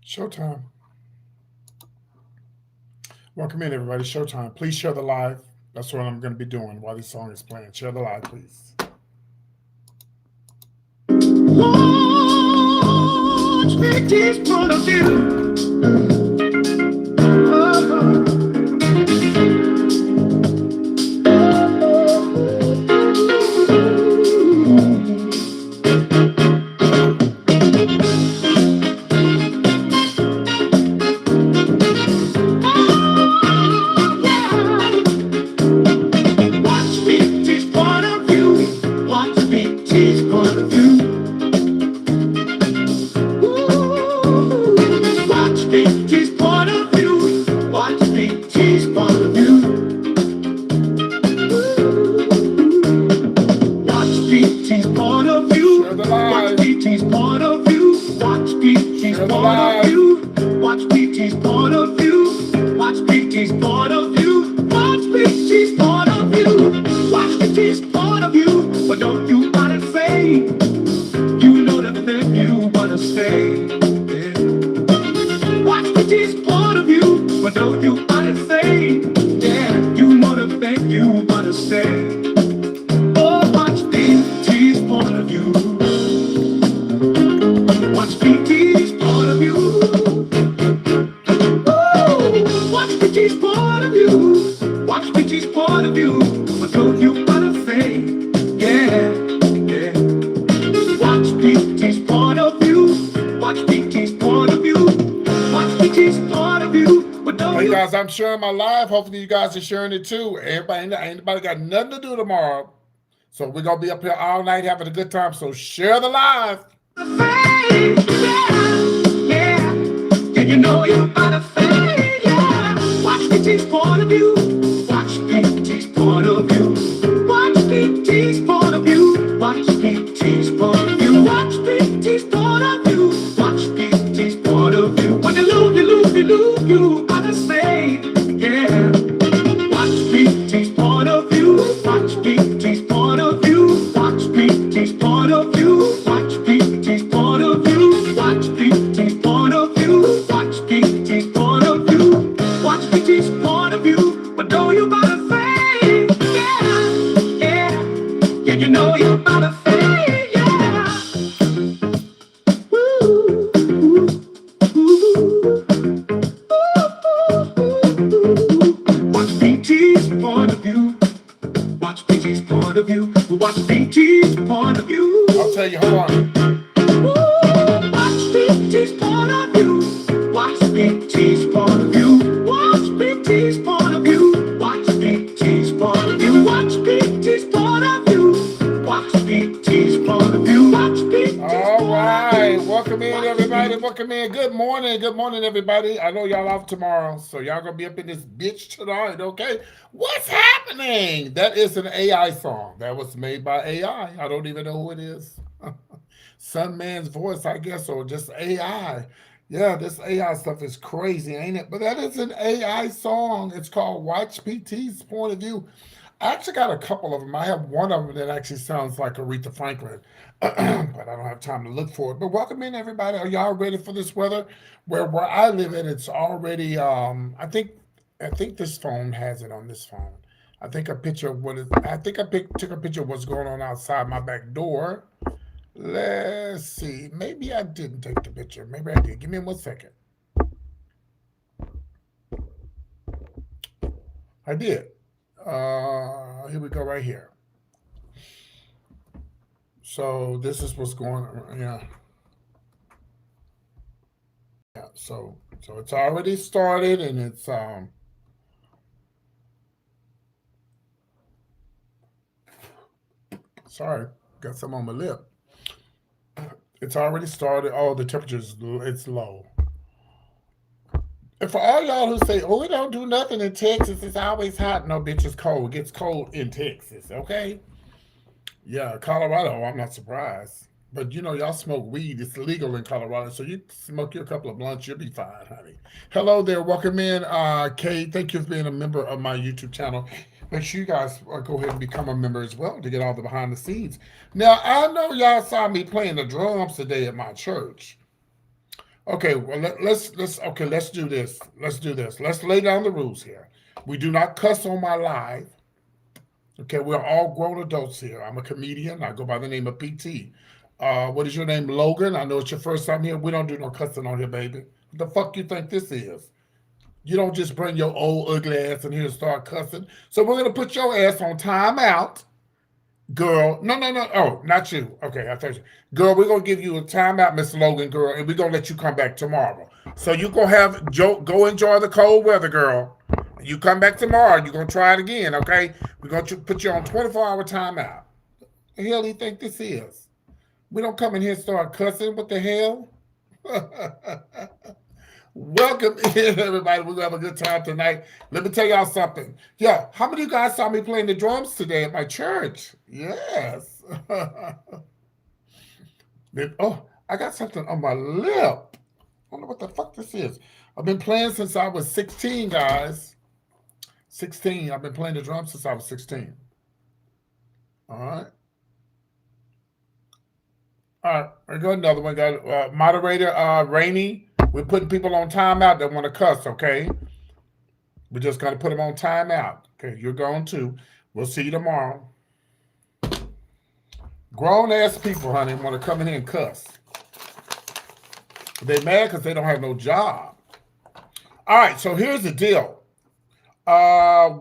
Showtime. Welcome in, everybody. Showtime. Please share the live. That's what I'm going to be doing while this song is playing. Share the live, please. Watch me teach one of you. I'm sharing my live. Hopefully you guys are sharing it too. Anybody got nothing to do tomorrow. So we're going to be up here all night having a good time. So share the live. Yeah. And you know you're about to fade. Yeah. Watch PT's point of view. Watch PT's point of view. Watch PT's point of view. Watch PT's point of view. Watch PT's point of view. Watch PT's point of view. When you lose, you gotta say, yeah. Watch PT's point of view. Watch PT's point of view. Watch PT's point of view. Watch PT's point of view. Watch PT's point of view. Watch PT's point of view. Watch PT's point of view. But know you about to fade, yeah. Yeah, you know you're about to fade, yeah. Watch PT's point of view. Watch PT's point of view. Watch PT's point of view. I'll tell you, hold on. Watch PT's point of view. Watch PT's point of view. Watch PT's point of view. Watch PT's point of view. Watch PT's point of view. Watch PT's point of view. Watch PT's. All right, welcome in, everybody. Welcome in. Good morning, everybody. I know y'all off tomorrow, so y'all gonna be up in this bitch tonight. Okay, what's happening? That is an AI song that was made by AI. I don't even know who it is. Some man's voice, I guess, or just AI. Yeah, this AI stuff is crazy, ain't it? But that is an AI song. It's called Watch PT's Point of View. I actually got a couple of them. I have one of them that actually sounds like Aretha Franklin, but I don't have time to look for it. But welcome in, everybody. Are y'all ready for this weather? Where I live at, it's already. I think this phone has it on this phone. I think a picture of what is. I think took a picture of what's going on outside my back door. Let's see. Maybe I didn't take the picture. Maybe I did. Give me 1 second. I did. Here we go right here. So this is what's going on. Yeah. So it's already started, and it's sorry, got some on my lip. It's already started. Oh, the temperature's it's low. And for all y'all who say, "Oh, we don't do nothing in Texas. It's always hot." No, bitch, it's cold. It gets cold in Texas. Okay. Yeah, Colorado. I'm not surprised. But you know, y'all smoke weed. It's legal in Colorado, so you smoke your couple of blunts, you'll be fine, honey. Hello there, welcome in, Kate. Thank you for being a member of my YouTube channel. Make sure you guys go ahead and become a member as well to get all the behind the scenes. Now, I know y'all saw me playing the drums today at my church. Okay, well let's do this. Let's do this. Let's lay down the rules here. We do not cuss on my live. Okay, we're all grown adults here. I'm a comedian. I go by the name of PT. What is your name, Logan? I know it's your first time here. We don't do no cussing on here, baby. What the fuck you think this is? You don't just bring your old ugly ass in here and start cussing. So we're gonna put your ass on timeout, girl. No, no, no. Oh, not you. Okay, I thought you. Girl, we're gonna give you a timeout, Miss Logan, girl, and we're gonna let you come back tomorrow. So you gonna have go enjoy the cold weather, girl. You come back tomorrow. You're gonna try it again, okay? We're gonna put you on 24-hour timeout. The hell do you think this is? We don't come in here and start cussing. What the hell? Welcome in, everybody. We're gonna have a good time tonight. Let me tell y'all something. Yeah, how many of you guys saw me playing the drums today at my church? Yes. Oh, I got something on my lip. I don't know what the fuck this is. I've been playing since I was 16, guys. 16. I've been playing the drums since I was 16. All right. All right. I got another one. Got moderator Rainey. We're putting people on timeout that want to cuss, okay? We're just going to put them on timeout. Okay, you're going to. We'll see you tomorrow. Grown-ass people, honey, want to come in here and cuss. They're mad because they don't have no job. All right, so here's the deal.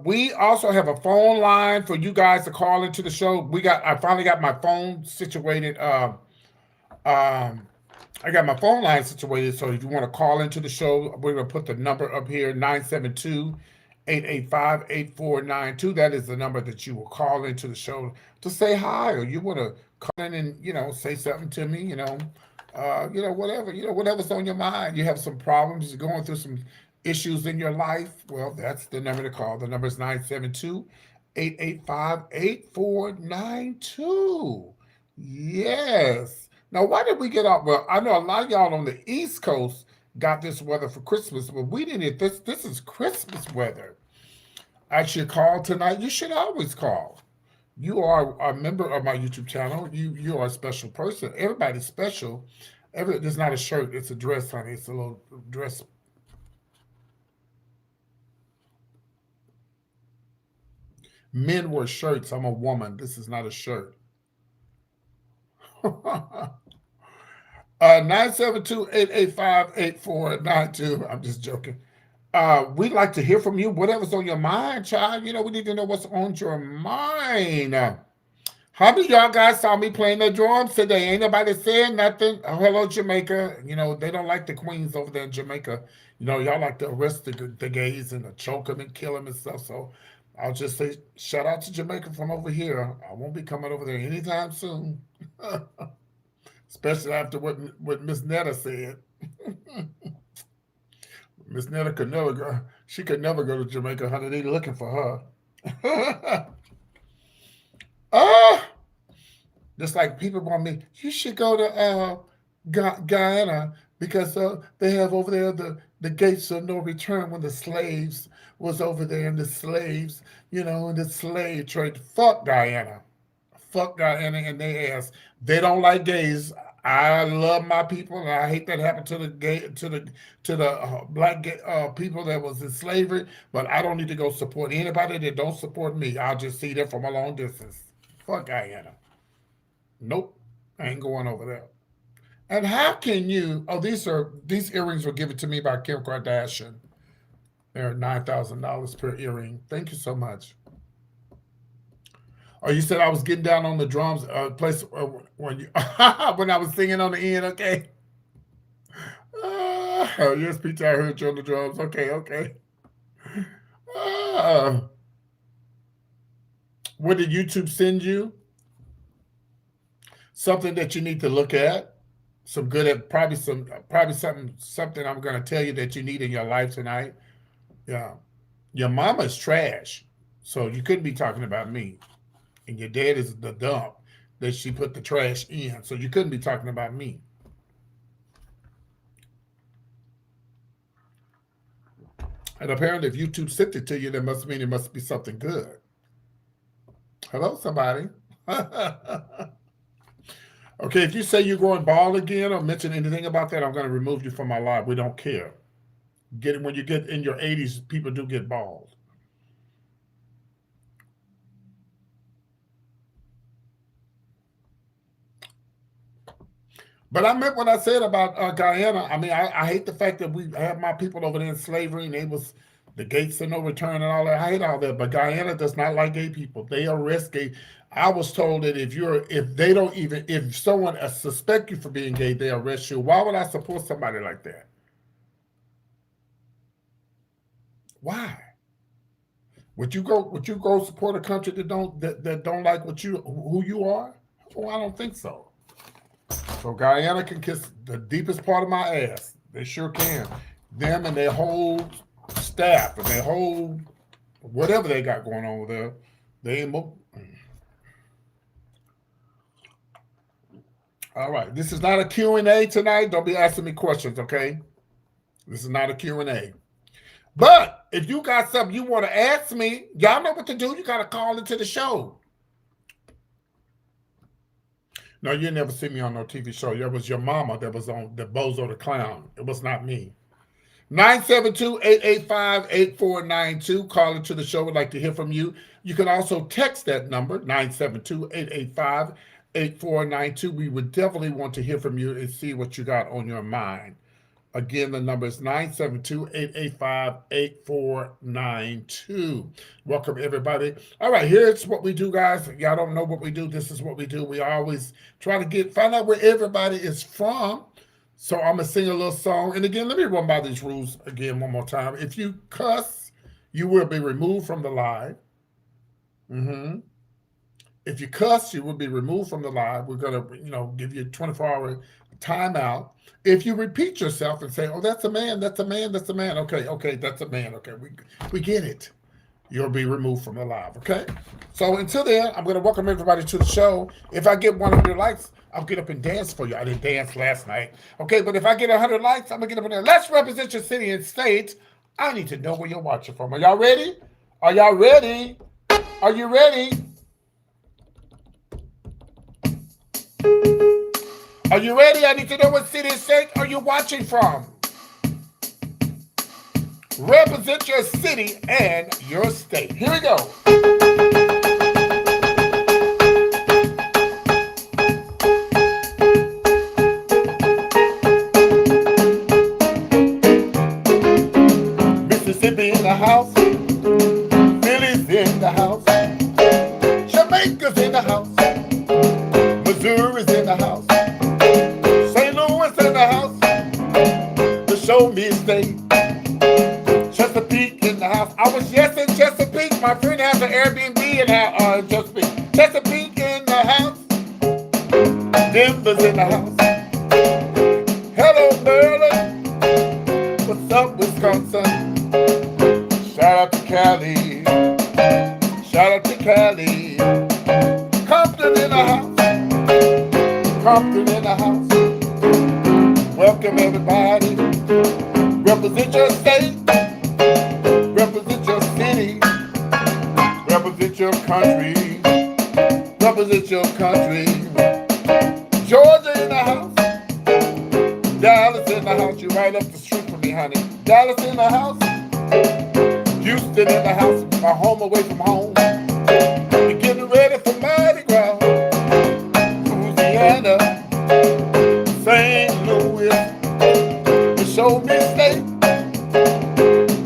We also have a phone line for you guys to call into the show. I finally got my phone situated. I got my phone line situated, so if you want to call into the show, we're going to put the number up here, 972-885-8492. That is the number that you will call into the show to say hi, or you want to call in and, say something to me, whatever's on your mind. You have some problems, you're going through some issues in your life, well, that's the number to call. The number is 972-885-8492. Yes. Now, why did we get out? Well, I know a lot of y'all on the East Coast got this weather for Christmas, but we didn't. This is Christmas weather. I should call tonight. You should always call. You are a member of my YouTube channel. You are a special person. Everybody's special. It's not a shirt. It's a dress, honey. It's a little dress. Men wear shirts. I'm a woman. This is not a shirt. 972-885-8492. I'm just joking. We'd like to hear from you. Whatever's on your mind, child. We need to know what's on your mind. How many of y'all guys saw me playing the drums today? Ain't nobody saying nothing. Hello, Jamaica. They don't like the queens over there in Jamaica. Y'all like to arrest the gays and choke them and kill them and stuff. So I'll just say shout out to Jamaica from over here. I won't be coming over there anytime soon. Especially after what Miss Netta said. Miss Netta could never go. She could never go to Jamaica, honey. They looking for her. Just like people want me. You should go to Guyana because they have over there the gates of no return when the slaves was over there and the slaves, and the slave trade. Fuck Guyana. Fuck Guyana and they ass. They don't like gays. I love my people, and I hate that happened to the black people that was in slavery. But I don't need to go support anybody that don't support me. I'll just see them from a long distance. Fuck Guyana. Nope, I ain't going over there. And how can you? Oh, these earrings were given to me by Kim Kardashian. They're $9,000 per earring. Thank you so much. Oh, you said I was getting down on the drums. Place when when I was singing on the end. Okay. Yes, Peter, I heard you on the drums. Okay. What did YouTube send you? Something that you need to look at. Some good, probably something I'm going to tell you that you need in your life tonight. Yeah, your mama's trash, so you couldn't be talking about me. And your dad is the dump that she put the trash in. So you couldn't be talking about me. And apparently, if YouTube sent it to you, that must mean it must be something good. Hello, somebody. Okay, if you say you're going bald again or mention anything about that, I'm going to remove you from my live. We don't care. When you get in your 80s, people do get bald. But I meant what I said about Guyana. I mean, I hate the fact that we have my people over there in slavery and the gates of no return and all that. I hate all that. But Guyana does not like gay people. They arrest gay. I was told that if someone suspect you for being gay, they arrest you. Why would I support somebody like that? Why? Would you go support a country that don't like who you are? Well, I don't think so. So Guyana can kiss the deepest part of my ass. They sure can. Them and their whole staff and their whole whatever they got going on over there. They ain't All right. This is not a Q&A tonight. Don't be asking me questions, okay? This is not a Q&A. But if you got something you want to ask me, y'all know what to do. You got to call into the show. No, you never see me on no TV show. That was your mama that was on the Bozo the Clown. It was not me. 972-885-8492. Call into the show. We'd like to hear from you. You can also text that number, 972-885-8492. We would definitely want to hear from you and see what you got on your mind. Again, the number is 972-885-8492. Welcome, everybody. All right, here's what we do, guys. Y'all don't know what we do. This is what we do. We always try to find out where everybody is from. So I'm going to sing a little song. And again, let me run by these rules again one more time. If you cuss, you will be removed from the live. If you cuss, you will be removed from the live. We're going to, give you a 24-hour timeout. If you repeat yourself and say, oh, that's a man, that's a man, that's a man. Okay, that's a man. Okay, we get it. You'll be removed from the live, okay? So until then, I'm going to welcome everybody to the show. If I get 100 likes, I'll get up and dance for you. I didn't dance last night. Okay, but if I get 100 likes, I'm going to get up and dance. Let's represent your city and state. I need to know where you're watching from. Are y'all ready? Are y'all ready? Are you ready? Are you ready? I need to know what city and state are you watching from. Represent your city and your state. Here we go. Mississippi in the house. Philly's in the house. Jamaica's in the house. Missouri's in the house. Show me state. Chesapeake in the house. I was just in Chesapeake. My friend has an Airbnb in Chesapeake. Chesapeake in the house. Denver's in the house. Hello, Maryland. What's up, Wisconsin? Shout out to Cali. Shout out to Cali. Compton in the house. Compton in the house. Welcome, everybody. Represent your state. Represent your city. Represent your country. Represent your country. Georgia in the house. Dallas in the house. You're right up the street from me, honey. Dallas in the house. Houston in the house. My home away from home. You're getting ready for Mardi Gras. Louisiana. St. Louis. Show me state,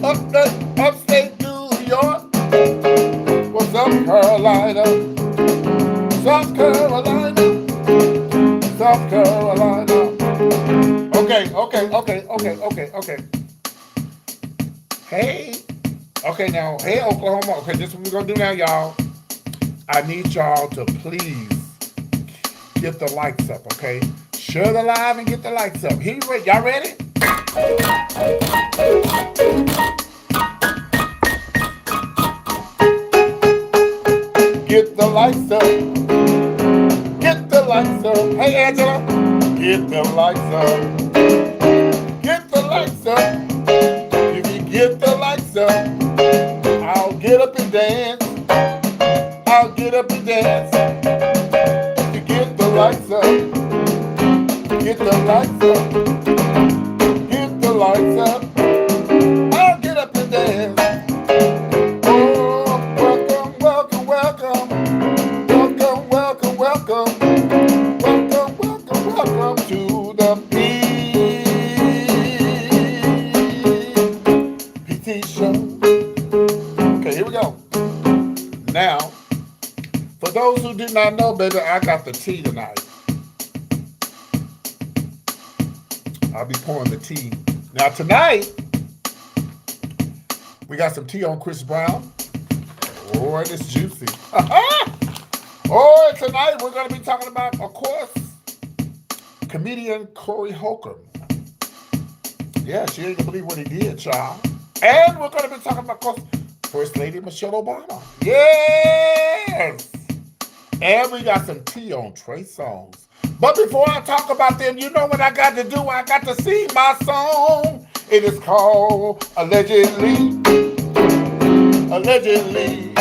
upstate New York. What's up, Carolina? South Carolina. South Carolina. Okay. Hey. Okay, now, hey, Oklahoma. Okay, this is what we're going to do now, y'all. I need y'all to please get the likes up, okay? Share the live and get the likes up. Here, y'all ready? Get the lights up. Get the lights up. Hey, Angela. Get the lights up. Get the lights up. If you get the lights up, I'll get up and dance. I'll get up and dance. If you get the lights up. Get the lights up. Get the lights up. I'll get up and dance. Oh, welcome, welcome, welcome. Welcome, welcome, welcome. Welcome, welcome, welcome to the PT show. Okay, here we go. Now, for those who did not know, baby, I got the tea tonight. I'll be pouring the tea. Now, tonight, we got some tea on Chris Brown. Oh, and it's juicy. Oh, and tonight we're going to be talking about, of course, comedian Corey Holcomb. Yeah, she ain't going to believe what he did, child. And we're going to be talking about, of course, First Lady Michelle Obama. Yes! And we got some tea on Trey Songz. But before I talk about them, you know what I got to do? I got to sing my song. It is called Allegedly. Allegedly.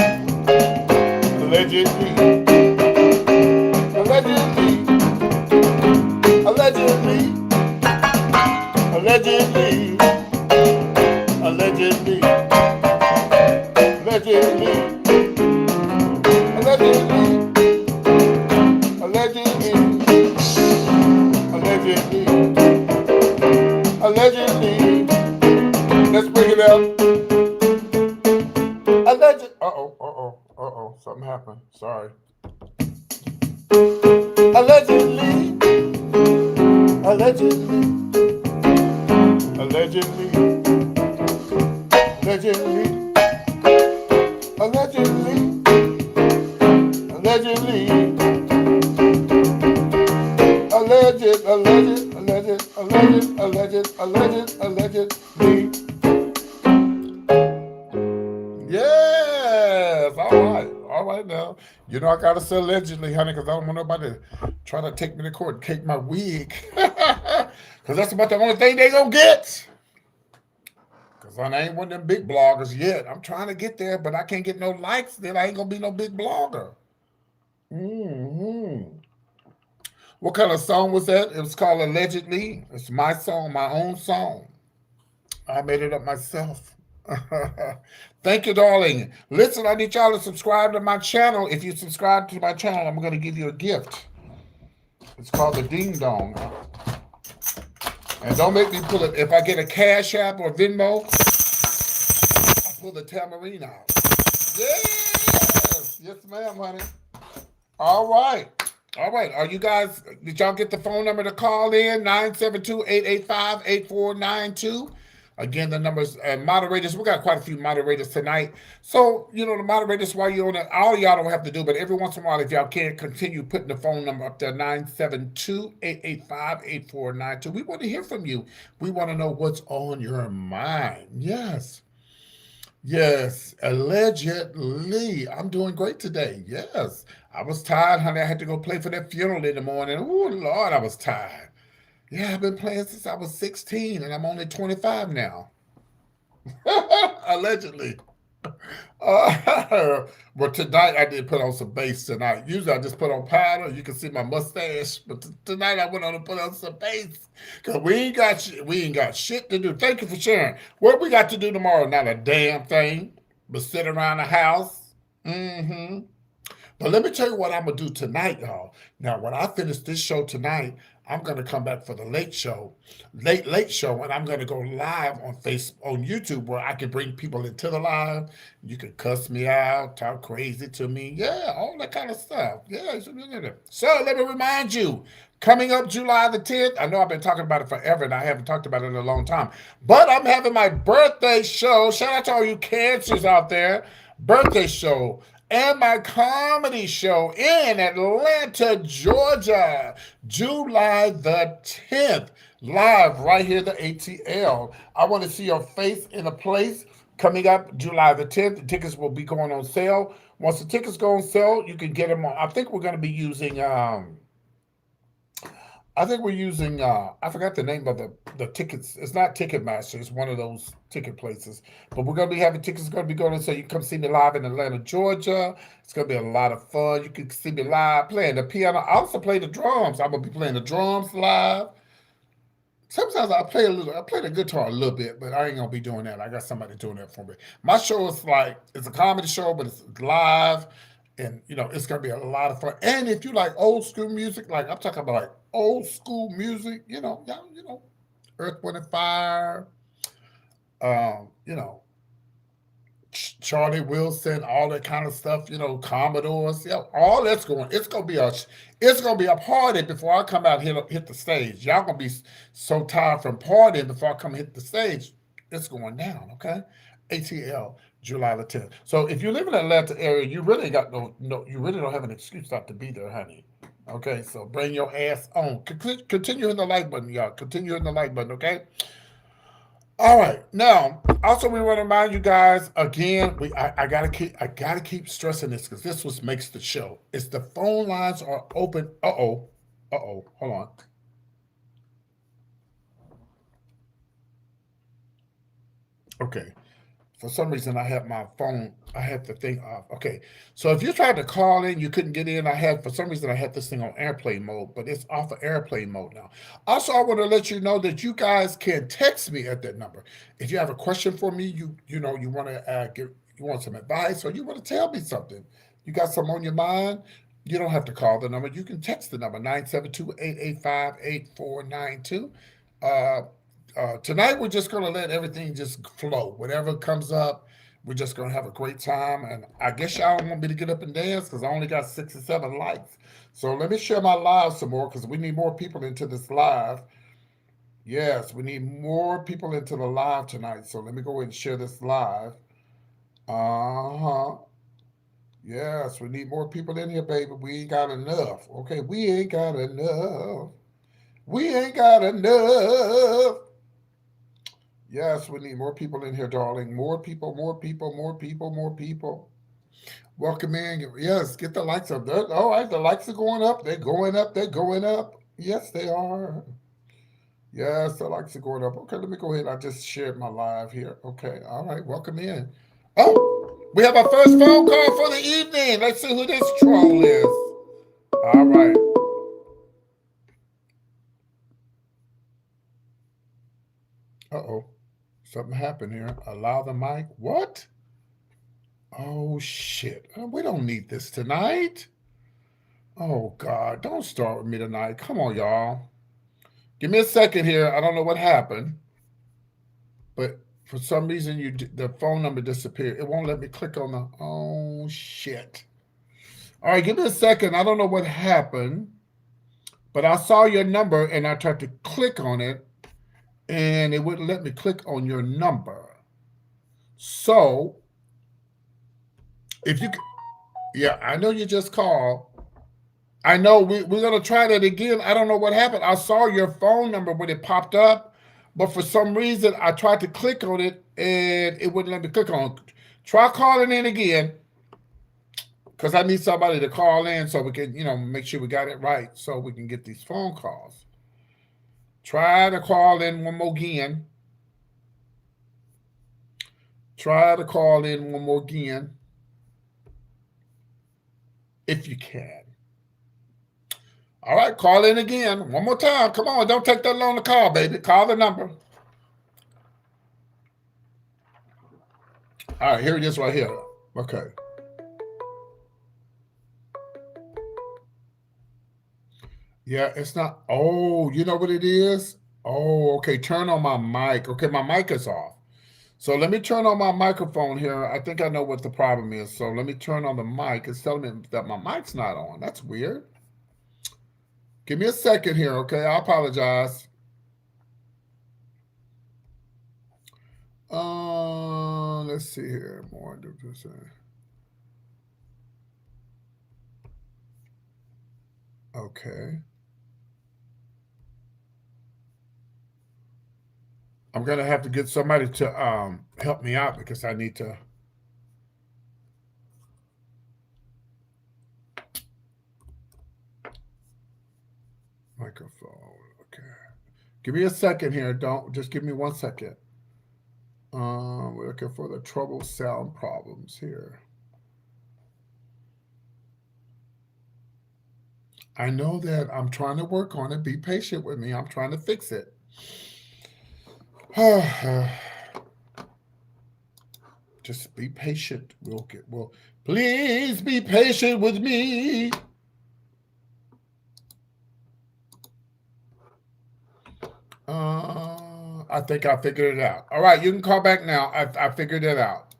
Allegedly. Allegedly. Allegedly. Allegedly. Allegedly. Allegedly. Allegedly. Allegedly. Allegedly. Allegedly. Let's bring it up. Allegedly. Uh-oh. Something happened. Sorry. Allegedly. Allegedly. Allegedly. Allegedly. Allegedly. Allegedly. Allegedly. Yes, all right now. You know I gotta say allegedly, honey, because I don't want nobody trying to take me to court and take my wig. Because that's about the only thing they gonna get. Because I ain't one of them big bloggers yet. I'm trying to get there, but I can't get no likes, then I ain't gonna be no big blogger. What kind of song was that? It was called Allegedly. It's my song, my own song. I made it up myself. Thank you, darling. Listen, I need y'all to subscribe to my channel. If you subscribe to my channel, I'm going to give you a gift. It's called the Ding Dong. And don't make me pull it. If I get a Cash App or Venmo, I pull the tambourine out. Yes. Yes, ma'am, honey. All right. Are you guys, did y'all get the phone number to call in? 972-885-8492. Again, the numbers, moderators, we got quite a few moderators tonight. So, the moderators, while you're on it, all y'all don't have to do, but every once in a while, if y'all can, continue putting the phone number up there, 972-885-8492. We want to hear from you. We want to know what's on your mind. Yes, allegedly. I'm doing great today. Yes, I was tired, honey. I had to go play for that funeral in the morning. Oh, Lord, I was tired. Yeah, I've been playing since I was 16, and I'm only 25 now. Allegedly. But tonight, I did put on some bass tonight. Usually, I just put on powder. You can see my mustache. But tonight, I went on and put on some bass. Because we ain't got shit to do. Thank you for sharing. What we got to do tomorrow? Not a damn thing. But sit around the house. But let me tell you what I'm going to do tonight, y'all. Now, when I finish this show tonight, I'm going to come back for the late show, and I'm going to go live on YouTube, where I can bring people into the live. You can cuss me out, talk crazy to me. Yeah, all that kind of stuff. Yeah. So let me remind you, coming up July the 10th, I know I've been talking about it forever, and I haven't talked about it in a long time, but I'm having my birthday show. Shout out to all you cancers out there. Birthday show. And my comedy show in Atlanta, Georgia, July the 10th, live right here at the ATL. I want to see your face in a place coming up July the 10th. The tickets will be going on sale. Once the tickets go on sale, you can get them on. I think we're going to be using, I forgot the name of the tickets. It's not Ticketmaster. It's one of those ticket places. But we're going to be having tickets going to be going on. So you can come see me live in Atlanta, Georgia. It's going to be a lot of fun. You can see me live playing the piano. I also play the drums. I'm going to be playing the drums live. sometimes I play the guitar a little bit, but I ain't gonna be doing that. I got somebody doing that for me. My show is like it's a comedy show, but it's live, and it's gonna be a lot of fun. And if you like old school music, like I'm talking about like old school music, Earth, Wind and Fire, you know, Charlie Wilson, all that kind of stuff, Commodores, all that's going. It's gonna be a party before I come out here hit the stage. Y'all gonna be so tired from partying before I come hit the stage. It's going down, okay? ATL, July the 10th. So if you live in the Atlanta area, you really got no, you really don't have an excuse not to be there, honey. Okay, so bring your ass on. Continue in the like button, y'all. Continue in the like button, okay? All right. Now, also we want to remind you guys again. I gotta keep stressing this because this was makes the show. It's the phone lines are open. Hold on. Okay. For some reason, I had the thing off. Okay, so if you tried to call in, you couldn't get in. For some reason, I had this thing on airplane mode, but it's off of airplane mode now. Also, I want to let you know that you guys can text me at that number. If you have a question for me, you want to you want some advice, or you want to tell me something, you got something on your mind, you don't have to call the number. You can text the number 972-885-8492. Uh, Tonight we're just gonna let everything just flow. Whatever comes up, we're just gonna have a great time. And I guess y'all want me to get up and dance because I only got 6 or 7 likes. So let me share my live some more because we need more people into this live. Yes, we need more people into the live tonight. So let me go ahead and share this live. Uh-huh. Yes, we need more people in here, baby. We ain't got enough. Okay, we ain't got enough. We ain't got enough. Yes, we need more people in here, darling. More people, more people, more people, more people. Welcome in. Yes, get the likes up. All right, the likes are going up. They're going up. They're going up. Yes, they are. Yes, the likes are going up. Okay, let me go ahead. I just shared my live here. Okay, all right. Welcome in. Oh, we have our first phone call for the evening. Let's see who this troll is. All right. Uh-oh. Something happened here. Allow the mic. What? Oh shit. We don't need this tonight. Oh God, don't start with me tonight. Come on, y'all. Give me a second here. I don't know what happened, but for some reason the phone number disappeared. It won't let me click on the oh shit. All right, give me a second. I don't know what happened, but I saw your number and I tried to click on it and it wouldn't let me click on your number. So if you yeah, I know you just called. I know we're gonna try that again. I don't know what happened. I saw your phone number when it popped up, but for some reason I tried to click on it and it wouldn't let me click on it. Try calling in again because I need somebody to call in so we can, make sure we got it right so we can get these phone calls. Try to call in one more again. Try to call in one more again if you can. All right, call in again. One more time. Come on, don't take that long to call, baby. Call the number. All right, here it is right here. Okay. Yeah, it's not. Oh, you know what it is? Oh, okay. Turn on my mic. Okay, my mic is off. So let me turn on my microphone here. I think I know what the problem is. So let me turn on the mic. It's telling me that my mic's not on. That's weird. Give me a second here, okay? I apologize. Let's see here. More. Okay. I'm gonna have to get somebody to help me out because I need to. Microphone. Okay. Give me a second here. Don't just give me 1 second. We're looking for the trouble sound problems here. I know that I'm trying to work on it. Be patient with me. I'm trying to fix it. Just be patient. Well, please be patient with me. I think I figured it out. All right, you can call back now. I figured it out.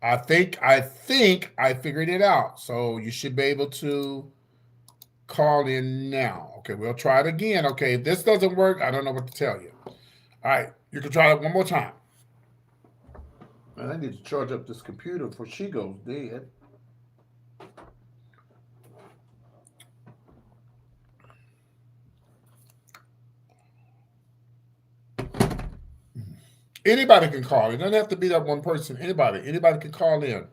I think I figured it out. So you should be able to call in now. Okay, we'll try it again. Okay, if this doesn't work, I don't know what to tell you. All right, you can try it one more time. Man, I need to charge up this computer before she goes dead. Anybody can call. It doesn't have to be that one person. Anybody can call in.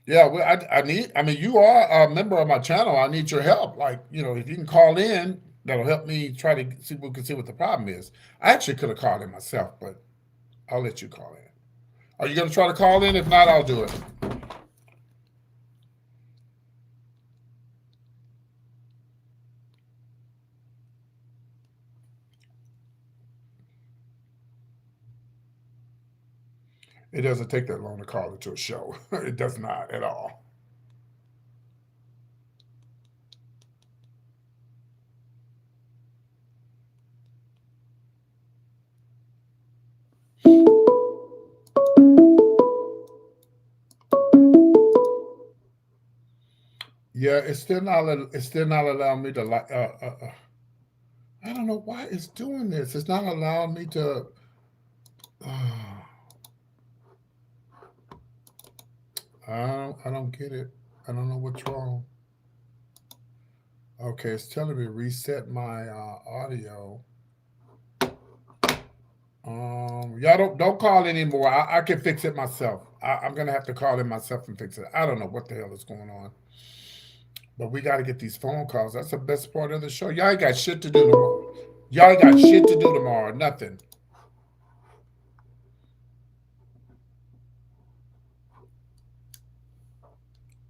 Yeah, well, I need. I mean, you are a member of my channel. I need your help. Like, if you can call in, that'll help me try to see. We can see what the problem is. I actually could have called in myself, but I'll let you call in. Are you going to try to call in? If not, I'll do it. It doesn't take that long to call into a show. It does not at all. Yeah, it's still not. It's still not allowing me to like. I don't know why it's doing this. It's not allowing me to. I don't get it. I don't know what's wrong. Okay, it's telling me reset my audio. Y'all don't call anymore. I can fix it myself. I'm gonna have to call in myself and fix it. I don't know what the hell is going on. But we got to get these phone calls. That's the best part of the show. Y'all ain't got shit to do tomorrow. Y'all ain't got shit to do tomorrow. Nothing.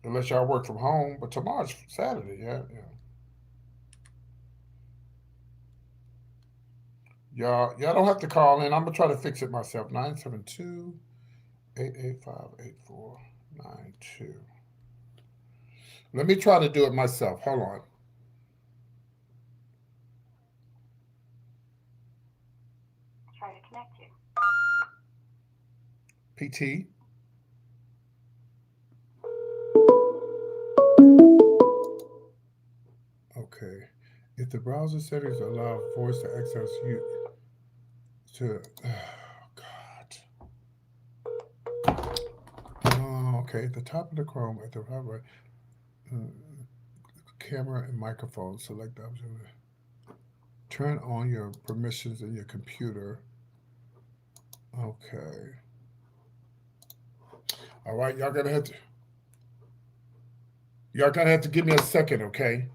Unless y'all work from home. But tomorrow's Saturday. Yeah. Y'all don't have to call in. I'm going to try to fix it myself. 972-885-8492. Let me try to do it myself. Hold on. Try to connect you. PT. Okay. If the browser settings allow voice to access you to okay, at the top of the Chrome, at the right, camera and microphone, select the option. Turn on your permissions in your computer. Okay. All right, y'all gonna have to give me a second, okay?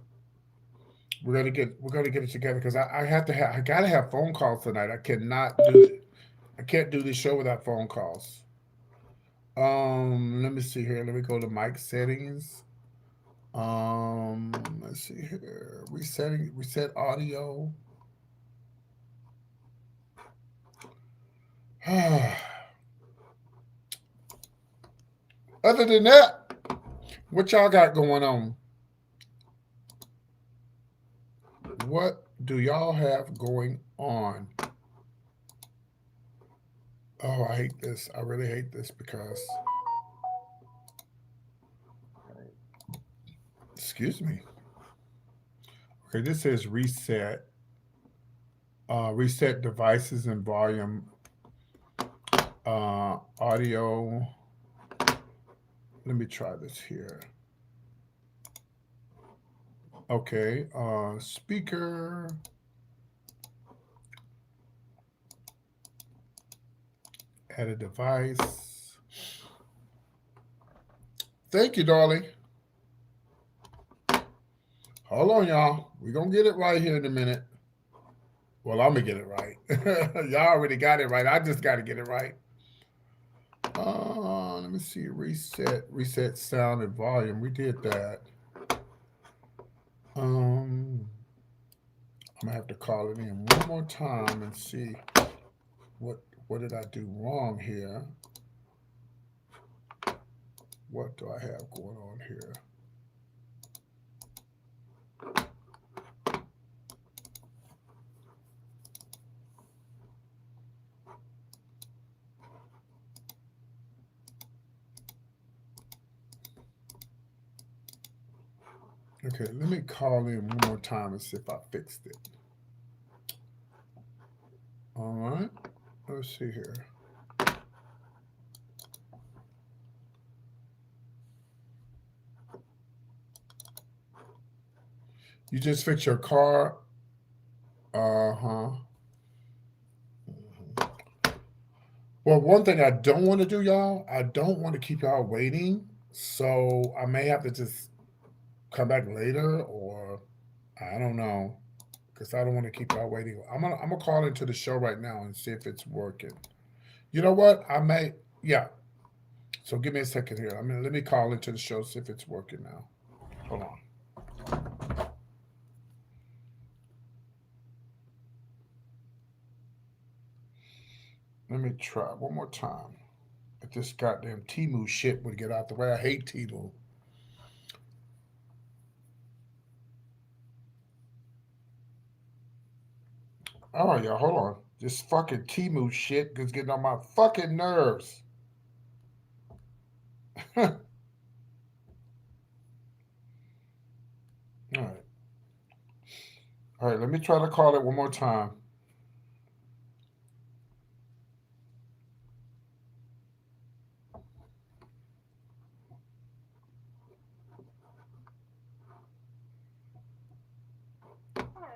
We're gonna get it together because I gotta have phone calls tonight. I can't do this show without phone calls. Let me see here. Let me go to mic settings. Let's see here. Reset audio. Other than that, what y'all got going on? What do y'all have going on? Oh, I hate this. I really hate this because. Excuse me. Okay, this says reset. Reset devices and volume. Audio. Let me try this here. Okay, speaker. Add a device. Thank you, darling. Hold on, y'all. We're going to get it right here in a minute. Well, I'm going to get it right. Y'all already got it right. I just got to get it right. Let me see. Reset sound and volume. We did that. I'm gonna have to call it in one more time and see what did I do wrong here. What do I have going on here? Okay, let me call in one more time and see if I fixed it. All right, let's see here. You just fixed your car? Uh-huh. Well, one thing I don't want to do, y'all, I don't want to keep y'all waiting. So I may have to just come back later, or I don't know, because I don't want to keep y'all waiting. I'm gonna call into the show right now and see if it's working. You know what? I may, yeah. So give me a second here. Let me call into the show, see if it's working now. Hold on. Let me try one more time. If this goddamn Timu shit would get out the way. I hate Timu. All right, y'all, hold on. This fucking Timu shit is getting on my fucking nerves. All right. All right, let me try to call it one more time. Hello.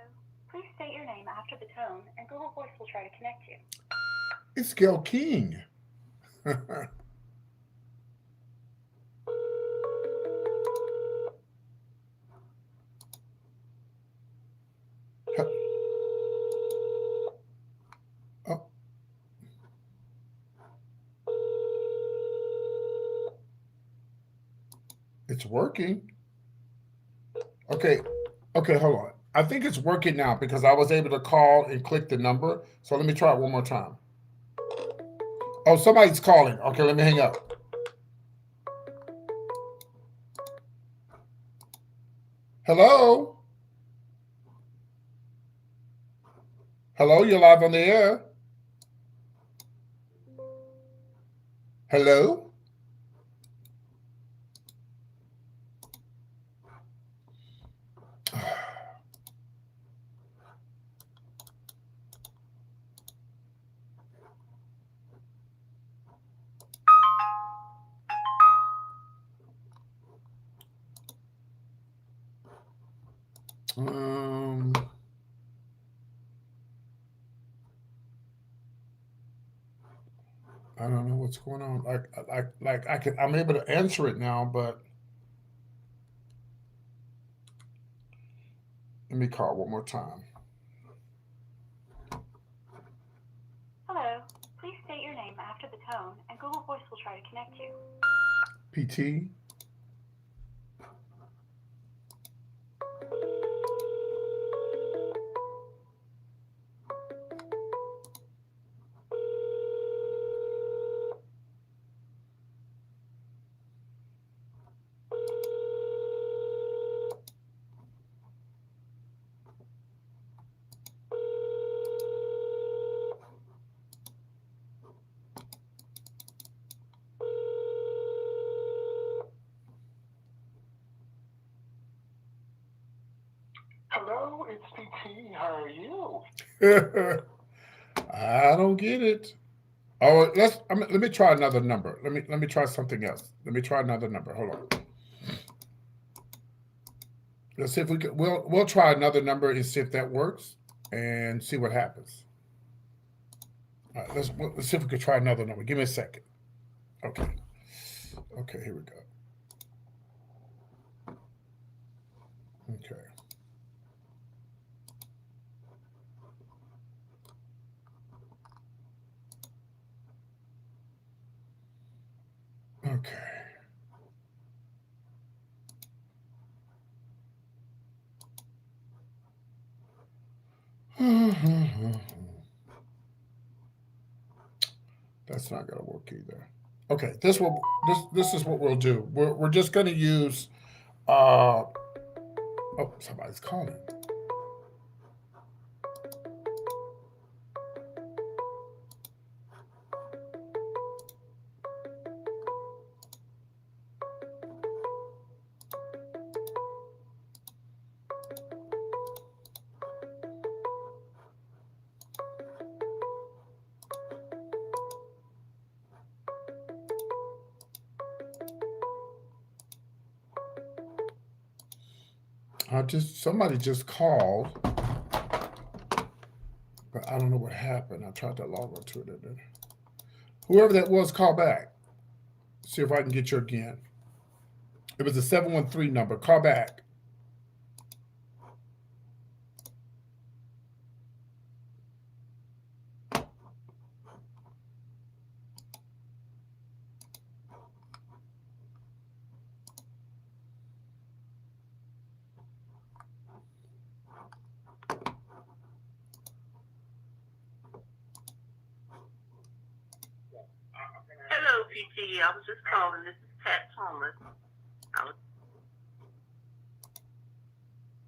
Please state your name after the tone, and Google Voice will try to connect you. It's Gail King. Oh, it's working. Okay, okay, hold on. I think it's working now because I was able to call and click the number. So let me try it one more time. Oh, somebody's calling. Okay, let me hang up. Hello? Hello, you're live on the air. Hello? Um, I don't know what's going on. I'm able to answer it now, but let me call one more time. Hello. Please state your name after the tone, and Google Voice will try to connect you. PT. Hello, it's PT. How are you? I don't get it. Oh, let me try another number. Let me try something else. Let me try another number. Hold on. Let's see if we can. We'll try another number and see if that works, and see what happens. All right, let's see if we can try another number. Give me a second. Okay. Okay, here we go. Okay. Okay. That's not gonna work either. Okay, this is what we'll do. We're just gonna use oh, somebody's calling. Somebody just called, but I don't know what happened. I tried to log onto it. Whoever that was, call back. See if I can get you again. It was a 713 number. Call back. Hello, PT. I was just calling. This is Pat Thomas.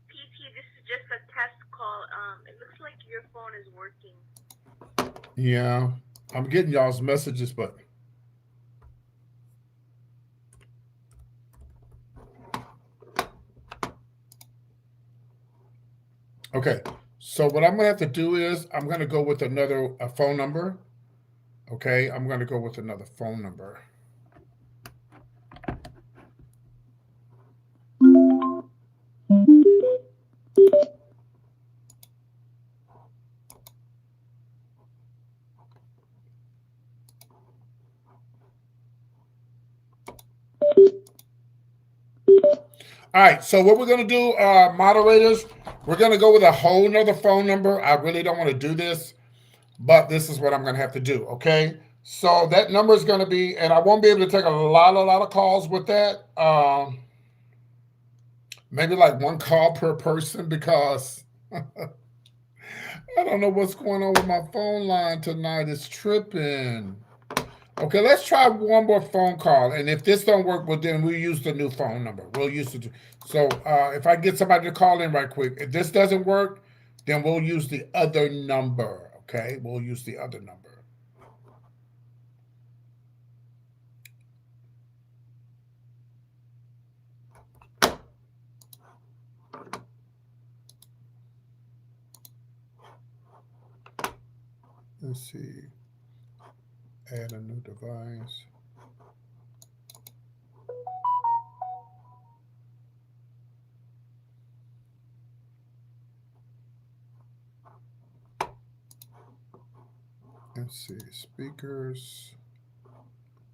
PT, this is just a test call. It looks like your phone is working. Yeah, I'm getting y'all's messages, but okay. So what I'm gonna have to do is I'm gonna go with another phone number. Okay, I'm gonna go with another phone number. All right, so what we're gonna do, moderators, we're gonna go with a whole nother phone number. I really don't want to do this, but this is what I'm gonna have to do. Okay, so that number is gonna be, and I won't be able to take a lot of calls with that. Maybe like one call per person because I don't know what's going on with my phone line tonight. It's tripping. Okay, let's try one more phone call, and if this don't work, well, then we'll use the new phone number. We'll use the so if I get somebody to call in right quick, if this doesn't work, then we'll use the other number. Okay, we'll use the other number. Let's see. Add a new device. Let's see. Speakers.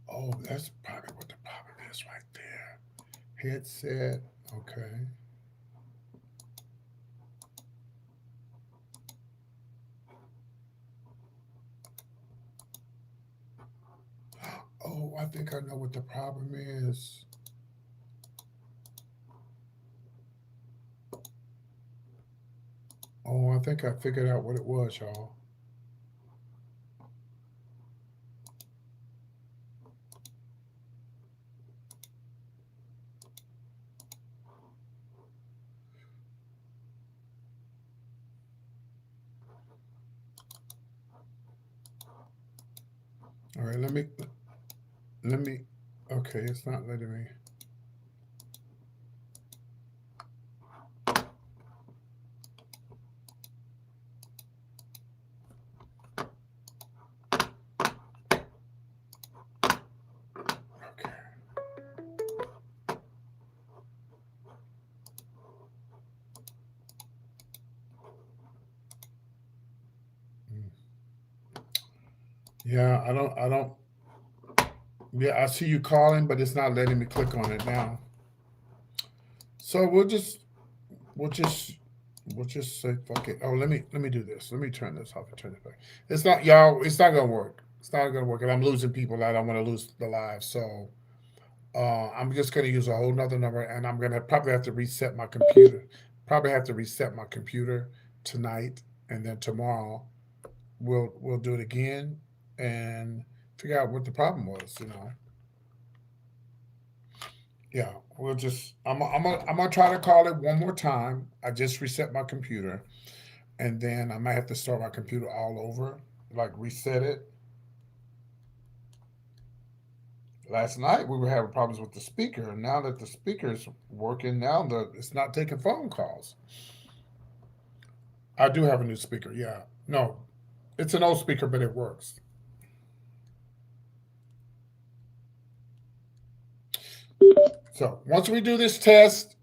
Oh, that's probably what the problem is right there. Headset. Okay. Oh, I think I know what the problem is. Oh, I think I figured out what it was, y'all. All right, let me, okay, it's not letting me. Okay. Yeah, I don't, yeah, I see you calling, but it's not letting me click on it now. So we'll just say fuck it. Oh, let me do this. Let me turn this off and turn it back. It's not, y'all. It's not gonna work. It's not gonna work, and I'm losing people. I don't want to lose the live, so I'm just gonna use a whole nother number, and I'm gonna probably have to reset my computer. Probably have to reset my computer tonight, and then tomorrow we'll do it again and figure out what the problem was. Yeah, we'll just I'm gonna try to call it one more time. I just reset my computer, and then I might have to start my computer all over, like reset it. Last night we were having problems with the speaker, and now that the speaker is working, now it's not taking phone calls. I do have a new speaker. Yeah, no, it's an old speaker, but it works. So once we do this test,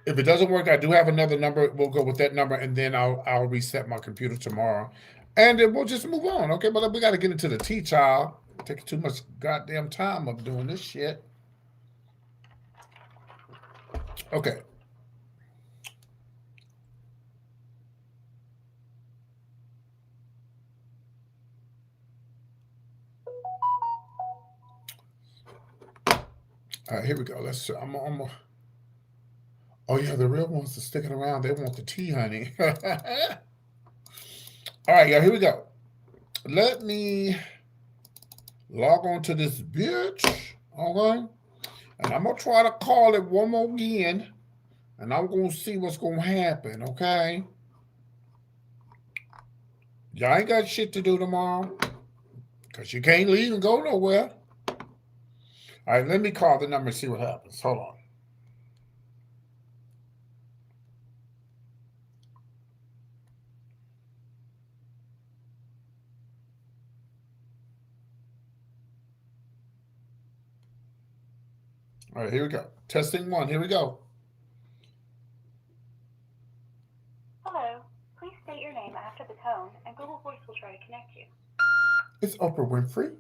if it doesn't work, I do have another number. We'll go with that number, and then I'll reset my computer tomorrow, and then we'll just move on. Okay, but we got to get into the tea, child. Taking too much goddamn time of doing this shit. Okay. All right, here we go. Oh yeah, the real ones are sticking around. They want the tea, honey. All right, y'all. Here we go. Let me log on to this bitch. Okay, and I'm gonna try to call it one more again, and I'm gonna see what's gonna happen. Okay. Y'all ain't got shit to do tomorrow, because you can't leave and go nowhere. All right, let me call the number and see what happens. Hold on. All right, here we go. Testing one. Here we go. Hello. Please state your name after the tone, and Google Voice will try to connect you. It's Oprah Winfrey.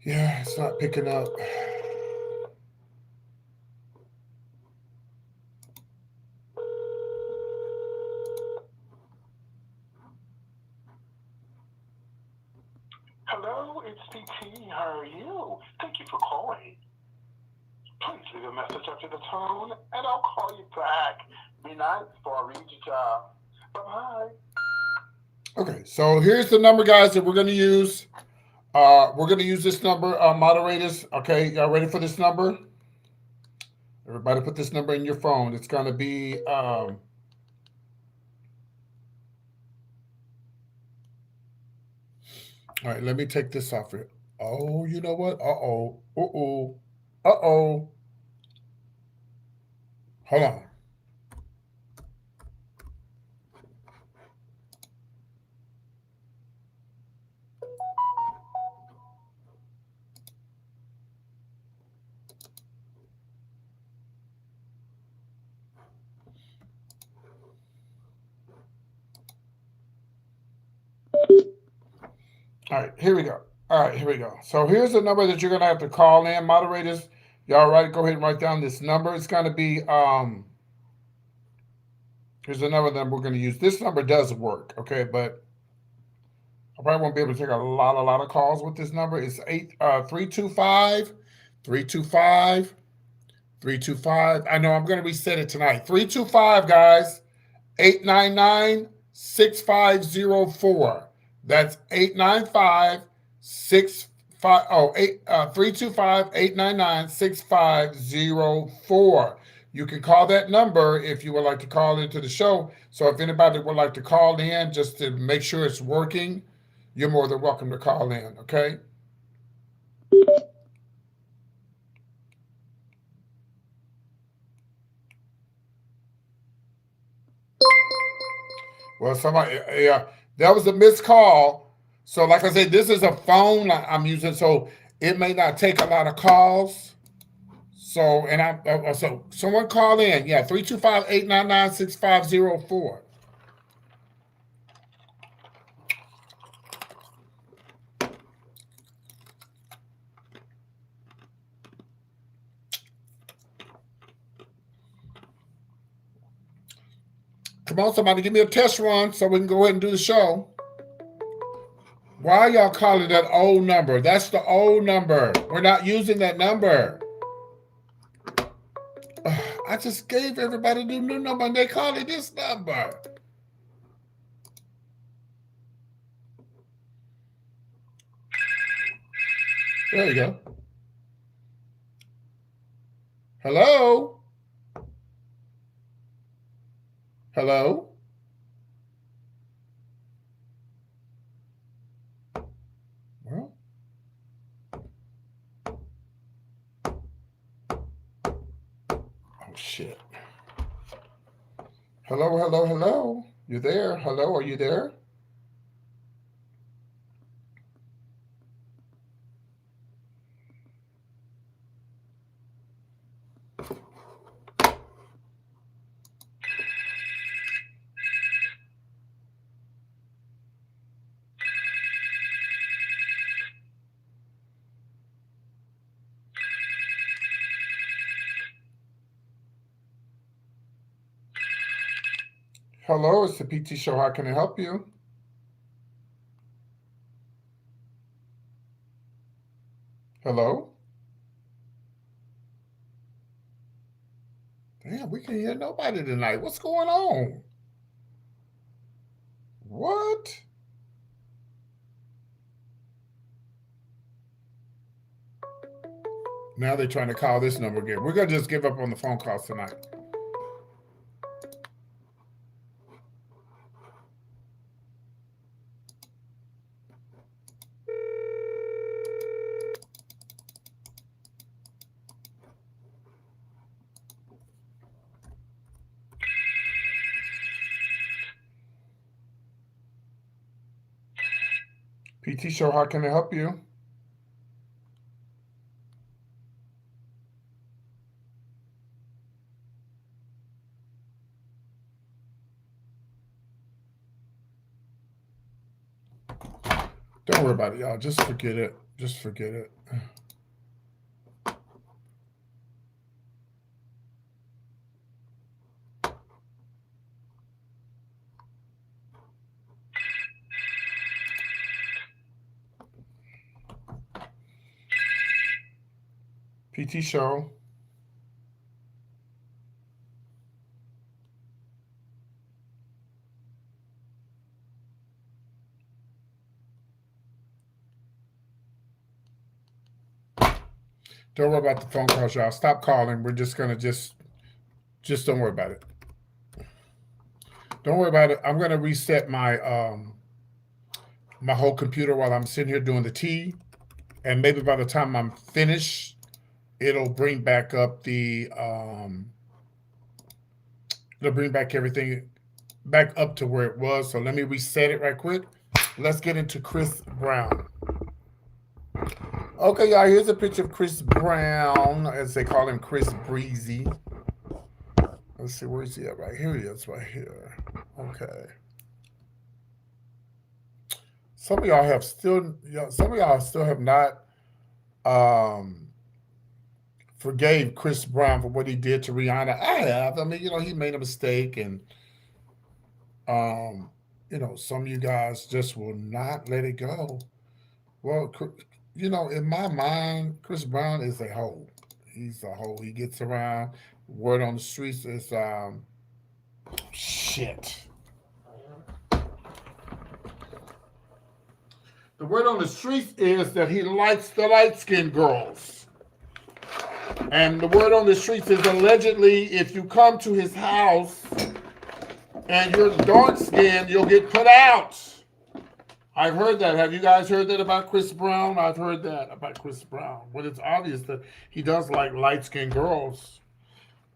Yeah, it's not picking up. Hello, it's PT. How are you? Thank you for calling. Please leave a message after the tone, and I'll call you back. Be nice before I read your job. Bye-bye. Okay, so here's the number, guys, that we're going to use. We're going to use this number, moderators. Okay, y'all ready for this number? Everybody put this number in your phone. It's going to be... all right, let me take this off here. Oh, you know what? Uh-oh. Uh-oh. Uh-oh. Hold on. All right, here we go. All right, here we go. So here's the number that you're going to have to call in. Moderators, y'all right? Go ahead and write down this number. It's going to be... here's another number we're going to use. This number does work, okay? But I probably won't be able to take a lot of calls with this number. It's 325 325 325. I know I'm going to reset it tonight. 325, guys. 899-6504. That's 895 325-899-6504. You can call that number if you would like to call into the show. So if anybody would like to call in just to make sure it's working, you're more than welcome to call in, okay? Well, somebody, yeah, that was a missed call. So like I said, this is a phone I'm using, so it may not take a lot of calls. So, and so someone call in. Yeah, 325-899-6504. Come on, somebody give me a test run so we can go ahead and do the show. Why are y'all calling that old number? That's the old number. We're not using that number. I just gave everybody the new number and they call it this number. There you go. Hello? Hello? Well. Oh, shit. Hello, hello, hello. You there? Hello, are you there? Hello, it's the PT Show. How can I help you? Hello? Damn, we can't hear nobody tonight. What's going on? What? Now they're trying to call this number again. We're going to just give up on the phone calls tonight. PT Show, how can I help you? Don't worry about it, y'all. Just forget it. Just forget it. PT Show. Don't worry about the phone calls, y'all. Stop calling. We're just gonna just don't worry about it. Don't worry about it. I'm gonna reset my my whole computer while I'm sitting here doing the tea, and maybe by the time I'm finished, it'll bring back up the it'll bring back everything back up to where it was. So let me reset it right quick. Let's get into Chris Brown. Okay, y'all, here's a picture of Chris Brown, as they call him, Chris Breezy. Let's see, where's he at? Right here he is, right here. Okay. Some of y'all still have not forgave Chris Brown for what he did to Rihanna. I have. I mean, he made a mistake, and some of you guys just will not let it go. Well, in my mind, Chris Brown is a hoe. He's a hoe. He gets around. Word on the streets is shit. The word on the streets is that he likes the light-skinned girls. And the word on the streets is allegedly if you come to his house and you're dark-skinned, you'll get put out. I've heard that. Have you guys heard that about Chris Brown? I've heard that about Chris Brown. But it's obvious that he does like light-skinned girls.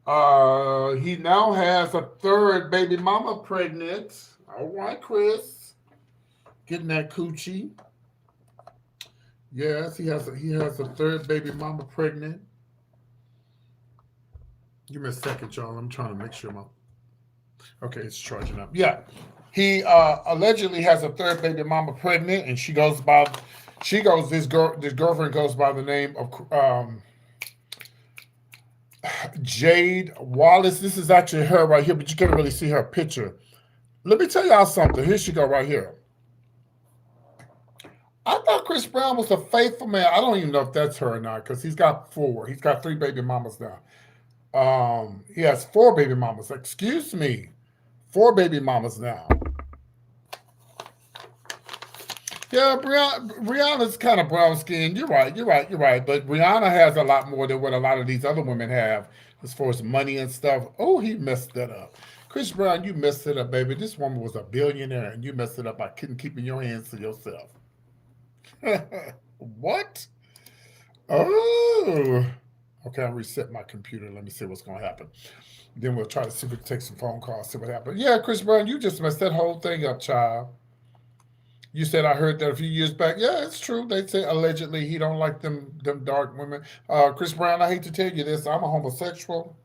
He now has a third baby mama pregnant. All right, Chris. Getting that coochie. Yes, he has a third baby mama pregnant. Give me a second, y'all. I'm trying to make sure okay, it's charging up. Yeah. He allegedly has a third baby mama pregnant, and this girlfriend goes by the name of Jade Wallace. This is actually her right here, but you can't really see her picture. Let me tell y'all something. Here she go right here. I thought Chris Brown was a faithful man. I don't even know if that's her or not because he's got 4. He's got 3 baby mamas now. He has 4 baby mamas. Excuse me. 4 baby mamas now. Yeah, Rihanna's kind of brown skinned. You're right. But Rihanna has a lot more than what a lot of these other women have as far as money and stuff. Oh, he messed that up. Chris Brown, you messed it up, baby. This woman was a billionaire and you messed it up by keeping your hands to yourself. What? Oh. Okay, I'll reset my computer. Let me see what's going to happen. Then we'll try to see if we can take some phone calls, see what happens. Yeah, Chris Brown, you just messed that whole thing up, child. You said I heard that a few years back. Yeah, it's true. They say allegedly he don't like them dark women. Chris Brown, I hate to tell you this. I'm a homosexual.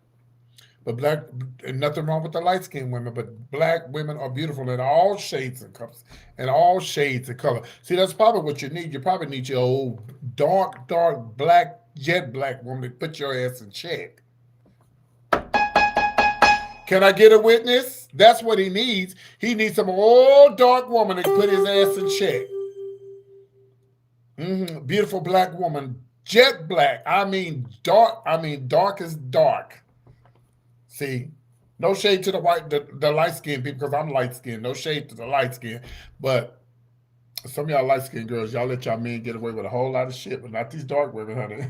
But black, and nothing wrong with the light-skinned women, but black women are beautiful in all shades and colors, and all shades of color. See, that's probably what you need. You probably need your old dark black, jet black woman to put your ass in check. Can I get a witness? That's what he needs. He needs some old dark woman to put his ass in check. Beautiful black woman, jet black. I mean dark as dark. See, no shade to the light-skinned people because I'm light-skinned. No shade to the light-skinned. But some of y'all light-skinned girls, y'all let y'all men get away with a whole lot of shit, but not these dark women, honey.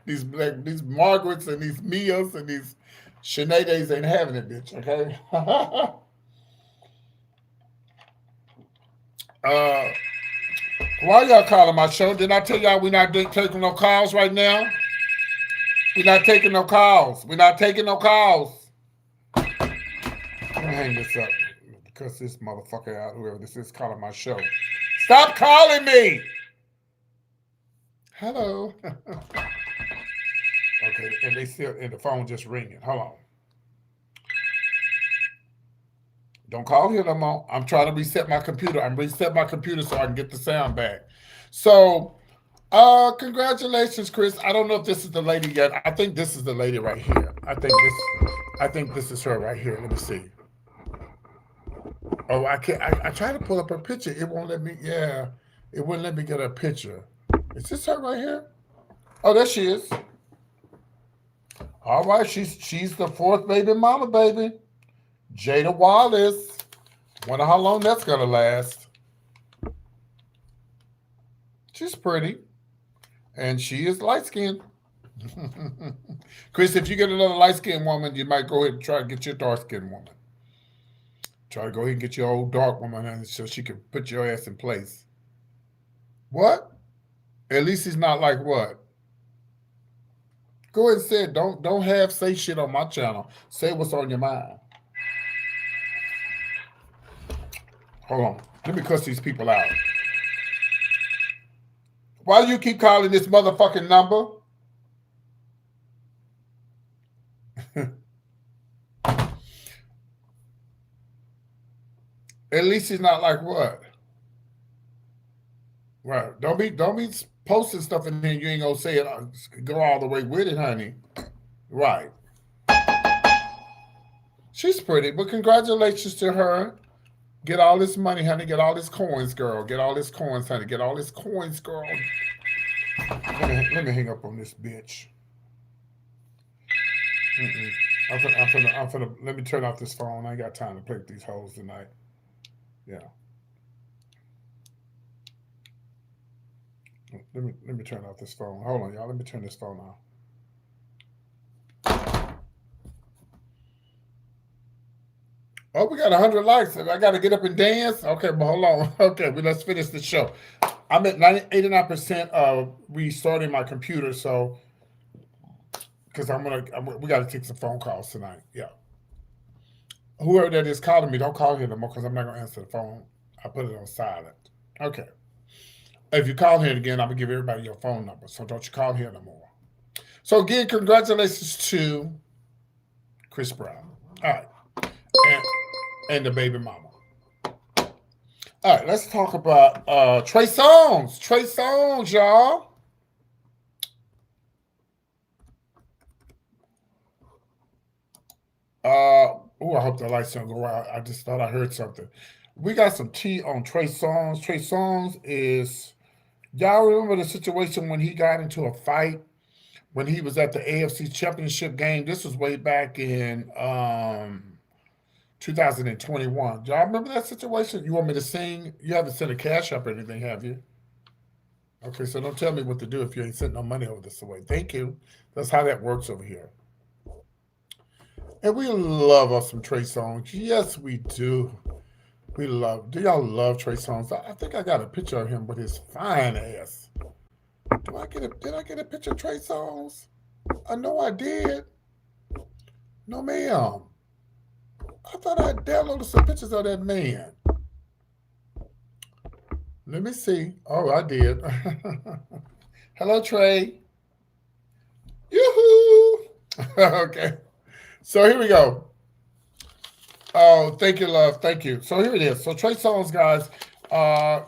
these Margarets and these Mias and these Sineads ain't having it, bitch, okay? Why y'all calling my show? Didn't I tell y'all we're not taking no calls right now? We're not taking no calls. Let me hang this up because this motherfucker out, whoever this is, calling my show. Stop calling me! Hello. Okay, and the phone just ringing. Hold on. Don't call here no more. I'm trying to reset my computer. so I can get the sound back. So, congratulations, Chris. I don't know if this is the lady yet. I think this is the lady right here. I think this is her right here. Let me see. Oh, I can't. I tried to pull up her picture. It won't let me. Yeah, it wouldn't let me get her picture. Is this her right here? Oh, there she is. All right, she's the 4th baby mama, baby. Jada Wallace. Wonder how long that's gonna last. She's pretty. And she is light-skinned. Chris, if you get another light-skinned woman, you might go ahead and try to get your dark-skinned woman. Try to go ahead and get your old dark woman so she can put your ass in place. What? At least he's not like what? Go ahead and say it. Don't say shit on my channel. Say what's on your mind. Hold on. Let me cuss these people out. Why do you keep calling this motherfucking number? At least he's not like what? Right. Don't be posting stuff in here. You ain't gonna say it. Go all the way with it, honey. Right. She's pretty, but congratulations to her. Get all this money, honey. Get all this coins, girl. Get all this coins, honey. Get all this coins, girl. Let me hang up on this bitch. I'm finna, let me turn off this phone. I ain't got time to play with these hoes tonight. Yeah. Let me turn off this phone. Hold on, y'all. Let me turn this phone off. Oh, we got 100 likes. I got to get up and dance? Okay, but hold on. Okay, but let's finish the show. I'm at 89% of restarting my computer, so because we got to take some phone calls tonight. Yeah. Whoever that is calling me, don't call here no more because I'm not going to answer the phone. I put it on silent. Okay. If you call here again, I'm going to give everybody your phone number, so don't you call here no more. So again, congratulations to Chris Brown. All right. And the baby mama. All right, let's talk about Trey Songz. Trey Songz, y'all. Oh, I hope the lights don't go out. I just thought I heard something. We got some tea on Trey Songz. Trey Songz is, y'all remember the situation when he got into a fight when he was at the AFC Championship game? This was way back in 2021. Y'all remember that situation? You want me to sing? You haven't sent a cash up or anything, have you? Okay, so don't tell me what to do if you ain't sent no money over this way. Thank you. That's how that works over here. And we love us some Trey Songz. Yes, we do. We love. Do y'all love Trey Songz? I think I got a picture of him with his fine ass. Did I get a picture of Trey Songz? I know I did. No, ma'am. I thought I downloaded some pictures of that man. Let me see. Oh, I did. Hello, Trey. Yoo-hoo! Okay. So here we go. Oh, thank you, love. Thank you. So here it is. So Trey Songz, guys,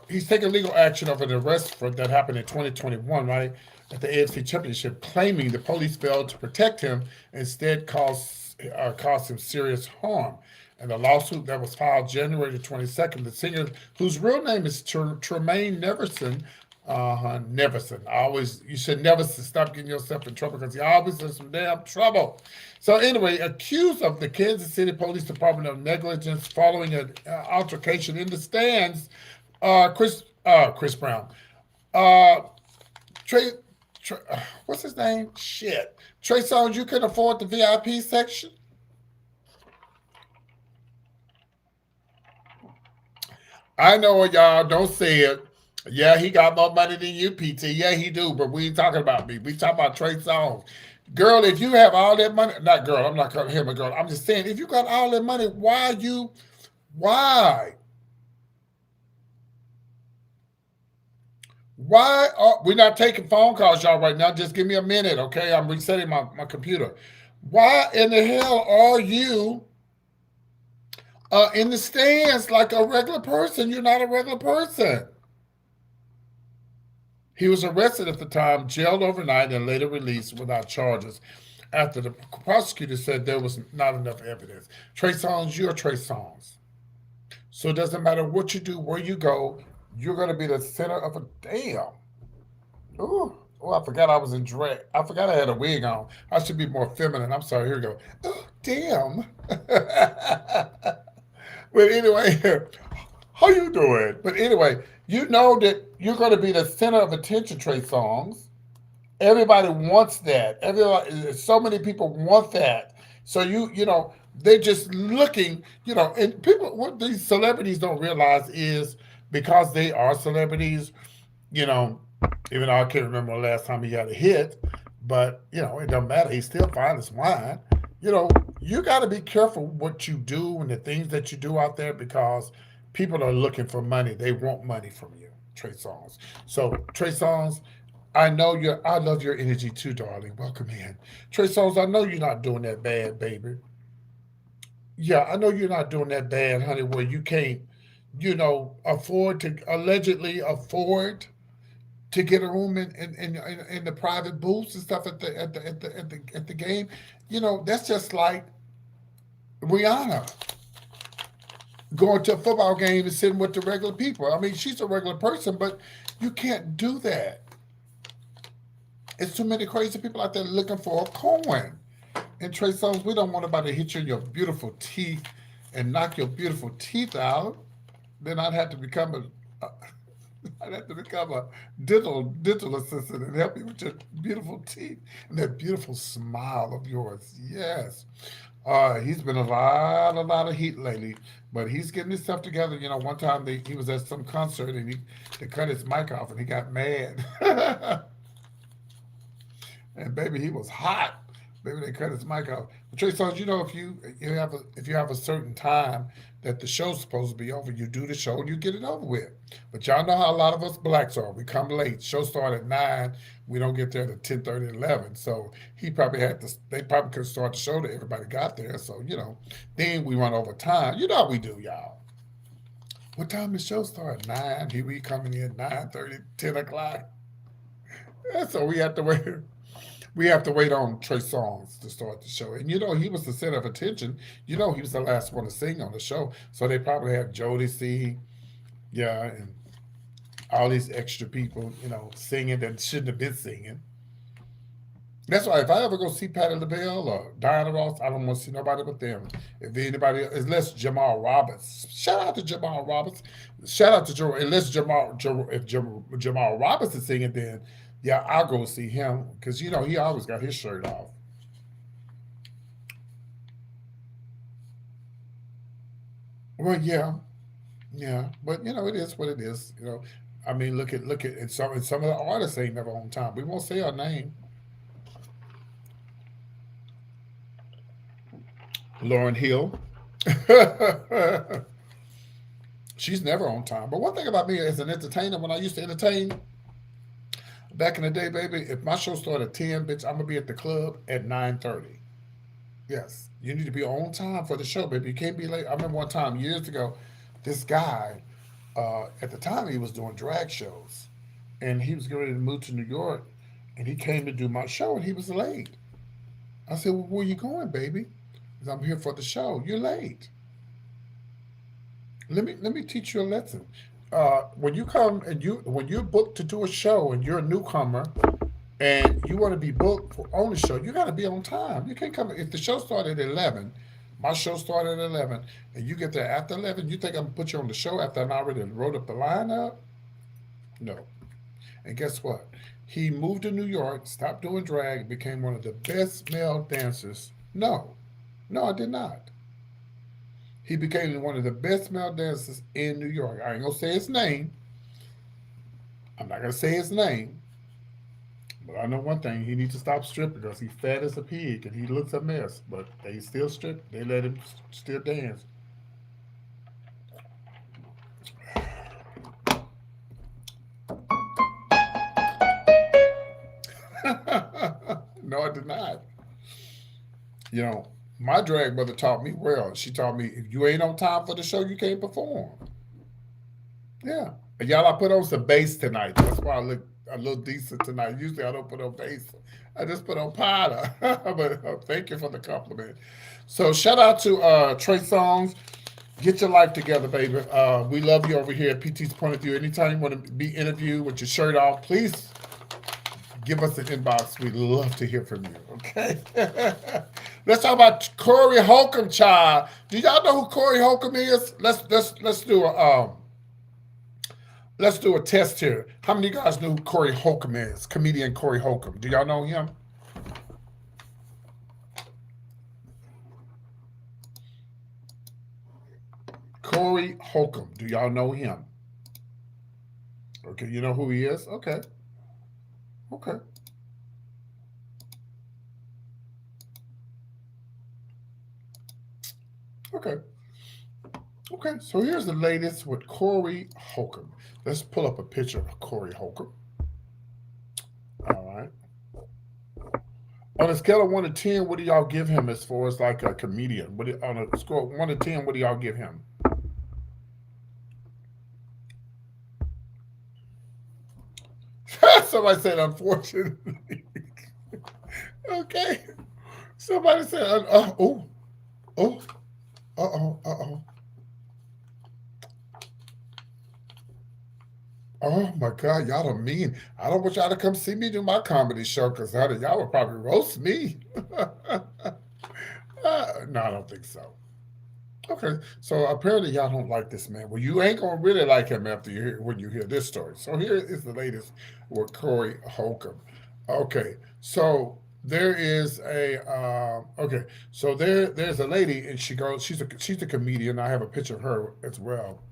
he's taking legal action of an arrest that happened in 2021, right, at the AFC Championship, claiming the police failed to protect him, instead caused him serious harm. And the lawsuit that was filed January 22nd, the singer, whose real name is Tremaine Neverson, you should never stop getting yourself in trouble, because you always in some damn trouble. So anyway, accused of the Kansas City Police Department of negligence following an altercation in the stands, Chris Brown, Trey, what's his name? Shit, Trey Songz, you couldn't afford the VIP section. I know it, y'all. Don't say it. Yeah, he got more money than you, PT. Yeah, he do, but we ain't talking about me. We talking about Trey Songz. Girl, if you have all that money, not girl, I'm not calling him a girl. I'm just saying, if you got all that money, why? Why are we're not taking phone calls, y'all, right now? Just give me a minute, okay? I'm resetting my computer. Why in the hell are you in the stands like a regular person? You're not a regular person. He was arrested at the time, jailed overnight, and later released without charges after the prosecutor said there was not enough evidence. Trey Songz, you're Trey Songz. So it doesn't matter what you do, where you go, you're going to be the center of a damn. Ooh. Oh, I forgot I was in drag. I forgot I had a wig on. I should be more feminine. I'm sorry. Here we go. Oh, damn. But anyway, how you doing? But anyway, you know that you're going to be the center of attention, Trey Songz. Everybody wants that. So many people want that. So you know, they're just looking, and people, what these celebrities don't realize is, because they are celebrities, even though I can't remember the last time he got a hit, but it doesn't matter. He's still fine as wine. You got to be careful what you do and the things that you do out there, because people are looking for money. They want money from you, Trey Songz. So Trey Songz, I love your energy too, darling. Welcome in. Trey Songz, I know you're not doing that bad, baby. Yeah, I know you're not doing that bad, honey, where you can't, allegedly afford to get a room in the private booths and stuff at the game. That's just like Rihanna going to a football game and sitting with the regular people. I mean, she's a regular person, but you can't do that. It's too many crazy people out there looking for a coin. And Trey Songz, we don't want nobody to hit you in your beautiful teeth and knock your beautiful teeth out. Then I'd have to become a dental assistant and help you with your beautiful teeth and that beautiful smile of yours. Yes. He's been a lot of heat lately, but he's getting his stuff together. One time he was at some concert and they cut his mic off and he got mad. And baby, he was hot. Maybe they cut his mic off. But Trey Songz, if you have a certain time that the show's supposed to be over, you do the show and you get it over with. But y'all know how a lot of us blacks are. We come late. Show start at 9. We don't get there at 10:30, 11. So they probably could start the show that everybody got there. So, then we run over time. You know how we do, y'all. What time the show start? 9. Here we coming in 9:30, 10 o'clock. And so we have to wait. We have to wait on Trey Songz to start the show. And he was the center of attention. He was the last one to sing on the show. So they probably had Jody C. Yeah, and all these extra people, singing that shouldn't have been singing. That's why if I ever go see Patti LaBelle or Diana Ross, I don't want to see nobody but them. If anybody, unless Jamal Roberts, shout out to Jamal Roberts, shout out to Joe. Unless Jamal Roberts is singing, then yeah, I'll go see him because he always got his shirt off. Well, yeah, but it is what it is. I mean, look at and some of the artists ain't never on time. We won't say her name. Lauren Hill. She's never on time. But one thing about me as an entertainer, when I used to entertain back in the day, baby, if my show started at 10, bitch, I'm gonna be at the club at 9:30. Yes. You need to be on time for the show, baby. You can't be late. I remember one time years ago, this guy, at the time he was doing drag shows. And he was getting ready to move to New York. And he came to do my show and he was late. I said, well, where you going, baby? He said, I'm here for the show. You're late. Let me teach you a lesson. When you come and when you're booked to do a show and you're a newcomer and you want to be booked on the show, you got to be on time. You can't come if the show started at 11. My show started at 11, and you get there after 11. You think I'm gonna put you on the show after I already wrote up the lineup? No. And guess what? He moved to New York, stopped doing drag, became one of the best male dancers. No, I did not. He became one of the best male dancers in New York. I ain't gonna say his name. I'm not gonna say his name. But I know one thing: he needs to stop stripping because he's fat as a pig and he looks a mess. But they still strip. They let him still dance. No, I did not. You know, my drag mother taught me well. She taught me if you ain't on time for the show, you can't perform. Yeah. And y'all, I put on some bass tonight. That's why I look a little decent tonight. Usually I don't put on bass. I just put on powder. But thank you for the compliment. So shout out to Trey Songz. Get your life together, baby. We love you over here at PT's Point of View. Anytime you want to be interviewed with your shirt off, please give us an inbox. We'd love to hear from you. Okay. Let's talk about Corey Holcomb, child. Do y'all know who Corey Holcomb is? Let's do a test here. How many of you guys know who Corey Holcomb is? Comedian Corey Holcomb. Do y'all know him? Corey Holcomb. Do y'all know him? Okay, you know who he is? Okay. Okay. Okay. Okay, so here's the latest with Corey Holcomb. Let's pull up a picture of Corey Holcomb. All right. On a scale of 1 to 10, what do y'all give him as far as like a comedian? On a score of 1 to 10, what do y'all give him? Somebody said, unfortunately. Okay. Somebody said, uh-oh. Oh my God, y'all are mean. I don't want y'all to come see me do my comedy show because y'all would probably roast me. No, I don't think so. Okay, so apparently y'all don't like this man. Well, you ain't gonna really like him when you hear this story. So here is the latest with Corey Holcomb. Okay, so there's a lady and she's a comedian. I have a picture of her as well.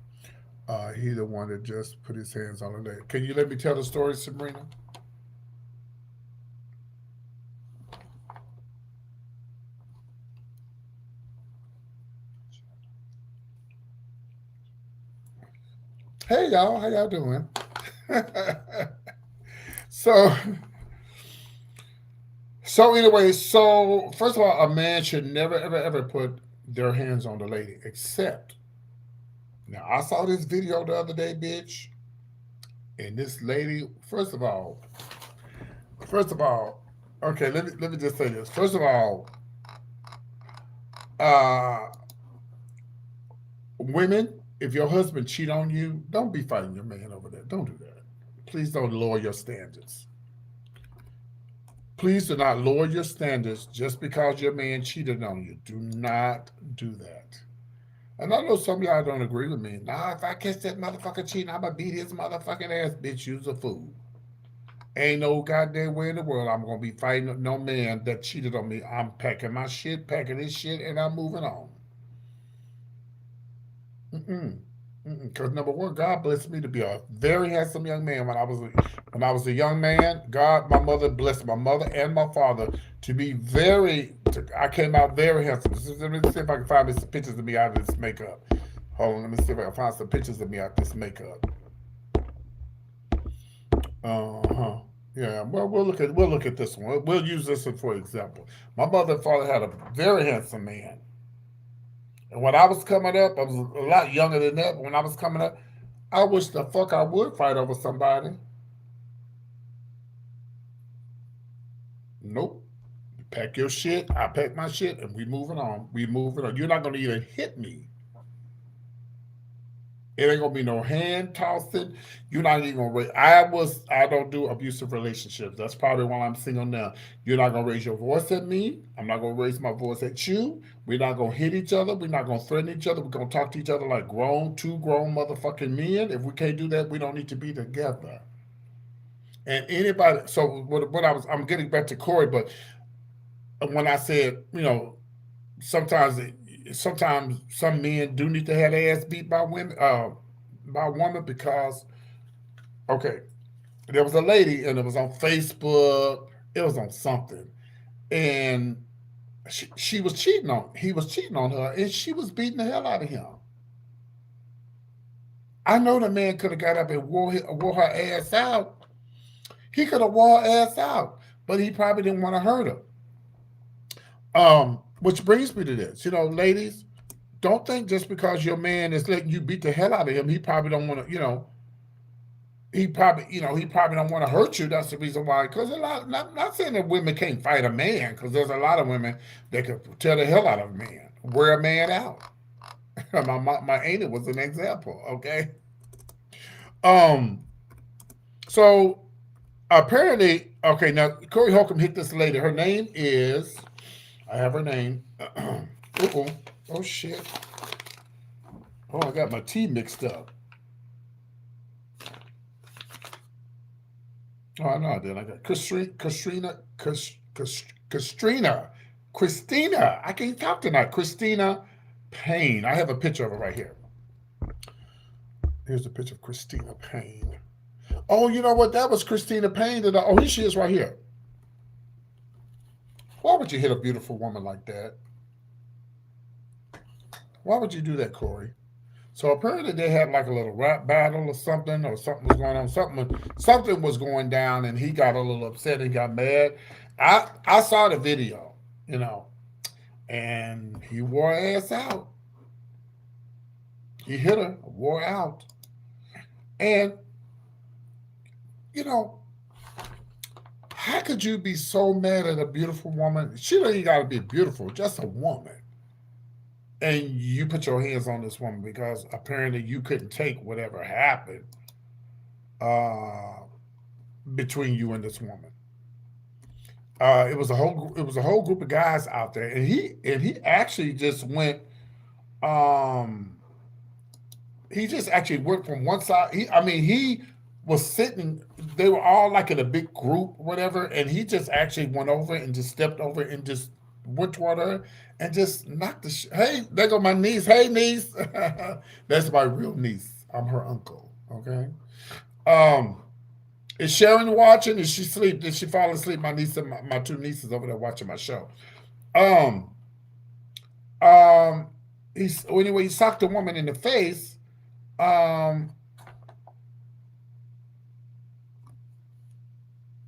He's the one that just put his hands on her leg. Can you let me tell the story, Sabrina? Hey y'all, how y'all doing? So anyway, first of all, a man should never ever put their hands on the lady, except now I saw this video the other day, bitch, and this lady, first of all, Okay, let me just say this. First of all, uh, women, if your husband cheat on you, don't be fighting your man over that. Don't do that. Please don't lower your standards. Please do not lower your standards just because your man cheated on you. Do not do that. And I know some of y'all don't agree with me. Nah, if I catch that motherfucker cheating, I'm gonna beat his motherfucking ass, bitch. You's a fool. Ain't no goddamn way in the world I'm gonna be fighting no man that cheated on me. I'm packing my shit, packing his shit, and I'm moving on. Mm-mm. Because number one, God blessed me to be a very handsome young man when I was a young man. God, my mother blessed my mother and my father to be very. I came out very handsome. Let me see if I can find some pictures of me out of this makeup. Hold on, let me see if I can find some pictures of me out of this makeup. Uh-huh. Yeah, well, we'll look at this one. We'll use this one for example. My mother and father had a very handsome man. And when I was coming up, I was a lot younger than that. But when I was coming up, I wish the fuck I would fight over somebody. Nope. You pack your shit, I pack my shit, and we moving on. We moving on. You're not gonna even hit me. It ain't gonna be no hand tossing. You're not even gonna raise. I don't do abusive relationships. That's probably why I'm single now. You're not gonna raise your voice at me. I'm not gonna raise my voice at you. We're not gonna hit each other. We're not gonna threaten each other. We're gonna talk to each other like two grown motherfucking men. If we can't do that, we don't need to be together. And anybody, so I'm getting back to Corey, but when I said, sometimes sometimes some men do need to have their ass beat by women, by a woman because okay, there was a lady and it was on Facebook, it was on something, and she was cheating on he was cheating on her and she was beating the hell out of him. I know the man could have got up and wore her ass out. He could have wore her ass out, but he probably didn't want to hurt her. Which brings me to this, ladies, don't think just because your man is letting you beat the hell out of him, he probably don't want to, he probably don't want to hurt you. That's the reason why. Because a lot, not saying that women can't fight a man, because there's a lot of women that could tear the hell out of a man, wear a man out. my auntie was an example. Okay. Um. So apparently, okay. Now Corey Holcomb hit this lady. Her name is. I have her name. Oh shit. Oh, I got my tea mixed up. Oh, no, I didn't. I got Christina. I can't talk tonight. Christina Payne. I have a picture of her right here. Here's a picture of Christina Payne. Oh, you know what? That was Christina Payne. Oh, here she is right here. Why would you hit a beautiful woman like that? Why would you do that, Corey? So apparently they had like a little rap battle or something was going on. Something was going down, and he got a little upset and got mad. I saw the video, and he wore her ass out. He hit her, wore her out, and how could you be so mad at a beautiful woman? She don't even got to be beautiful, just a woman. And you put your hands on this woman because apparently you couldn't take whatever happened uh, between you and this woman. It was a whole group of guys out there, and he actually just went. Um, he just actually went from one side. He was sitting. They were all like in a big group, whatever, and he just actually went over and just stepped over and just went toward her and just knocked the. Hey, there go my niece. Hey, niece. That's my real niece. I'm her uncle. Okay. Um, is Sharon watching? Is she sleep? Did she fall asleep? My niece and my two nieces over there watching my show. Um, um, he socked a woman in the face. Um,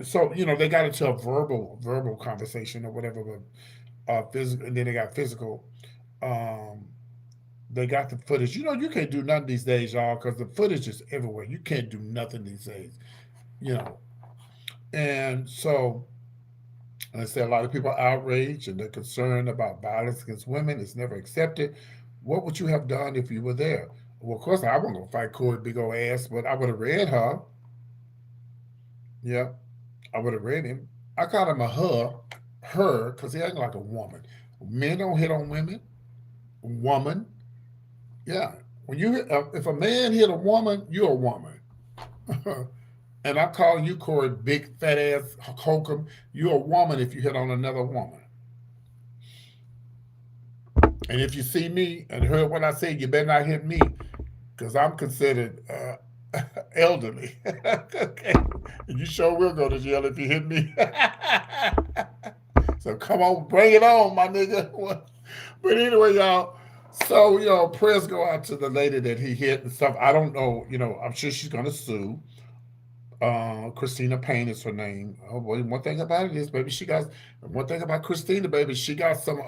so they got into a verbal conversation or whatever, but physical, and then they got physical. Um, they got the footage. You can't do nothing these days, y'all, because the footage is everywhere. You can't do nothing these days. And so And I say a lot of people are outraged and they're concerned about violence against women. It's never accepted. What would you have done if you were there? Well, of course, I wasn't gonna fight Corey big old ass, but I would have read her. Yeah, I would have read him. I called him a her, because he acting like a woman. Men don't hit on women. Woman, yeah. When you if a man hit a woman, you're a woman. And I'm calling you, Corey, big fat ass hokum. You're a woman if you hit on another woman. And if you see me and heard what I said, you better not hit me, because I'm considered elderly. Okay, and you sure will go to jail if you hit me. So come on, bring it on, my nigga. But anyway, y'all. So prayers go out to the lady that he hit and stuff. I don't know. I'm sure she's gonna sue. Christina Payne is her name. Oh boy, one thing about it is, baby, she got one thing about Christina, baby. She got some.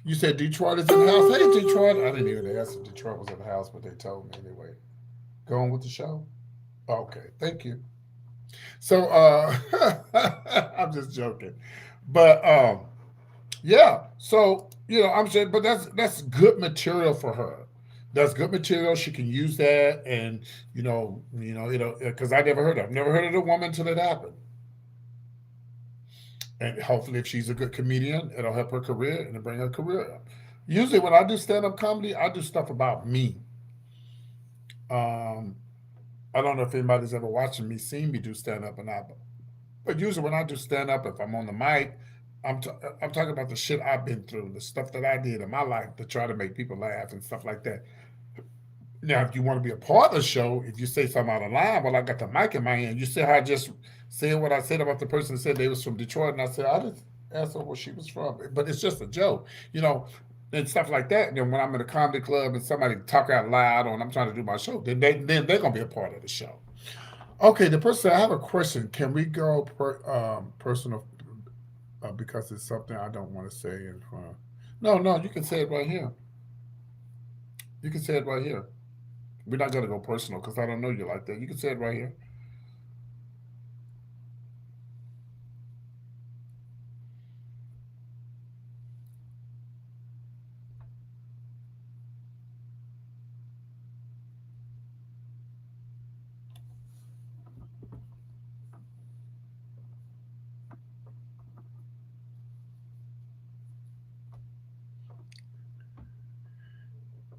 You said Detroit is in the house. Hey, Detroit. I didn't even ask if Detroit was in the house, but they told me anyway. Go on with the show. Okay, thank you. So I'm just joking, but yeah. So I'm saying, but that's good material for her. That's good material. She can use that, and because I've never heard of the woman till it happened. And hopefully, if she's a good comedian, it'll help her career and bring her career up. Usually, when I do stand up comedy, I do stuff about me. Um, I don't know if anybody's ever watching me, seen me do stand up or not, but usually when I do stand up, if I'm on the mic, I'm talking about the shit I've been through, the stuff that I did in my life to try to make people laugh and stuff like that. Now, if you want to be a part of the show, if you say something out of line, well, I got the mic in my hand. You see how I just said what I said about the person that said they was from Detroit, and I said I just asked her where she was from, but it's just a joke, and stuff like that. And then when I'm in a comedy club and somebody talk out loud, or I'm trying to do my show, then they're gonna be a part of the show. Okay, the person said, I have a question. Can we go personal because it's something I don't want to say in front. No, no, you can say it right here. You can say it right here. We're not gonna go personal because I don't know you like that. You can say it right here.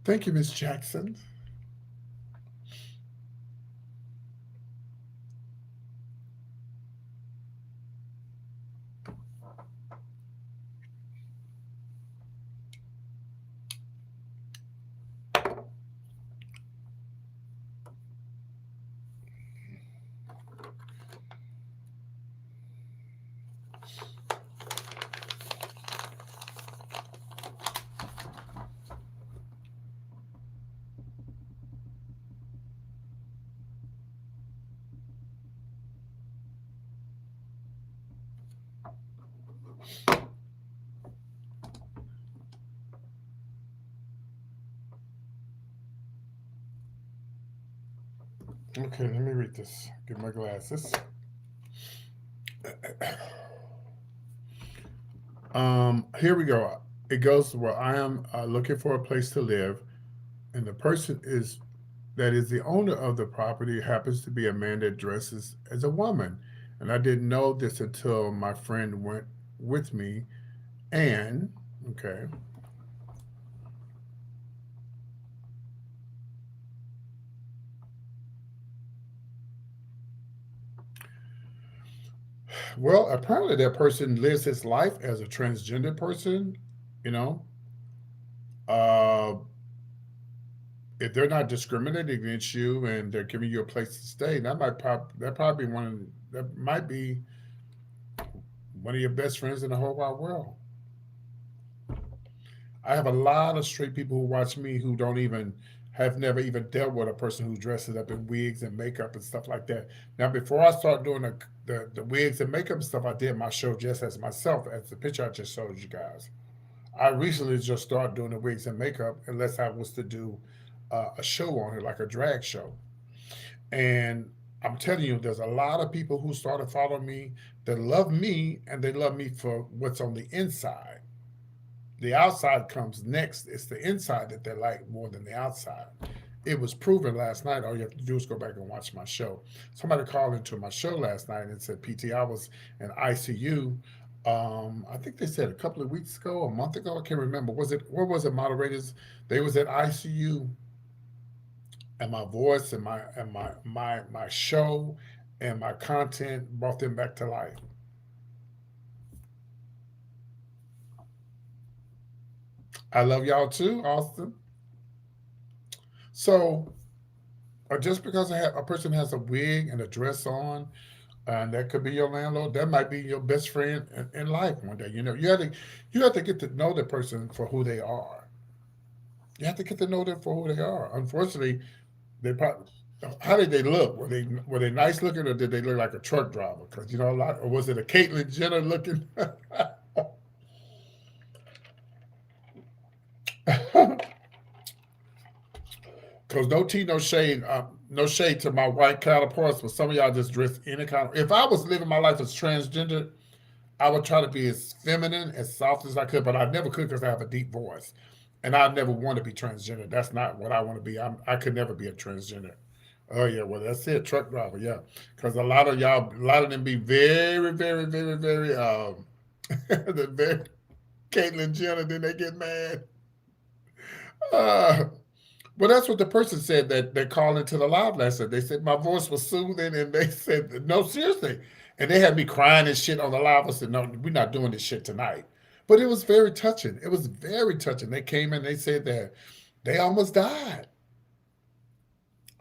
Thank you, Miss Jackson. Okay, let me read this. Get my glasses. Here we go. It goes, well, I am looking for a place to live, and the person is that is the owner of the property happens to be a man that dresses as a woman. And I didn't know this until my friend went with me. And, okay, well, apparently that person lives his life as a transgender person, you know. Uh, if they're not discriminating against you and they're giving you a place to stay, that probably that might be one of your best friends in the whole wide world. I have a lot of straight people who watch me who don't even have never even dealt with a person who dresses up in wigs and makeup and stuff like that. Now, before I started doing the wigs and makeup stuff, I did my show just as myself, as the picture I just showed you guys. I recently just started doing the wigs and makeup, unless I was to do a show on it, like a drag show. And I'm telling you, there's a lot of people who started following me that love me, and they love me for what's on the inside. The outside comes next. It's the inside that they like more than the outside. It was proven last night. All you have to do is go back and watch my show. Somebody called into my show last night and said, PT, I was in ICU. I think they said a couple of weeks ago, a month ago. I can't remember. What was it, moderators? They was at ICU, and my voice and my show and my content brought them back to life. I love y'all too, Austin. So just because a person has a wig and a dress on, and that could be your landlord, that might be your best friend in life one day. You have to get to know the person for who they are. You have to get to know them for who they are. Unfortunately, they probably, how did they look? Were they nice looking, or did they look like a truck driver? Because a lot, or was it a Caitlyn Jenner looking? Because no tea, no shade, no shade to my white counterparts, but some of y'all just dress any kind of. If I was living my life as transgender, I would try to be as feminine, as soft as I could, but I never could because I have a deep voice, and I never want to be transgender. That's not what I want to be. I could never be a transgender. Oh yeah, well that's it, truck driver. Yeah, because a lot of them be very, very, very, very, the very Caitlyn Jenner. Then they get mad. Well, that's what the person said that they called into the live last night. They said my voice was soothing, and they said, no, seriously. And they had me crying and shit on the live. I said, no, we're not doing this shit tonight. But it was very touching. It was very touching. They came in, they said that they almost died.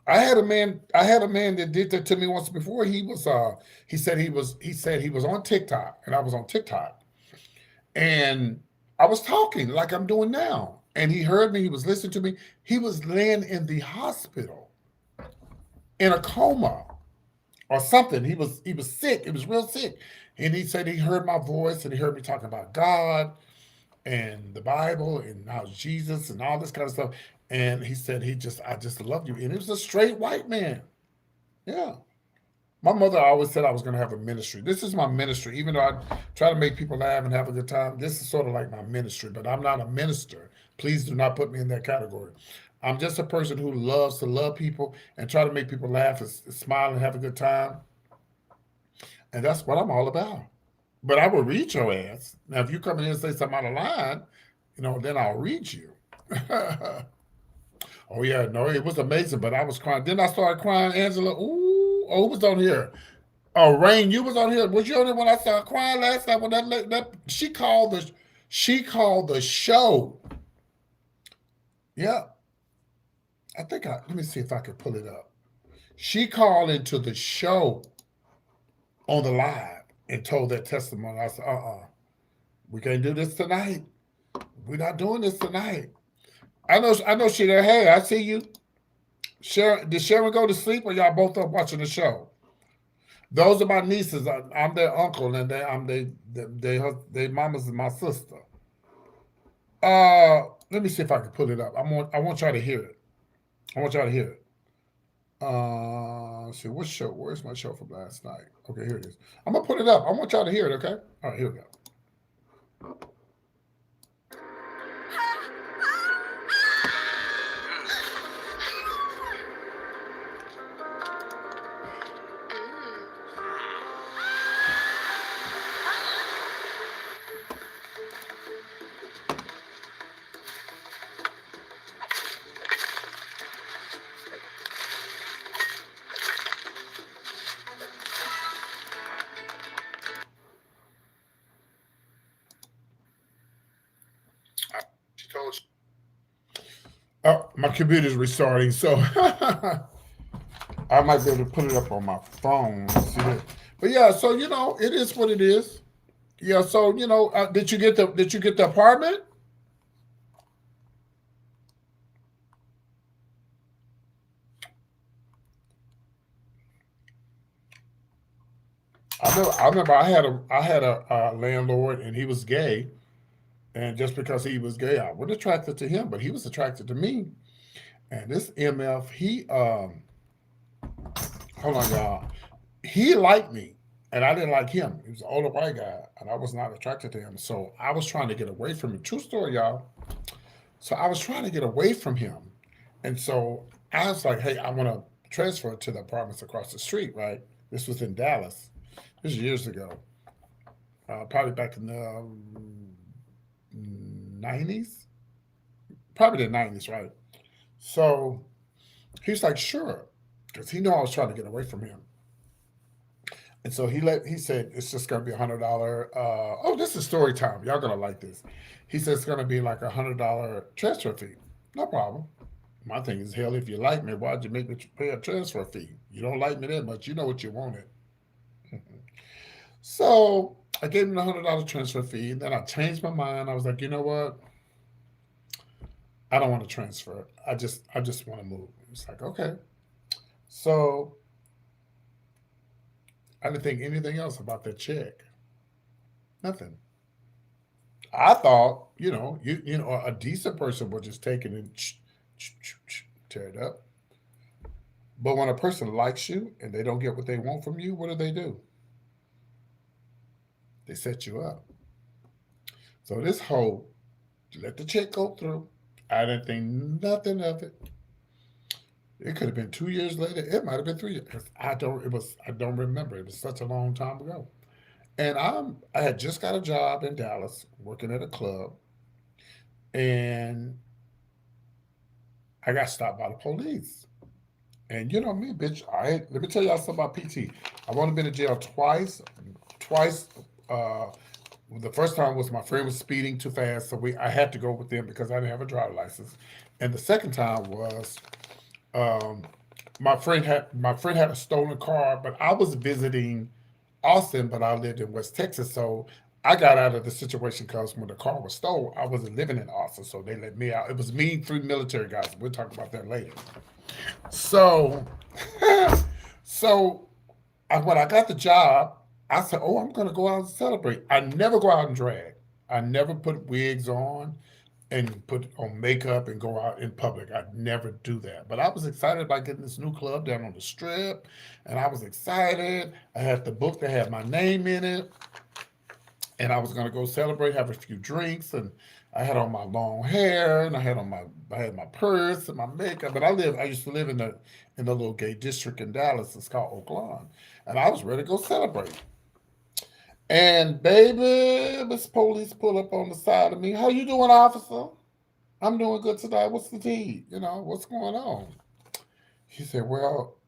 I had a man that did that to me once before. He said he was on TikTok, and I was on TikTok. And I was talking like I'm doing now. And he heard me, he was listening to me. He was laying in the hospital in a coma or something. He was sick. He was real sick. And he said he heard my voice, and he heard me talking about God and the Bible and how Jesus and all this kind of stuff. And he said I just loved you. And it was a straight white man. Yeah. My mother always said I was going to have a ministry. This is my ministry. Even though I try to make people laugh and have a good time, this is sort of like my ministry, but I'm not a minister. Please do not put me in that category. I'm just a person who loves to love people and try to make people laugh and smile and have a good time. And that's what I'm all about. But I will read your ass. Now, if you come in and say something out of line, then I'll read you. Oh, yeah, no, it was amazing, but I was crying. Then I started crying, Angela. Ooh, who was on here? Oh, Rain, you was on here. Was you on here when I started crying last night? When she called the show. Yeah. Let me see if I can pull it up. She called into the show on the live and told that testimony. I said, we can't do this tonight. We're not doing this tonight. I know she there. Hey, I see you. Sharon, did Sharon go to sleep, or y'all both up watching the show? Those are my nieces. I'm their uncle, and they mamas and my sister. Let me see if I can pull it up. I want y'all to hear it. See what show? Where's my show from last night? Okay, here it is. I'm gonna put it up. I want y'all to hear it. Okay. All right, here we go. My computer's restarting, so I might be able to put it up on my phone. See that? But yeah, so it is what it is. Yeah, so did you get the apartment? I remember I had a landlord, and he was gay. And just because he was gay, I wasn't attracted to him, but he was attracted to me. And this MF, hold on, y'all. He liked me, and I didn't like him. He was an older white guy, and I was not attracted to him. So I was trying to get away from him. True story, y'all. So I was trying to get away from him, and so I was like, "Hey, I want to transfer to the apartments across the street." Right? This was in Dallas. This was years ago, probably back in the '90s, probably the '90s, right? So he's like, "Sure," because he knew I was trying to get away from him. And so he said it's just gonna be $100. Oh, this is story time. Y'all gonna like this. He said it's gonna be like $100 transfer fee. No problem. My thing is, hell, if you like me, why'd you make me pay a transfer fee? You don't like me that much. You know what you wanted. So I gave him the $100 transfer fee. Then I changed my mind. I was like, you know what? I don't want to transfer. I just want to move. It's like, okay. So I didn't think anything else about that check. Nothing. I thought, you know, a decent person would just take it and tear it up. But when a person likes you and they don't get what they want from you, what do? They set you up. So this whole let the check go through. I didn't think nothing of it. It could have been 2 years later. It might have been 3 years. I don't. It was. I don't remember. It was such a long time ago. And I had just got a job in Dallas, working at a club, and I got stopped by the police. And you know me, bitch. Let me tell y'all something about PT. I've only been to jail twice. Twice. Uh, the first time was my friend was speeding too fast, so I had to go with them because I didn't have a driver's license. And the second time was um, my friend had a stolen car, but I was visiting Austin, but I lived in West Texas, so I got out of the situation because when the car was stolen, I wasn't living in Austin, so they let me out. It was me, three military guys. We'll talk about that later. So, so when I got the job, I said, "Oh, I'm going to go out and celebrate." I never go out and drag. I never put wigs on and put on makeup and go out in public. I'd never do that. But I was excited about getting this new club down on the strip, and I was excited. I had the book that had my name in it, and I was gonna go celebrate, have a few drinks, and I had on my long hair, and I had my purse and my makeup. But I used to live in the little gay district in Dallas. It's called Oak Lawn, and I was ready to go celebrate. And baby, this police pull up on the side of me. How you doing, officer? I'm doing good today. What's the tea? You know, what's going on? He said, well,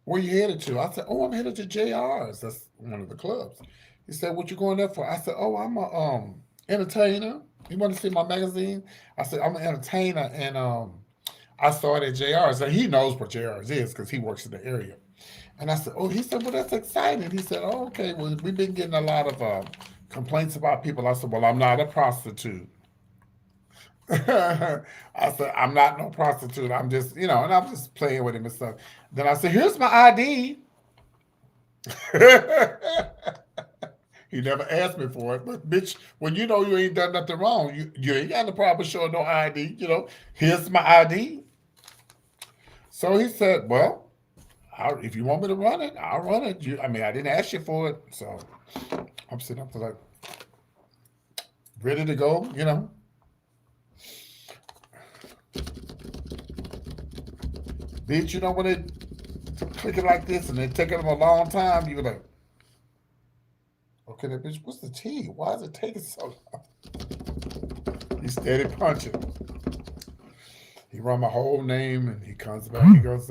where you headed to? I said, oh, I'm headed to JR's. That's one of the clubs. He said, what you going there for? I said, oh, I'm a entertainer. You want to see my magazine? I said, I'm an entertainer, and I started at JR's. And he knows what JR's is because he works in the area. And I said, oh, he said, well, that's exciting. He said, oh, okay, well, we've been getting a lot of complaints about people. I said, well, I'm not a prostitute. I said, I'm not no prostitute. I'm just, and I'm just playing with him and stuff. Then I said, here's my ID. He never asked me for it, but bitch, when you know you ain't done nothing wrong, you ain't got no problem showing no ID. Here's my ID. So he said, well, if you want me to run it, I'll run it. I didn't ask you for it, so I'm sitting up to like ready to go. Bitch, when they click it like this and they take them a long time, you're like, okay, that bitch, what's the tea? Why is it taking so long? He's steady punching. He run my whole name and he comes back. He goes,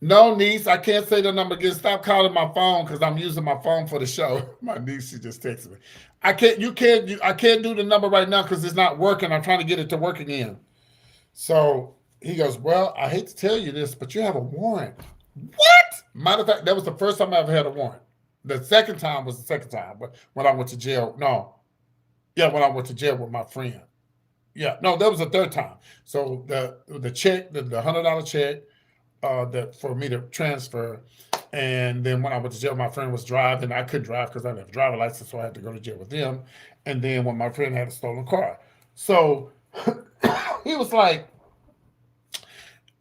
no, niece, I can't say the number again. Stop calling my phone because I'm using my phone for the show. My niece, she just texted me. I can't do the number right now because it's not working. I'm trying to get it to work again. So he goes, well, I hate to tell you this, but you have a warrant. What? Matter of fact, that was the first time I ever had a warrant. The second time was the second time, but when I went to jail, no. Yeah, when I went to jail with my friend. Yeah, no, that was the third time. So the check, the $100 check, that for me to transfer. And then when I went to jail, my friend was driving. I couldn't drive because I didn't have a driver's license, so I had to go to jail with them. And then when my friend had a stolen car. So he was like,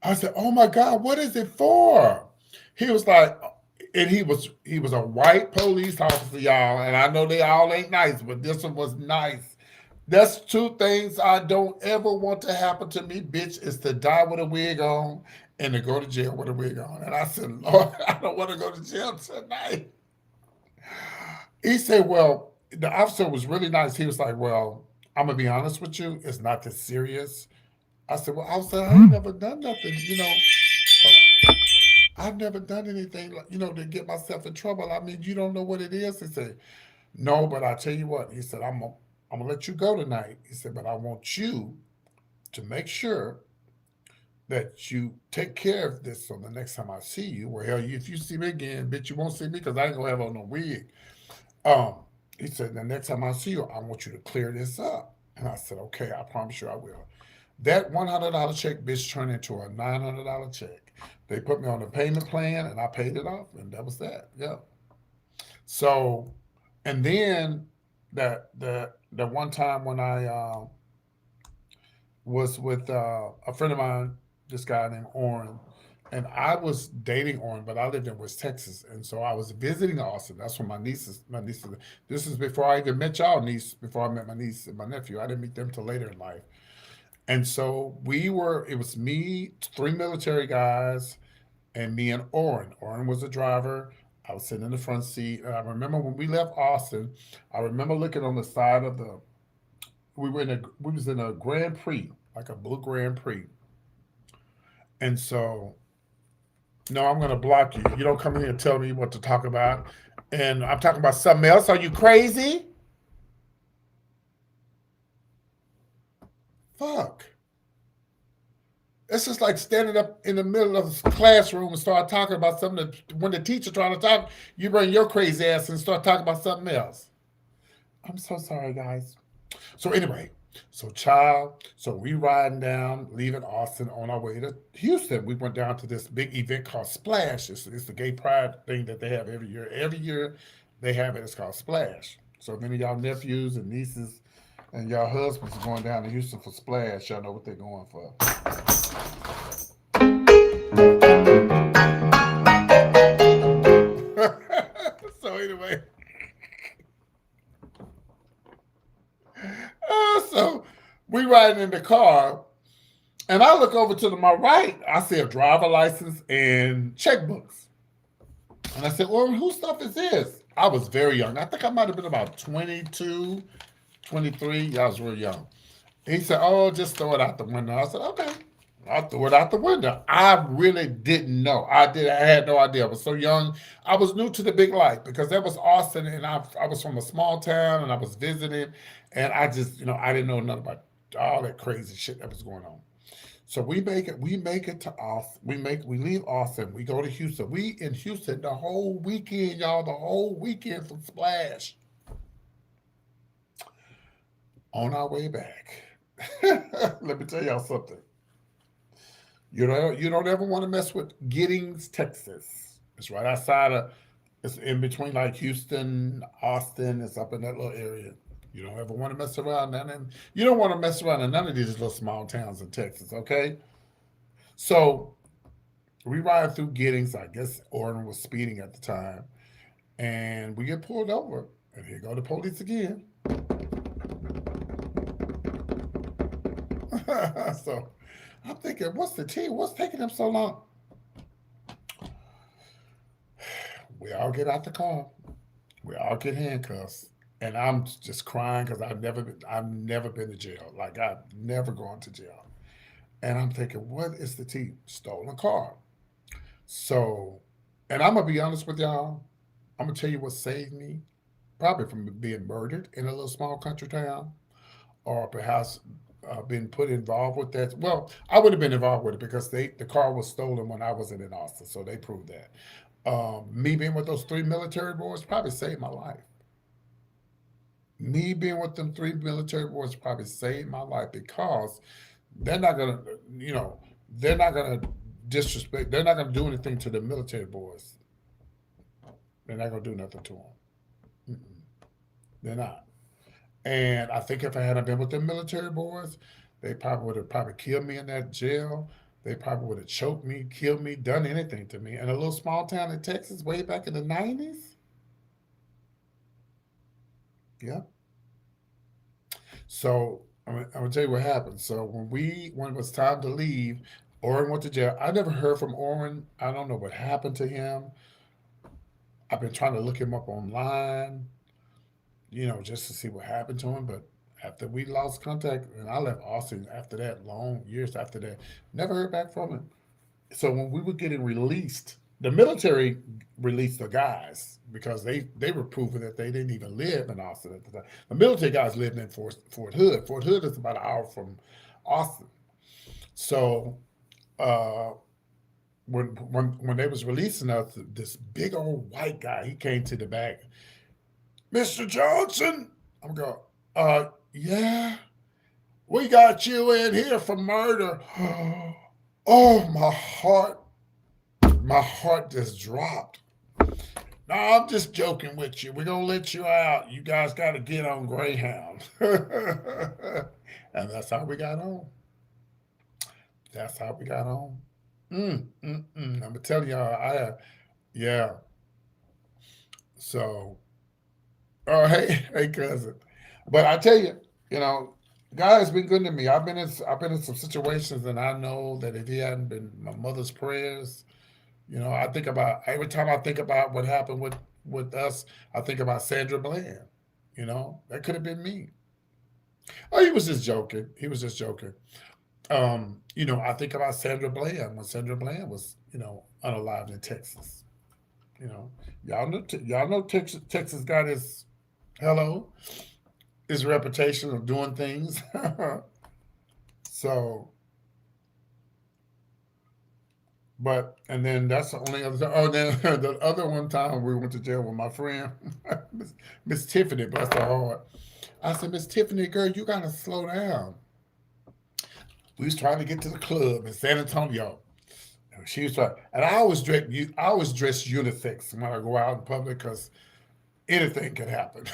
I said, "Oh my God, what is it for?" He was like, and he was a white police officer, y'all. And I know they all ain't nice, but this one was nice. That's two things I don't ever want to happen to me, bitch, is to die with a wig on and to go to jail with a wig on. And I said, Lord, I don't want to go to jail tonight. He said, well, the officer was really nice. He was like, well, I'm going to be honest with you. It's not this serious. I said, well, officer, I ain't never done nothing, Hold on. I've never done anything, like, to get myself in trouble. I mean, you don't know what it is. He said, no, but I tell you what. He said, I'm gonna let you go tonight. He said, but I want you to make sure that you take care of this so the next time I see you, or hell, if you see me again, bitch, you won't see me because I ain't gonna have on no wig. Um, he said, the next time I see you, I want you to clear this up. And I said, okay, I promise you I will. That $100 check, bitch, turned into a $900 check. They put me on a payment plan and I paid it off, and that was that. Yeah. So, and then the one time when I was with a friend of mine, this guy named Orrin, and I was dating Orrin, but I lived in West Texas, and so I was visiting Austin. That's when my nieces. This is before I even met y'all niece. Before I met my niece and my nephew, I didn't meet them till later in life. And so we were. It was me, three military guys, and me and Orrin. Orrin was the driver. I was sitting in the front seat. And I remember when we left Austin, I remember looking on the side of the. We was in a Grand Prix, like a blue Grand Prix, and so no, I'm gonna block you. You don't come here and tell me what to talk about, and I'm talking about something else. Are you crazy? Fuck. It's just like standing up in the middle of the classroom and start talking about something that when the teacher trying to talk, you bring your crazy ass and start talking about something else. I'm so sorry, guys. So anyway, so we riding down, leaving Austin on our way to Houston. We went down to this big event called Splash. It's the gay pride thing that they have every year. Every year they have it. It's called Splash. So many of y'all nephews and nieces and y'all husbands are going down to Houston for Splash. Y'all know what they're going for. So anyway, so we riding in the car, and I look over to my right. I see a driver license and checkbooks, and I said, "Well, whose stuff is this?" I was very young. I think I might have been about 22, 23. Yeah, I was real young. He said, "Oh, just throw it out the window." I said, "Okay." I threw it out the window. I really didn't know. I had no idea. I was so young. I was new to the big life because that was Austin, and I was from a small town, and I was visiting, and I just, I didn't know nothing about all that crazy shit that was going on. So we make it to Austin. We leave Austin. We go to Houston. We in Houston the whole weekend, y'all. The whole weekend from Splash. On our way back, let me tell y'all something. You don't ever want to mess with Giddings, Texas. It's right outside of. It's in between like Houston, Austin. It's up in that little area. You don't ever want to mess around, and you don't want to mess around in none of these little small towns in Texas. Okay, so we ride through Giddings. I guess Orton was speeding at the time, and we get pulled over. And here go the police again. So I'm thinking, what's the tea? What's taking them so long? We all get out the car. We all get handcuffs. And I'm just crying because I've never been to jail. Like I've never gone to jail. And I'm thinking, what is the tea? Stolen car. So, and I'm gonna be honest with y'all. I'm gonna tell you what saved me, probably from being murdered in a little small country town, or perhaps been put involved with that. Well, I would have been involved with it because the car was stolen when I wasn't in Austin, so they proved that. Me being with those three military boys probably saved my life. Me being with them three military boys probably saved my life because they're not gonna, you know, they're not gonna disrespect. They're not gonna do anything to the military boys. They're not gonna do nothing to them. Mm-mm. They're not. And I think if I hadn't been with the military boys, they probably would have probably killed me in that jail. they probably would have choked me, killed me, done anything to me. In a little small town in Texas, way back in the 90s. Yeah. So I'm gonna tell you what happened. So when it was time to leave, Oren went to jail. I never heard from Oren. I don't know what happened to him. I've been trying to look him up online, just to see what happened to him. But after we lost contact, and I left Austin after that, long years after that, never heard back from him. So when we were getting released, the military released the guys because they were proving that they didn't even live in Austin at the time. The military guys lived in Fort Hood. Fort Hood is about an hour from Austin. So uh, when they was releasing us, this big old white guy, he came to the back. Mr. Johnson, I'm going, yeah, we got you in here for murder. Oh, my heart just dropped. No, I'm just joking with you. We're going to let you out. You guys got to get on Greyhound. And that's how we got on. That's how we got on. I'm going to tell y'all, yeah. So, oh, hey, cousin. But I tell you, God has been good to me. I've been in some situations, and I know that if He hadn't been my mother's prayers, I think about every time I think about what happened with us, I think about Sandra Bland. That could have been me. Oh, he was just joking. He was just joking. I think about Sandra Bland when Sandra Bland was, unalived in Texas. Y'all know Texas got his reputation of doing things. So, and then that's the only other time. Oh, then the other one time we went to jail with my friend, Miss Tiffany, bless her heart. I said, Miss Tiffany, girl, you gotta slow down. We was trying to get to the club in San Antonio. She was trying, and I always dress unisex when I go out in public because anything can happen,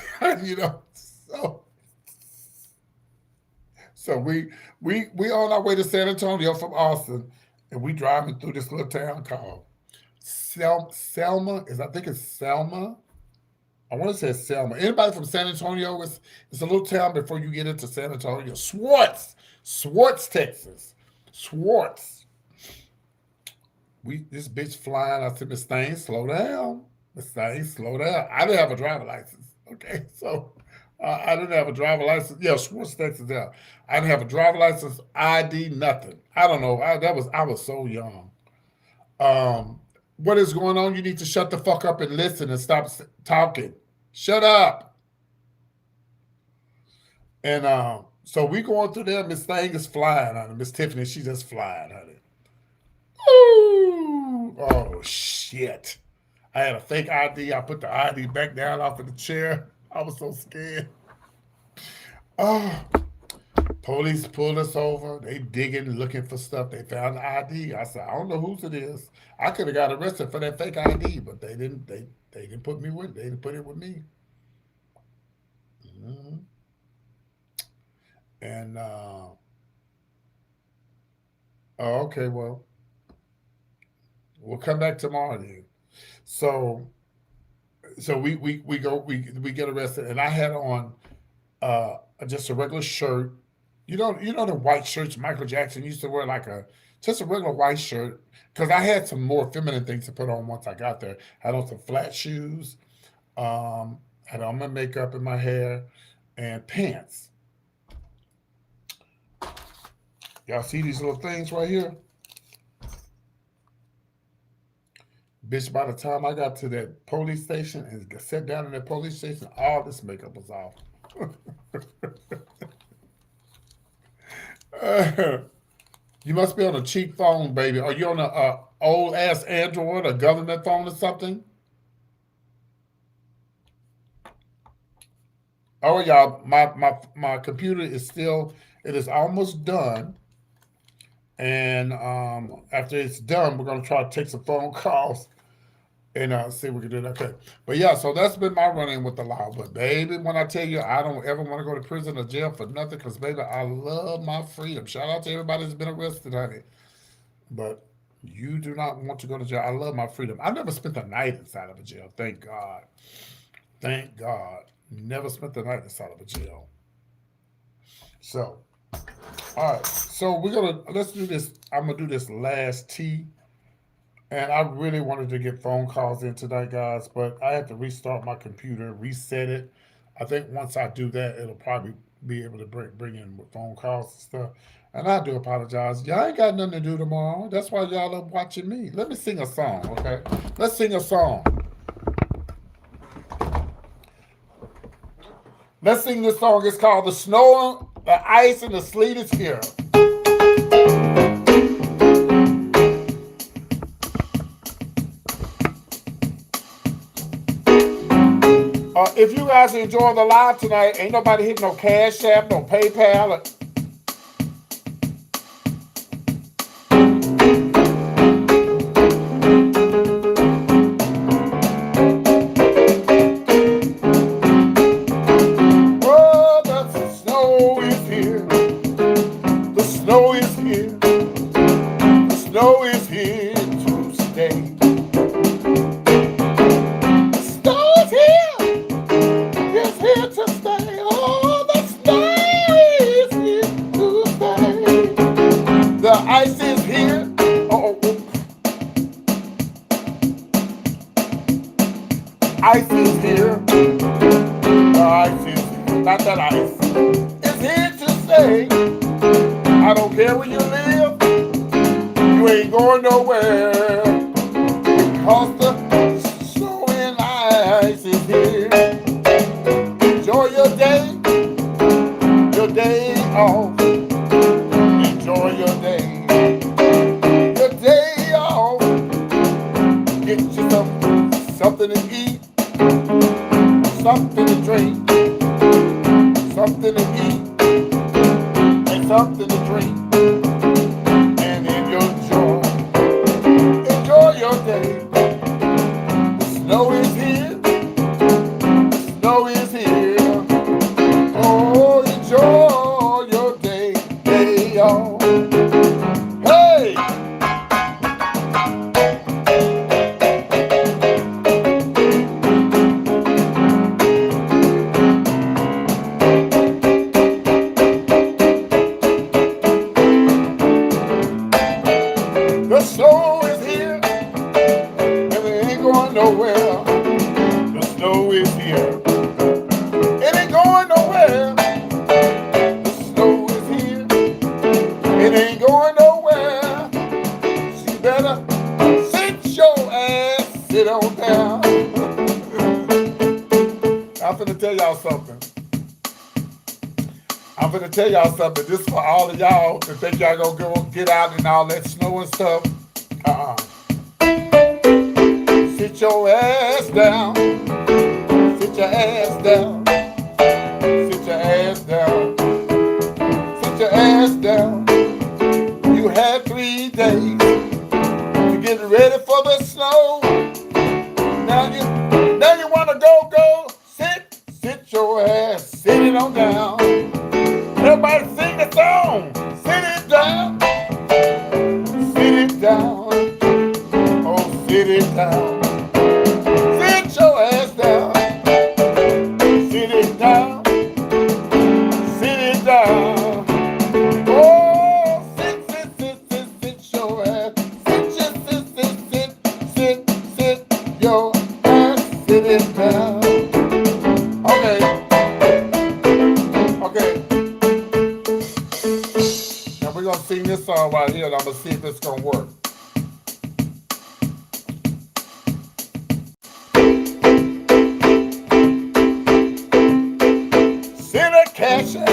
So we on our way to San Antonio from Austin, and we driving through this little town called Selma. I think it's Selma. I want to say Selma. Anybody from San Antonio? It's a little town before you get into San Antonio. Swartz, Texas. Swartz. This bitch flying. I said, Miss Thing, slow down. Miss Thing, slow down. I didn't have a driver license. Okay, so I didn't have a driver license. Yeah, Swartz, Texas. Yeah, I didn't have a driver license, ID, nothing. I don't know. I was so young. What is going on? You need to shut the fuck up and listen and stop talking. Shut up. And so we going through there. Miss Thing is flying, honey. Miss Tiffany, she just flying, honey. Ooh, oh shit. I had a fake ID. I put the ID back down off of the chair. I was so scared. Oh, police pulled us over. They digging, looking for stuff. They found the ID. I said, I don't know whose it is. I could have got arrested for that fake ID, but they didn't. They didn't put me with. They didn't put it with me. Mm-hmm. And oh, okay, well, we'll come back tomorrow then. So we get arrested, and I had on just a regular shirt. You know the white shirts Michael Jackson used to wear, just a regular white shirt, because I had some more feminine things to put on once I got there. I had on some flat shoes, had on my makeup and my hair, and pants. Y'all see these little things right here? Bitch, by the time I got to that police station and sat down in that police station, all this makeup was off. You must be on a cheap phone, baby. Are you on a old ass Android, a government phone or something? Oh, y'all, my computer is it is almost done. And after it's done, we're going to try to take some phone calls and see if we can do that. Okay. But yeah, so that's been my run-in with the law. But baby, when I tell you, I don't ever want to go to prison or jail for nothing, because baby, I love my freedom. Shout out to everybody that's been arrested, honey. but you do not want to go to jail. I love my freedom. I've never spent the night inside of a jail. Thank God. Thank God. Never spent the night inside of a jail. So, all right. So let's do this. I'm gonna do this last T. And I really wanted to get phone calls in tonight, guys, but I had to restart my computer, reset it. I think once I do that, it'll probably be able to bring in phone calls and stuff. And I do apologize. Y'all ain't got nothing to do tomorrow. That's why y'all are watching me. Let me sing a song, okay? Let's sing a song. Let's sing this song. It's called The Snow, the Ice, and the Sleet is Here. If you guys are enjoying the live tonight, ain't nobody hitting no Cash App, no PayPal. Oh, the snow is here. The snow is here. The snow is here to stay. The snow is here. It's here to stay. Oh, the snow is here to stay. The ice is here. Oh. Ice is here. The ice is here. Not that ice. It's here to stay. I don't care where you live. You ain't going nowhere. Because the snow and ice is here. Enjoy your day off. Enjoy your day off. Get you something to eat, something to drink, something to eat, and something to drink, and enjoy your day. The snow is here. The snow is here. Oh, enjoy your day off. Hey! The snow is here, and it ain't going nowhere. The snow is here. It ain't going nowhere. The snow is here. It ain't going nowhere. So you better sit your ass, sit on down. I'm finna tell y'all something. This is for all of y'all that think y'all gonna go get out in all that snow and stuff. Sit your ass down. Sit your ass down. Sit your ass down. Sit your ass down. You had 3 days to get ready for the snow. Now you wanna go. Sit your ass. Sit it on down. Everybody sing the song. Sit it down. Sit it down. Oh, sit it down. Sit your ass down. Sit it down. Sit it down. Oh, sit your ass. Sit your ass. Sit it down. Okay. Now we're gonna sing this song right here, and I'm gonna see if it's gonna work. Send a cash out.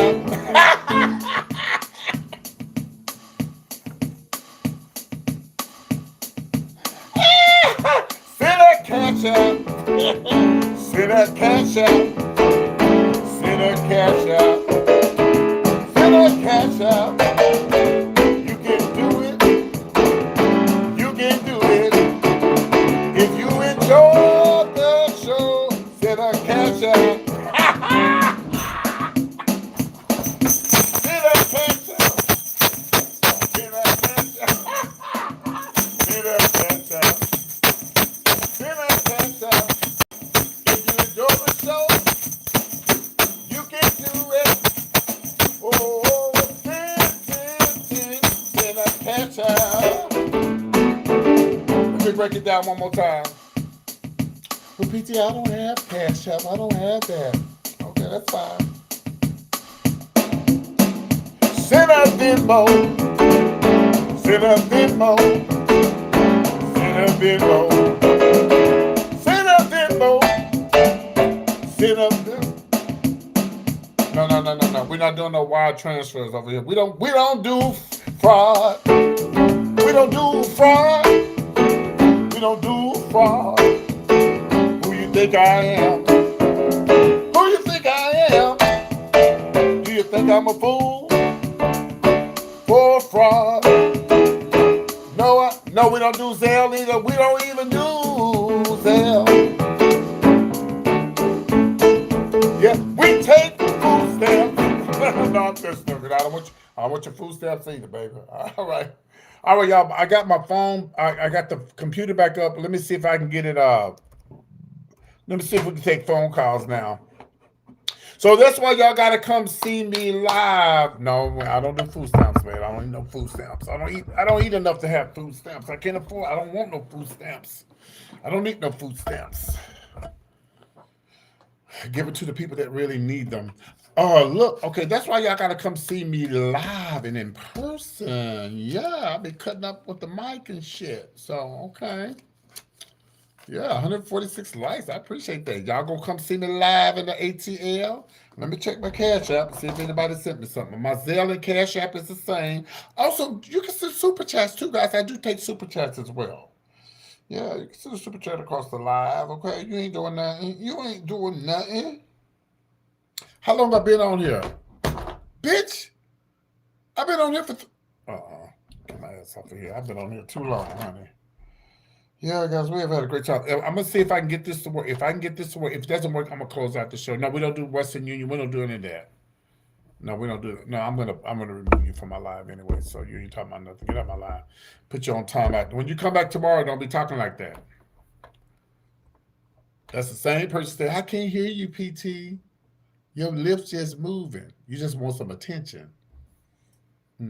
Send a cash out. Send a cash out. Send a cash out. Send a cash out. You can do it. You can do it. If you enjoy the show, send a cash out. Send a cash out. Send a cash out. break it down one more time. Well, PT, I don't have Cash App. I don't have that. Okay, that's fine. Send a Venmo. Send a Venmo. Send a Venmo. Send a Venmo. Send a Venmo. No. We're not doing no wire transfers over here. We don't do fraud. We don't do fraud. We don't do fraud. Who you think I am? Who you think I am? Do you think I'm a fool? For fraud. No, we don't do Zelle either. We don't even do Zelle. Yeah, we take food stamps. No, I'm just stupid. I don't want your food stamps either, baby. All right, y'all. I got my phone. I got the computer back up. Let me see if I can get it. Let me see if we can take phone calls now. So that's why y'all gotta come see me live. No, I don't do food stamps, man. I don't eat no food stamps. I don't eat enough to have food stamps. I can't afford. I don't want no food stamps. I don't need no food stamps. Give it to the people that really need them. Oh, look. Okay, that's why y'all gotta come see me live and in person. Yeah, I'll be cutting up with the mic and shit. So, okay. Yeah, 146 likes. I appreciate that. Y'all gonna come see me live in the ATL? Let me check my Cash App and see if anybody sent me something. My Zelle and Cash App is the same. Also, you can send super chats too, guys. I do take super chats as well. Yeah, you can send a super chat across the live. Okay, you ain't doing nothing. You ain't doing nothing. How long I been on here, bitch? I've been on here for. Get my ass off of here. I've been on here too long, honey. Yeah, guys, we have had a great time. I'm gonna see if I can get this to work. If I can get this to work, if it doesn't work, I'm gonna close out the show. No, we don't do Western Union. We don't do any of that. No, we don't do it. No, I'm gonna remove you from my live anyway. So you ain't talking about nothing. Get out my live. Put you on timeout. When you come back tomorrow, don't be talking like that. That's the same person that I can't hear you, PT. Your lips just moving. You just want some attention.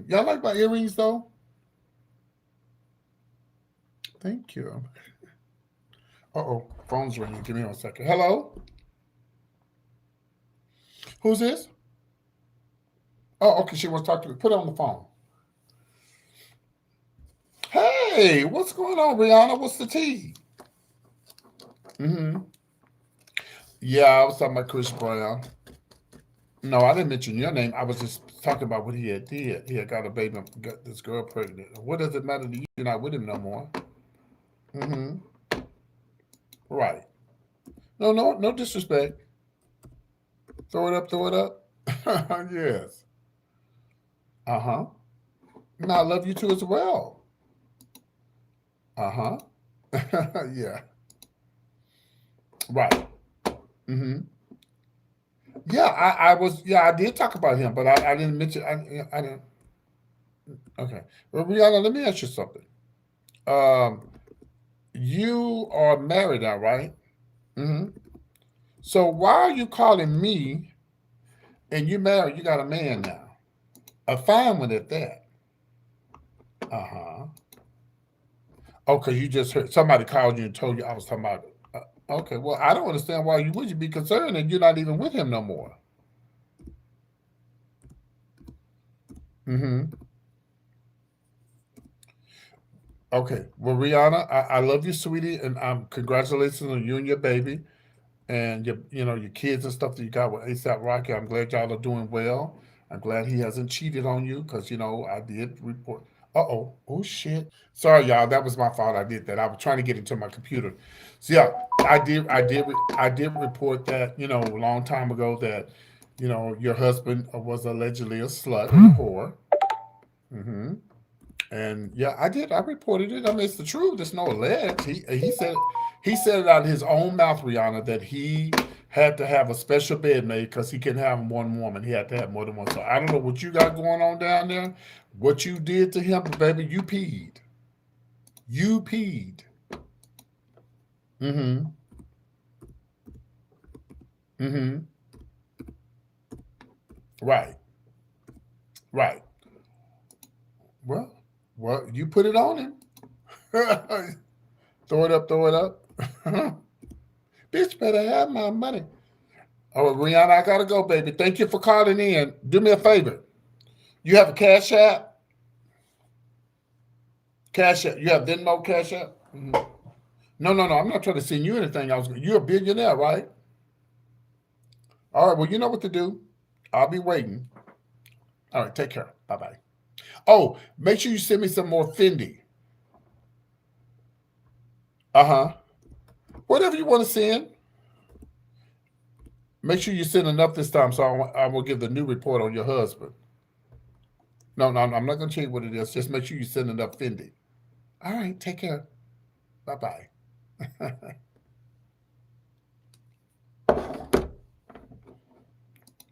Y'all like my earrings though? Thank you. Uh-oh, phone's ringing. Give me 1 second. Hello? Who's this? Oh, okay, she wants to talk to me. Put it on the phone. Hey, what's going on, Rihanna? What's the tea? Yeah, I was talking about Chris Brown. No, I didn't mention your name. I was just talking about what he had did. He had got a baby, got this girl pregnant. What does it matter to you? You're not with him no more. Right. No disrespect. Throw it up. Yes. No, I love you too as well. Yeah. Right. Yeah, I did talk about him, but I didn't mention. I didn't. Okay. Well, Rihanna, let me ask you something. You are married now, right? So why are you calling me? And you married? You got a man now, a fine one at that. Okay, you just heard somebody called you and told you I was talking about. Okay, well, I don't understand why you would be concerned and you're not even with him no more. Okay, well, Rihanna, I love you, sweetie, and congratulations on you and your baby, and your kids and stuff that you got with ASAP Rocky. I'm glad y'all are doing well. I'm glad he hasn't cheated on you because I did report. Oh shit! Sorry, y'all. That was my fault. I did that. I was trying to get into my computer. So yeah, I did report that a long time ago that your husband was allegedly a slut and a whore. And yeah, I did. I reported it. I mean, it's the truth. It's no alleged. He said it out of his own mouth, Rihanna, that he had to have a special bed made because he couldn't have one woman. He had to have more than one. So I don't know what you got going on down there. What you did to him, baby, you peed. You peed. Right. Right. Well, you put it on him. Throw it up, throw it up. Bitch better have my money. Oh, Rihanna, I gotta go, baby. Thank you for calling in. Do me a favor. You have a Cash App? Cash App. You have Venmo, Cash App? Mm-hmm. No. I'm not trying to send you anything. You're a billionaire, right? All right. Well, you know what to do. I'll be waiting. All right. Take care. Bye-bye. Oh, make sure you send me some more Fendi. Uh-huh. Whatever you want to send. Make sure you send enough this time so I will give the new report on your husband. No, I'm not going to tell you what it is. Just make sure you send enough Fendi. All right, take care. Bye-bye.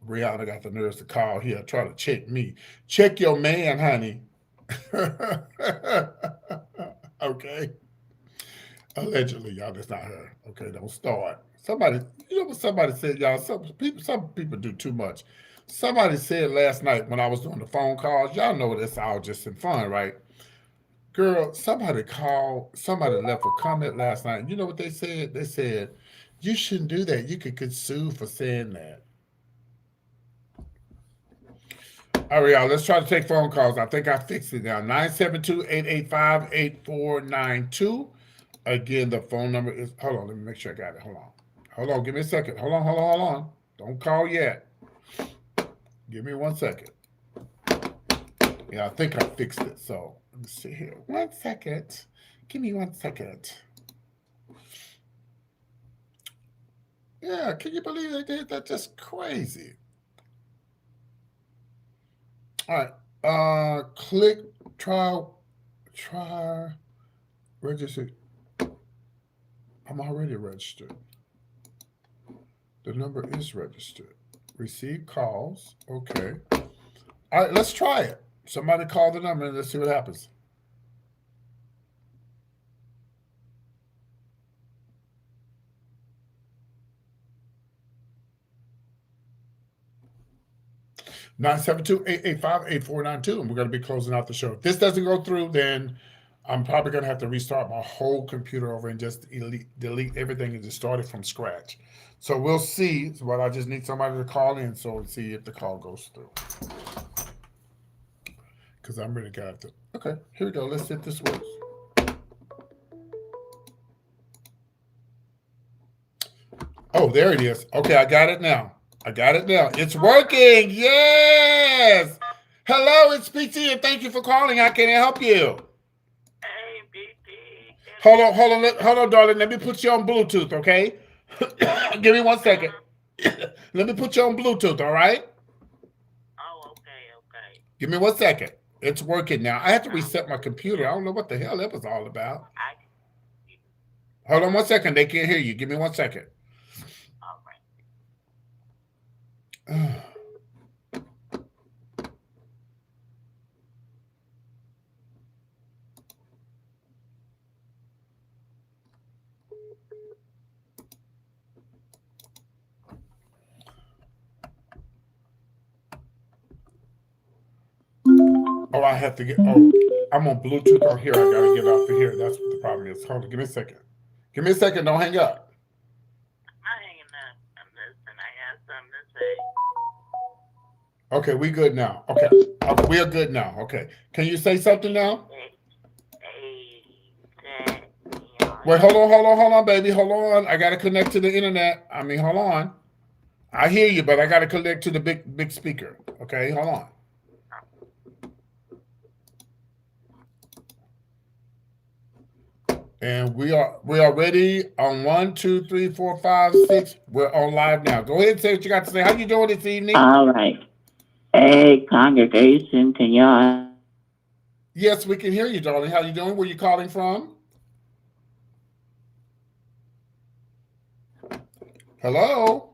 Rihanna got the nerves to call here, try to check me. Check your man, honey. Okay. Allegedly, y'all, that's not her. Okay, don't start. Somebody, you know what somebody said, y'all? Some people do too much. Somebody said last night when I was doing the phone calls, y'all know it's all just in fun, right? Girl, somebody left a comment last night. You know what they said? They said, you shouldn't do that. You could get sued for saying that. All right, y'all, let's try to take phone calls. I think I fixed it now. 972-885-8492. Again, the phone number is, hold on, let me make sure I got it. Hold on, give me a second. Hold on. Don't call yet. Give me 1 second. Yeah, I think I fixed it. So let me see here. 1 second. Give me 1 second. Yeah, can you believe they did that? Just crazy. All right. Click, try, register. I'm already registered. The number is registered. Receive calls. Okay. All right, let's try it. Somebody call the number and let's see what happens. Nine 972-885-8492, and we're going to be closing out the show. If this doesn't go through, then I'm probably going to have to restart my whole computer over and just delete everything and just start it from scratch. So we'll see. But I just need somebody to call in so we'll see if the call goes through. Because I'm really got to. Okay, here we go. Let's see if this works. Oh, there it is. Okay, I got it now. It's working. Yes. Hello, it's PT, and thank you for calling. How can I help you? Hey, BT. Hold on, darling. Let me put you on Bluetooth, okay? Give me 1 second. Let me put you on Bluetooth, all right? Oh, okay. Give me 1 second. It's working now. I have to reset my computer. I don't know what the hell that was all about. Hold on 1 second. They can't hear you. Give me 1 second. All right. Oh, I have to get. Oh, I'm on Bluetooth on here. I gotta get off of here. That's what the problem is. Hold on. Give me a second. Don't hang up. I'm not hanging up. I'm listening. I got something to say. Okay, we good now. Okay, we are good now. Okay, can you say something now? Wait, hold on, baby. Hold on. I gotta connect to the internet. Hold on. I hear you, but I gotta connect to the big speaker. Okay, hold on. And we are ready on 1, 2, 3, 4, 5, 6. We're on live now. Go ahead and say what you got to say. How you doing this evening? All right. Hey, congregation, can y'all? Yes, we can hear you, darling. How you doing? Where you calling from? Hello?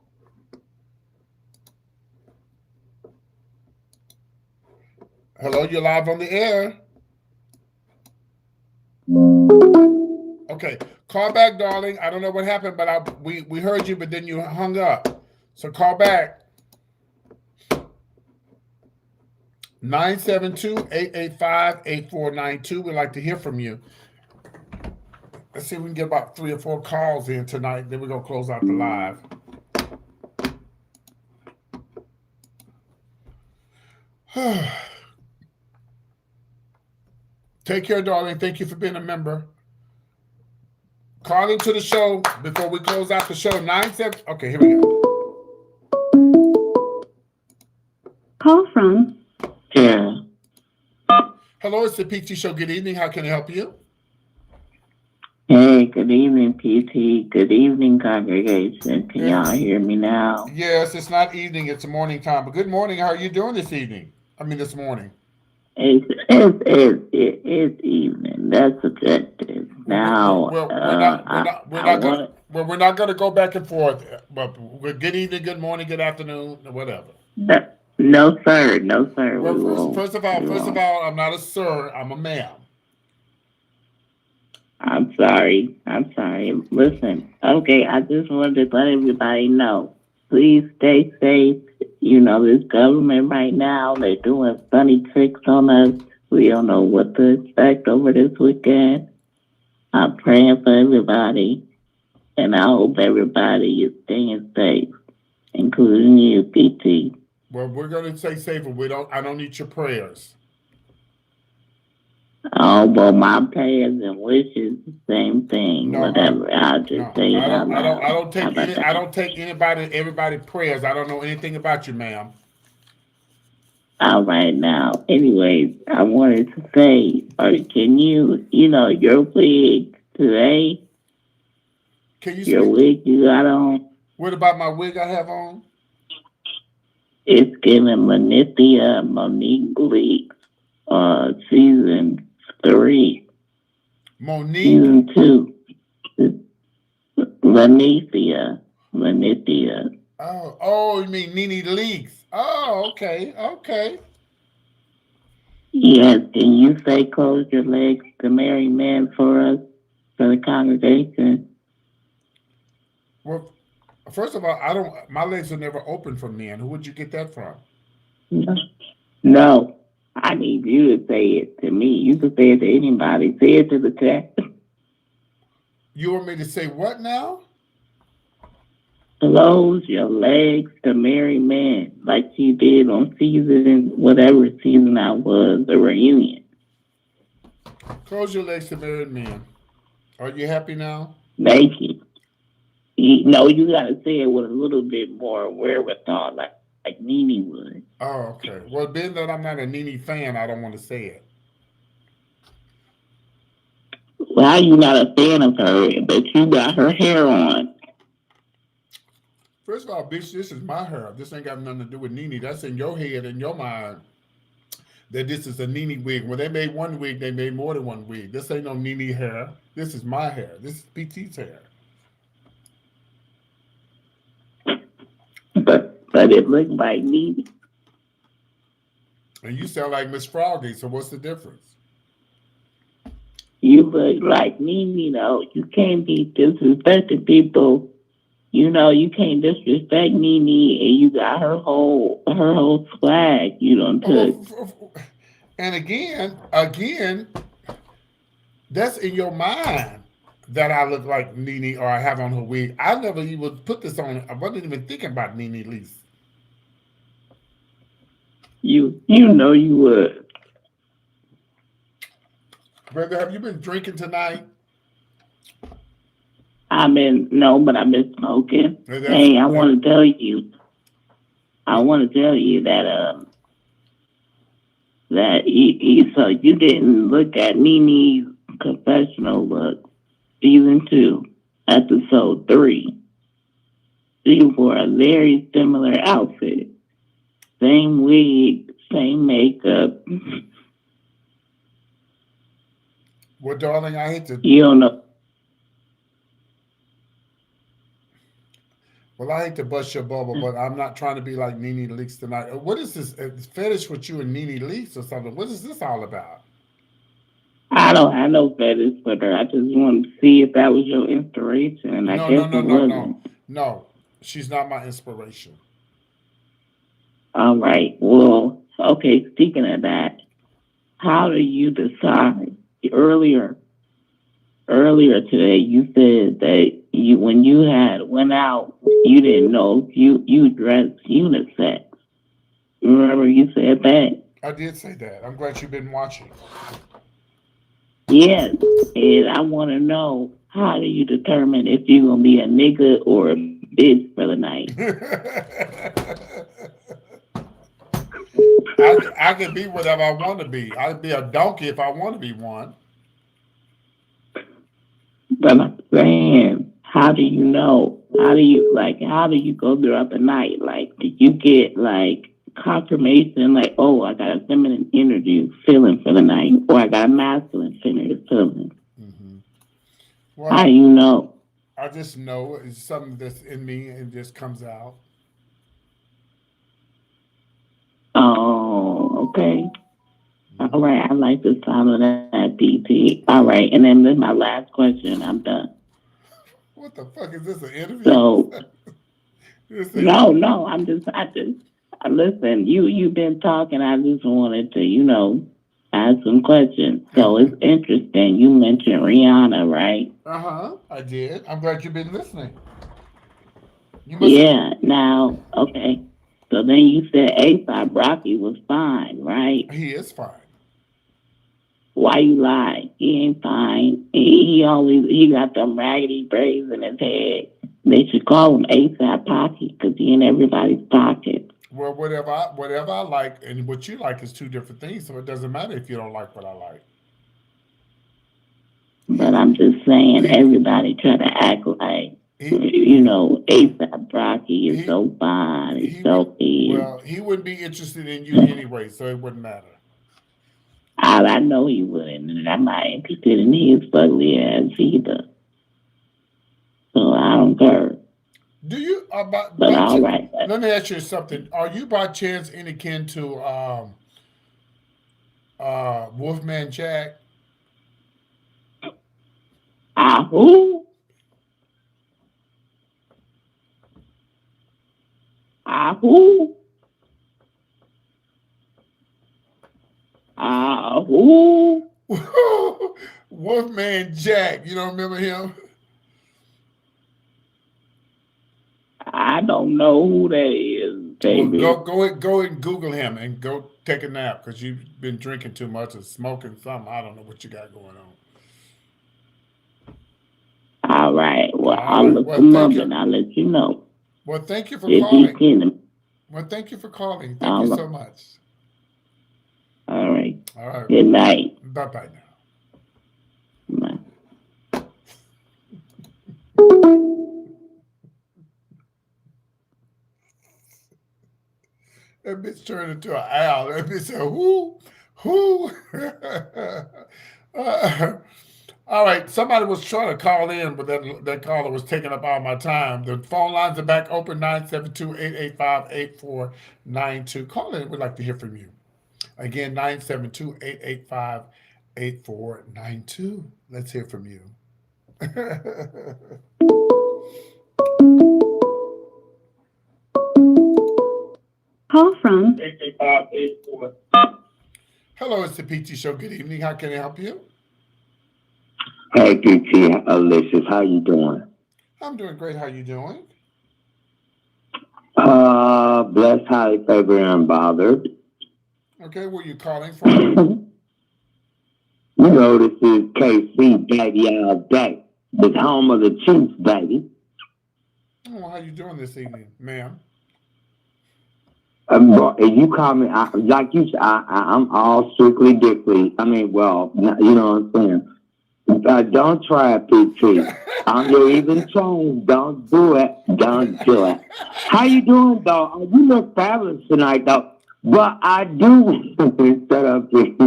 Hello, you're live on the air. Okay, call back, darling. I don't know what happened, but we heard you, but then you hung up. So call back. 972-885-8492. We'd like to hear from you. Let's see if we can get about 3 or 4 calls in tonight. Then we're gonna close out the live. Take care, darling. Thank you for being a member. Call into the show before we close out the show. 97. Okay, here we go. Call from. Yeah. Hello, it's the PT Show. Good evening. How can I help you? Hey, good evening, PT. Good evening, congregation. Can y'all hear me now? Yes, it's not evening, it's morning time. But good morning. How are you doing this evening? I mean, this morning. It's evening. That's subjective. Now, we're not going to go back and forth. But good evening, good morning, good afternoon, whatever. No, sir. No, sir. Well, first of all, I'm not a sir. I'm a ma'am. I'm sorry. Listen, okay, I just wanted to let everybody know. Please stay safe. You know, this government right now, they're doing funny tricks on us. We don't know what to expect over this weekend. I'm praying for everybody, and I hope everybody is staying safe, including you, PT. Well, we're going to stay safe, but I don't need your prayers. Oh, well, my prayers and wishes, the same thing. Whatever. I'll just say it out loud. I don't take everybody prayers. I don't know anything about you, ma'am. All right, now. Anyways, I wanted to say, can you your wig today? Can you your wig you got on? What about my wig I have on? It's giving Manithia Monique Leaks, season 3. Monique? Season 2. Manithia. Oh, you mean Nene Leaks? Oh, okay. Yes, can you say close your legs to marry men for us, for the congregation? Well, first of all, my legs are never open for men. Who would you get that from? No, I need you to say it to me. You can say it to anybody. Say it to the chat. You want me to say what now? Close your legs to marry men, like you did on whatever season that was, the reunion. Close your legs to marry men. Are you happy now? Thank you. You got to say it with a little bit more wherewithal, like Nene would. Oh, okay. Well, being that I'm not a Nene fan, I don't want to say it. Well, you're not a fan of her, but you got her hair on. First of all, bitch, this is my hair. This ain't got nothing to do with Nene. That's in your head and your mind that this is a Nene wig. When they made one wig, they made more than one wig. This ain't no Nene hair. This is my hair. This is PT's hair. But it looked like Nene. And you sound like Miss Froggy, so what's the difference? You look like Nene, though. You can't be disrespecting people. You can't disrespect Nene, and you got her whole swag. You don't touch. And again, that's in your mind that I look like Nene or I have on her wig. I never even put this on. I wasn't even thinking about Nene Lease. You know you would. Brother, have you been drinking tonight? I've been smoking. Hey, I want to tell you that so you didn't look at Nene's confessional look, season 2, episode 3. She wore a very similar outfit, same wig, same makeup. Well, darling, I hate to. You don't know. Well, I hate to bust your bubble, but I'm not trying to be like Nene Leakes tonight. What is this fetish with you and Nene Leakes or something? What is this all about? I don't have no fetish with her. I just wanted to see if that was your inspiration, and I guess it wasn't. No, she's not my inspiration. All right. Well, okay, speaking of that, how do you decide? Earlier earlier today you said that when you had went out, you didn't know if you dressed unisex. Remember you said that? I did say that. I'm glad you've been watching. Yes. And I want to know, how do you determine if you're going to be a nigga or a bitch for the night? I can be whatever I want to be. I can be a donkey if I want to be one. But I'm saying, how do you know? How do you go throughout the night? Like, did you get like confirmation, like, oh, I got a feminine energy feeling for the night, or I got a masculine feeling? Mm-hmm. Well, how do you know? I just know it's something that's in me and just comes out. Oh, okay. All right, I like the sound of that, PT. All right, and then this is my last question. I'm done. What the fuck is this, an interview? So, no, I listen. You've been talking. I just wanted to, ask some questions. So it's interesting. You mentioned Rihanna, right? I did. I'm glad you've been listening. Yeah. Now, okay. So then you said A$AP Rocky was fine, right? He is fine. Why you lie? He ain't fine. He got them raggedy braids in his head. They should call him A$AP Pocket because he in everybody's pocket. Well, whatever I like and what you like is two different things, so it doesn't matter if you don't like what I like. But I'm just saying, everybody try to act like, A$AP Rocky is so fine. He's so big. Well, he wouldn't be interested in you anyway, so it wouldn't matter. I know he wouldn't, and I'm not interested in his ugly ass either. So I don't care. Do you? But all right. Let me ask you something. Are you by chance any kin to Wolfman Jack? Who? Who? Who? Wolfman Jack. You don't remember him? I don't know who that is, baby. Well, go and Google him and go take a nap because you've been drinking too much or smoking something. I don't know what you got going on. All right. Well, I'll look him up and I'll let you know. Well, thank you for calling. Well, thank you for calling. Thank you so much. All right. All right. Good night. Bye-bye now. Bye. That bitch turned into an owl. That bitch said, who? All right. Somebody was trying to call in, but that caller was taking up all my time. The phone lines are back open, 972-885-8492. Call in. We'd like to hear from you. Again, 972-885-8492. Let's hear from you. Call from 885-84. Hello, it's the PT Show. Good evening. How can I help you? Hey, PT, Alexis, how you doing? I'm doing great. How you doing? Blessed, highly favored, and bothered. Okay, where you calling from? This is KC, baby, all day. The home of the Chiefs, baby. Oh, how you doing this evening, ma'am? You call me, like you said, I'm all strictly dickly. I mean, well, you know what I'm saying? Don't try it, PT. I'm your even tone. Don't do it. Don't do it. How you doing, though? You look fabulous tonight, though. But I do shut up, PT.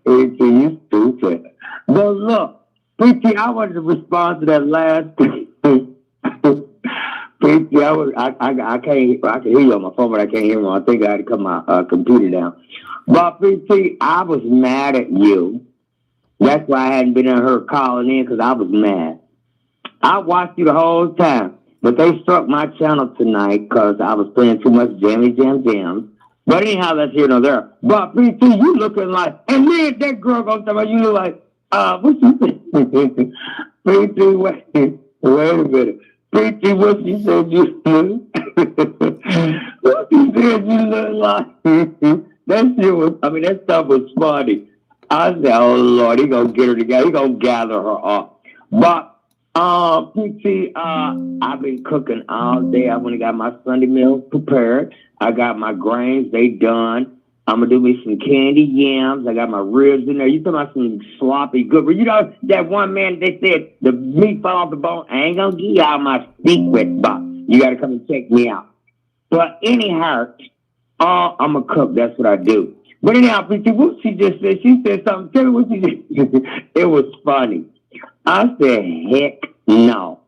You stupid. But look, PT, I wanted to respond to that last thing. PT, I can hear you on my phone, but I can't hear you. I think I had to cut my computer down. But PT, I was mad at you. That's why I hadn't been in her calling in, because I was mad. I watched you the whole time, but they struck my channel tonight because I was playing too much Jammy Jam Jams. But anyhow, that's here nor there. But PT, you looking like, and then that girl gonna tell me you look like What you said? PT, wait a minute. PT, what you said you look? What you said you look like? That shit was, I mean, that stuff was funny. I said, oh Lord, he gonna get her together. He gonna gather her up. But PT, I've been cooking all day. I went and got my Sunday meal prepared. I got my grains, they done. I'm gonna do me some candy yams. I got my ribs in there. You talking about some sloppy good? You know that one man they said the meat fell off the bone. I ain't gonna give y'all my secret, but you gotta come and check me out. But anyhow, I'm a cook. That's what I do. But anyhow, PT, what she just said? She said something. Tell me what she did. It was funny. I said, heck no.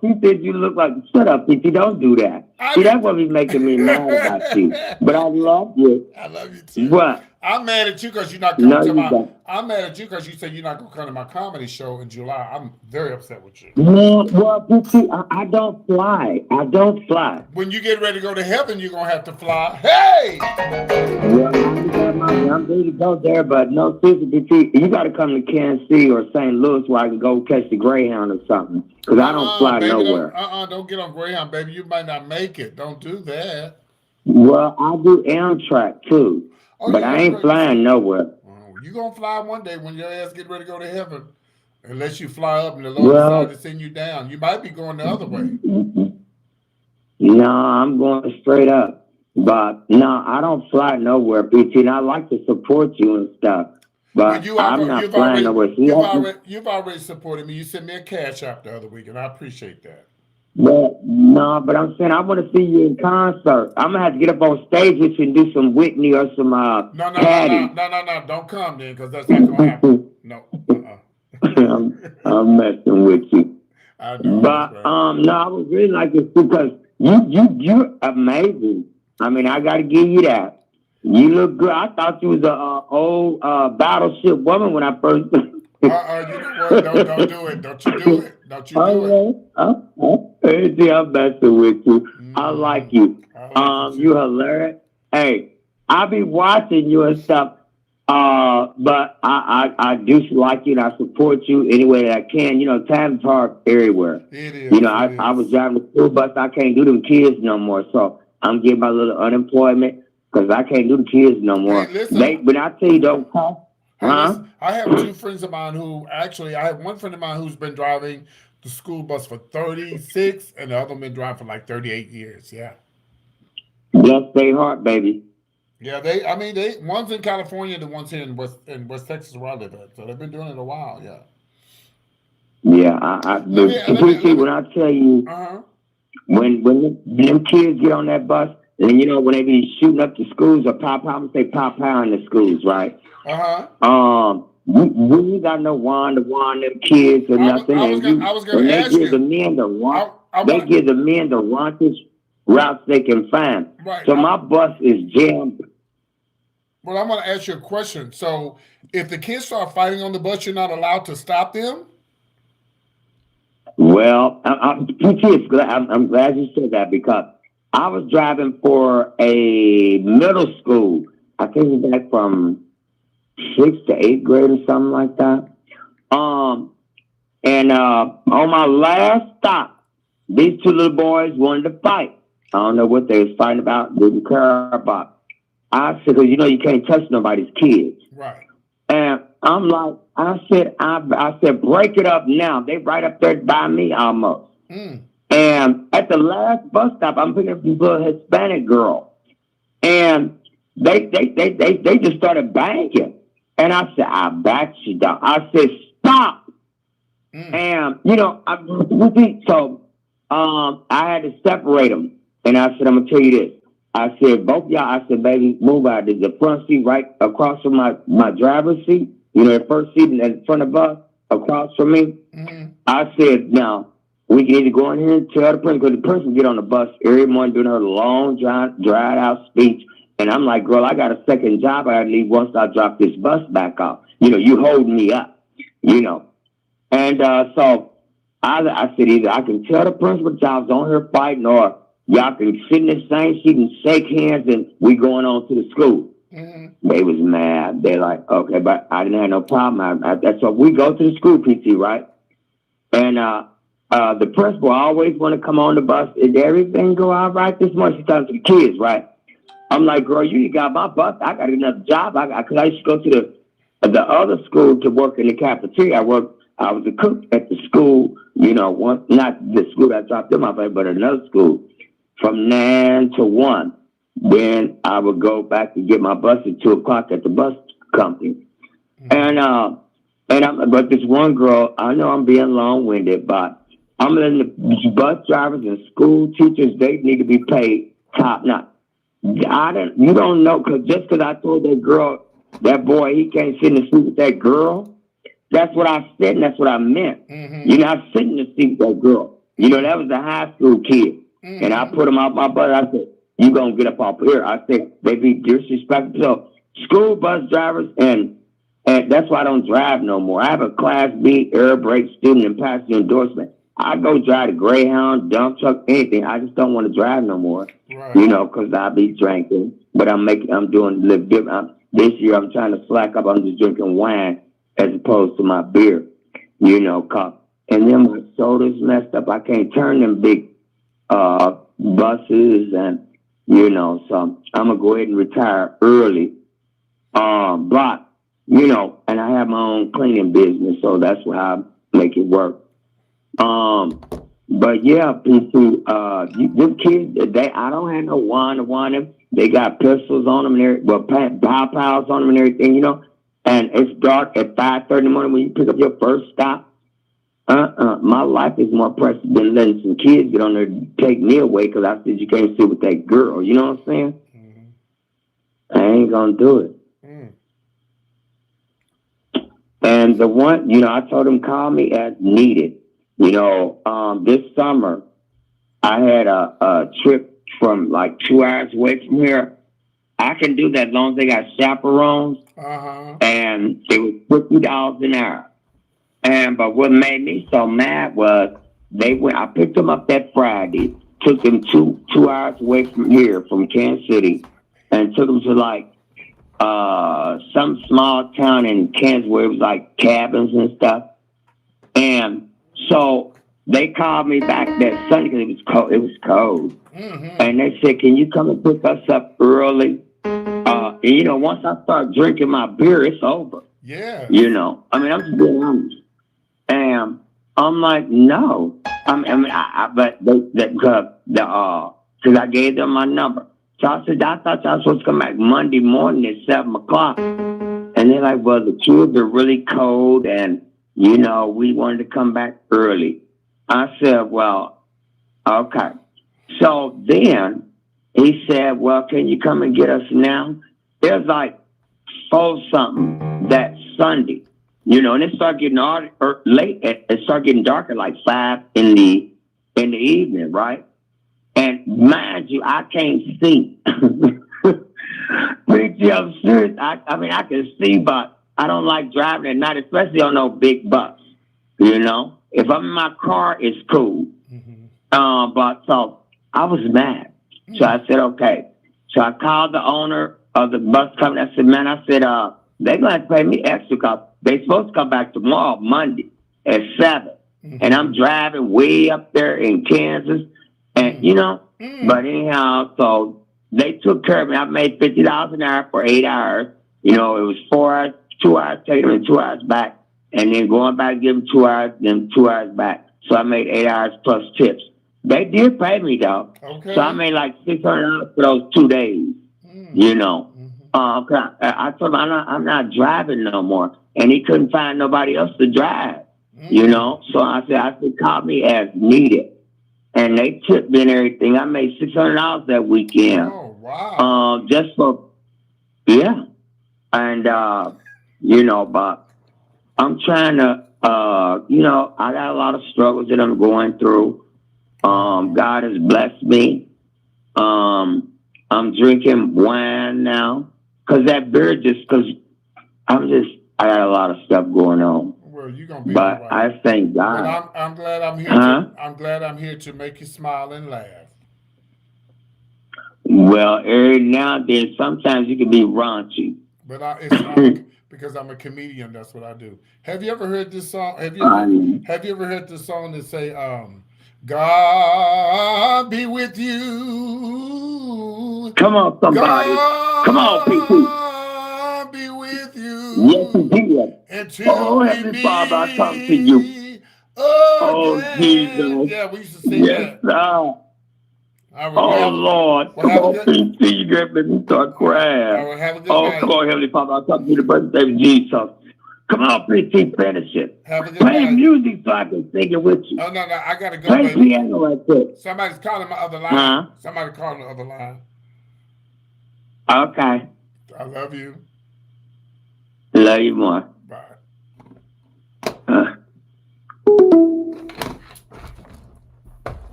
She said you look like, shut up, PT, don't do that. See, that's what be making me mad about you. But I love you. I love you too. What? I'm mad at you because you're not coming to my. Don't. I'm mad at you because you said you're not going to come to my comedy show in July. I'm very upset with you. No, well, PT, I don't fly. I don't fly. When you get ready to go to heaven, you're gonna have to fly. Hey! Well, I'm ready to go there, but no, seriously, PT, you got to come to Kansas City or St. Louis where I can go catch the Greyhound or something. Because I don't fly baby, nowhere. Don't get on Greyhound, baby. You might not make it. Don't do that. Well, I do Amtrak too, but I ain't flying nowhere. You gonna fly one day when your ass get ready to go to heaven. Unless you fly up and the Lord decides to send you down. You might be going the other way. No, I'm going straight up. But no, I don't fly nowhere, PT, and I like to support you and stuff. But I'm not flying nowhere. You've already supported me. You sent me a cash app the other week, and I appreciate that. But no, but I'm saying I want to see you in concert. I'm gonna have to get up on stage with you and do some Whitney or some No, don't come then, because that's not gonna happen. No. I'm messing with you. I know, but no, I would really like to see because you're amazing. I mean, I gotta give you that. You look good. I thought you was a old battleship woman when I first. You know what? Don't do it. Don't you do it. Don't you do it. See, I'm messing with you. I like you. You're hilarious. Hey, I be watching you and stuff. But I do like you and I support you any way that I can. You know, time's hard everywhere. It is. You know, I was driving the school bus. I can't do them kids no more. So I'm getting my little unemployment because I can't do the kids no more. Hey, listen, when I tell you don't come, listen, I have two friends of mine I have one friend of mine who's been driving the school bus for 36 and the other one been driving for like 38 years. Yeah. Bless their heart, baby. Yeah, one's in California and the one's here in West Texas where I live at. So they've been doing it a while, yeah. Yeah, when I tell you, when them kids get on that bus, and you know when they be shooting up the schools or I'm gonna say pop in the schools, right? We ain't got no wand to warn them kids or nothing. I was gonna ask you. They give the men the raunchiest routes they can find. Right. So my bus is jammed. Well, I'm going to ask you a question. So, if the kids start fighting on the bus, you're not allowed to stop them? Well, I'm glad you said that because I was driving for a middle school. I think it was like from 6th to 8th grade or something like that. And on my last stop, these two little boys wanted to fight. I don't know what they was fighting about. Didn't care about. I said, because you know you can't touch nobody's kids. Right. And I'm like, I said, break it up now. They right up there by me almost. And at the last bus stop, I'm picking up this little Hispanic girl, and they just started banging. And I said, I bet you don't. I said, stop. And you know, I had to separate them. And I said, I'm gonna tell you this. I said, both y'all, I said, baby, move out. There's the front seat right across from my driver's seat. You know, the first seat in the front of the bus across from me. I said, now, we can either go in here and tell the person, because the person get on the bus every morning doing her long, dried out speech. And I'm like, girl, I got a second job. I got to leave once I drop this bus back off. You know, you holding me up, you know. And so I said, either I can tell the principal y'all's on here fighting, or y'all can sit in the same seat and shake hands and we going on to the school. They was mad. They like, okay, but I didn't have no problem. So we go to the school PT, right? And the principal always want to come on the bus. Is everything go all right this morning? She talking to the kids, right? I'm like, girl, you got my bus. I got another job. Because I used to go to the other school to work in the cafeteria. I was a cook at the school, not the school that dropped them off, but another school from 9 to 1. Then I would go back and get my bus at 2 o'clock at the bus company. But this one girl, I know I'm being long-winded, but I'm letting the bus drivers and school teachers, they need to be paid top notch. You don't know, just because I told that boy, he can't sit in the seat with that girl. That's what I said, and that's what I meant. You're not sitting in the seat with that girl. That was a high school kid. And I put him out my butt. I said, you gonna get up off here. I said, they be disrespectful. So school bus drivers, and that's why I don't drive no more. I have a Class B air brake student and passenger endorsement. I go drive a Greyhound, dump truck, anything. I just don't want to drive no more, right. Because I be drinking. But I'm doing a little different. This year I'm trying to slack up. I'm just drinking wine as opposed to my beer, and then my soda's messed up. I can't turn them big buses, and so I'm gonna go ahead and retire early. But and I have my own cleaning business, so that's why I make it work. But yeah, people, them kids, I don't have no one them. They got pistols on them and pows on them and everything, And it's dark at 5:30 in the morning when you pick up your first stop. My life is more precious than letting some kids get on there and take me away because I said you can't sit with that girl. You know what I'm saying? I ain't gonna do it. And the one, I told him call me as needed. This summer I had a trip from like 2 hours away from here. I can do that as long as they got chaperones. And it was $50 an hour. But what made me so mad was I picked them up that Friday, took them two hours away from here, from Kansas City, and took them to like some small town in Kansas where it was like cabins and stuff. And so they called me back that Sunday because it was cold. And they said, can you come and pick us up early? And once I start drinking my beer, it's over. Yeah. I'm just being honest. And I'm like, no. Because I gave them my number. So I said, I thought y'all supposed to come back Monday morning at 7 o'clock. And they're like, well, the kids are really cold and, we wanted to come back early. I said, well, okay. So then he said, well, can you come and get us now? There's like 4-something that Sunday, and it started getting late. It started getting dark at like 5 in the evening, right? And mind you, I can't see. I'm serious. I can see, but I don't like driving at night, especially on no big bus. If I'm in my car, it's cool. But so I was mad. So I said, okay. So I called the owner of the bus company. I said, man, they're going to have to pay me extra because they're supposed to come back tomorrow, Monday, at 7. And I'm driving way up there in Kansas. And, but anyhow, so they took care of me. I made $50 an hour for 8 hours. It was 4 hours, 2 hours, take them and 2 hours back. And then going back, give them 2 hours, then 2 hours back. So I made 8 hours plus tips. They did pay me, though. Okay. So I made like $600 for those 2 days, I told him I'm not driving no more. And he couldn't find nobody else to drive, So I said, call me as needed. And they tipped me and everything. I made $600 that weekend. Oh, wow. Just for, yeah. And, but I'm trying to, I got a lot of struggles that I'm going through. God has blessed me. I'm drinking wine now. Because that beer because I got a lot of stuff going on. Well, you're going to be but all right. I thank God. But I'm glad I'm here I'm glad I'm here to make you smile and laugh. Well, every now and then, sometimes you can be raunchy. But because I'm a comedian, that's what I do. Have you ever heard this song? Have you ever heard this song that say, God be with you. Come on, somebody. Come on, people. God be with you. Yes, indeed. Until we Heavenly meet Father, I come to you. again. Oh, Jesus. Yeah, we used to sing Yes, that. sir. All right, Oh, Lord. Come on, PC. You get me to start crying. All right, have a good Oh, night. come on, Heavenly Father. I come to you the birthday of Jesus. Come on, PC. Finish it. Have a good Play night. music so I can sing it with you. Oh, no, I got to go, Play baby. piano right quick. Somebody's calling my other line. Huh? Somebody calling the other line. Okay. I love you. Love you more. Bye.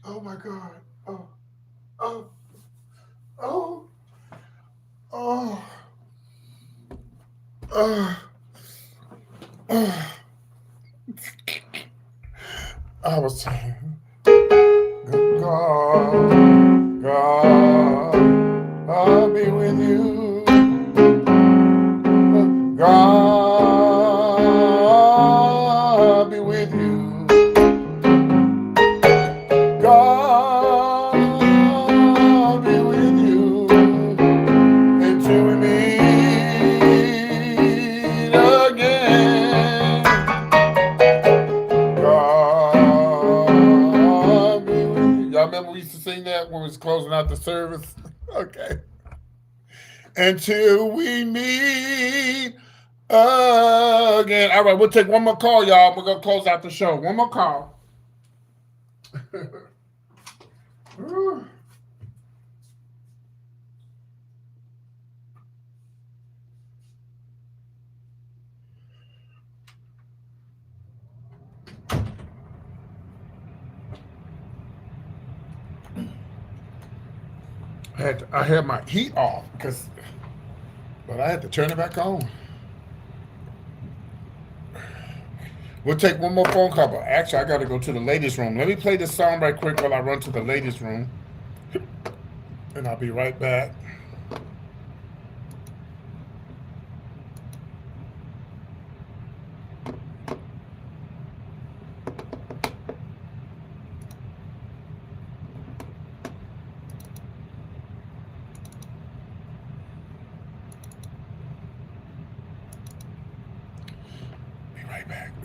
Oh my God. Oh. I was saying, God, I'll be with you. God, be with you. God, be with you until we meet again. God, be with you. Y'all remember we used to sing that when we was closing out the service? Okay. Until we meet again. All right, we'll take one more call, y'all. We're going to close out the show. One more call. I had my heat off but I had to turn it back on. We'll take one more phone call, but actually I got to go to the ladies' room. Let me play this song right quick while I run to the ladies' room, and I'll be right back.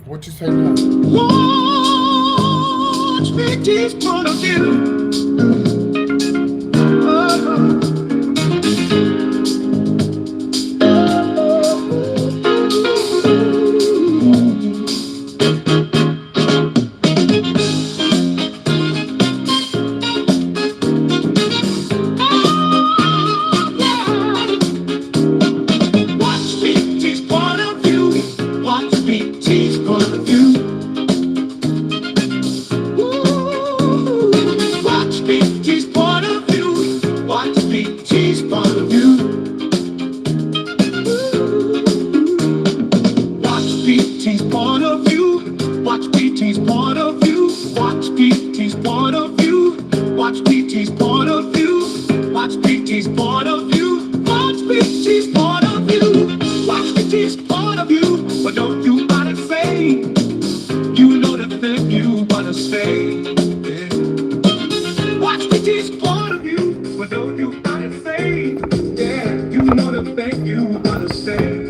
What you say now? Watch me teach point of view. Watch me teach point of view. Watch me teach point of view. Watch me teach point of view. Watch me teach point of view. Watch me teach point of view. Watch me teach point of view. Watch me teach point of view. Watch me teach point of view. Watch me teach point of view. Watch me teach point of view. Watch me teach point of view. But don't you gotta say, you know the thing you wanna say. Yeah. Watch me teach point of view. But don't you gotta say, yeah, you know the thing you wanna say.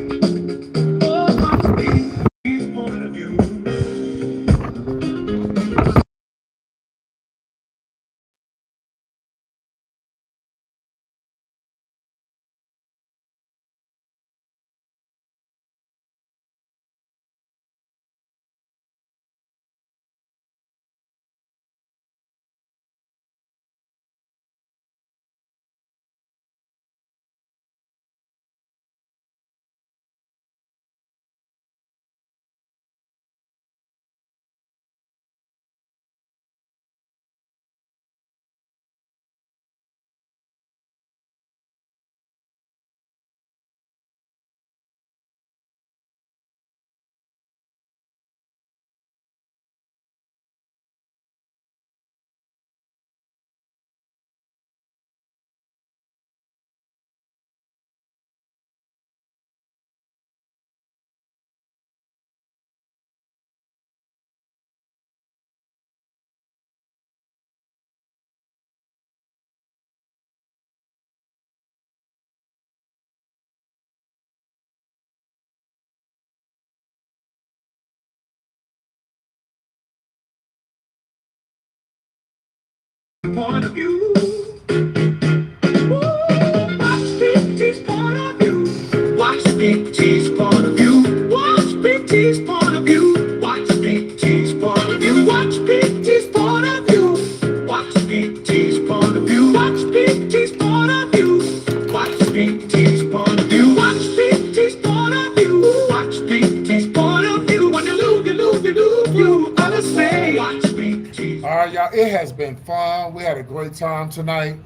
Point of view. Watch Big T's point of view. Watch Big T's point of view. Watch Big T's point of view. Watch Big T's point of view. Watch Big T's point of view. Watch Big T's point of view. Watch Big T's point of view. Watch Big T's point of view. Watch Big T's point of view. Watch Big T's point of view. When you lose, you understand. Watch Big T's. All right, y'all. It has been fun. We had a great time tonight.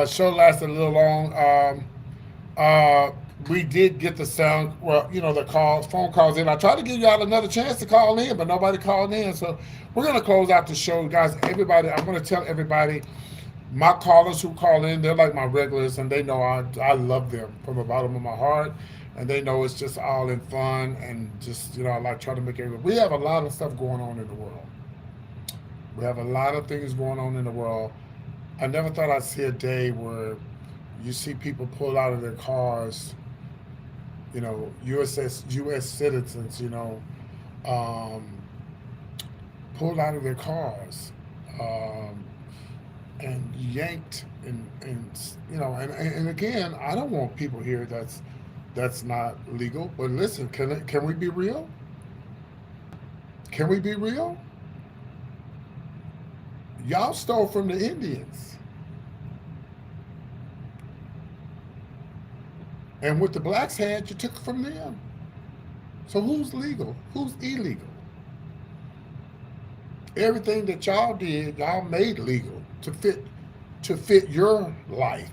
Show lasted a little long. We did get the sound, well, you know, the phone calls in. I tried to give y'all another chance to call in, but nobody called in. So we're going to close out the show. Guys, everybody, I'm going to tell everybody, my callers who call in, they're like my regulars, and they know I love them from the bottom of my heart. And they know it's just all in fun and just, you know, I like trying to make everybody. We have a lot of stuff going on in the world. We have a lot of things going on in the world. I never thought I'd see a day where you see people pull out of their cars, you know, U.S. citizens, you know, pulled out of their cars and yanked and you know, and again, I don't want people here that's not legal. But listen, can we be real? Can we be real? Y'all stole from the Indians. And what the blacks had, you took from them. So who's legal? Who's illegal? Everything that y'all did, y'all made legal to fit your life.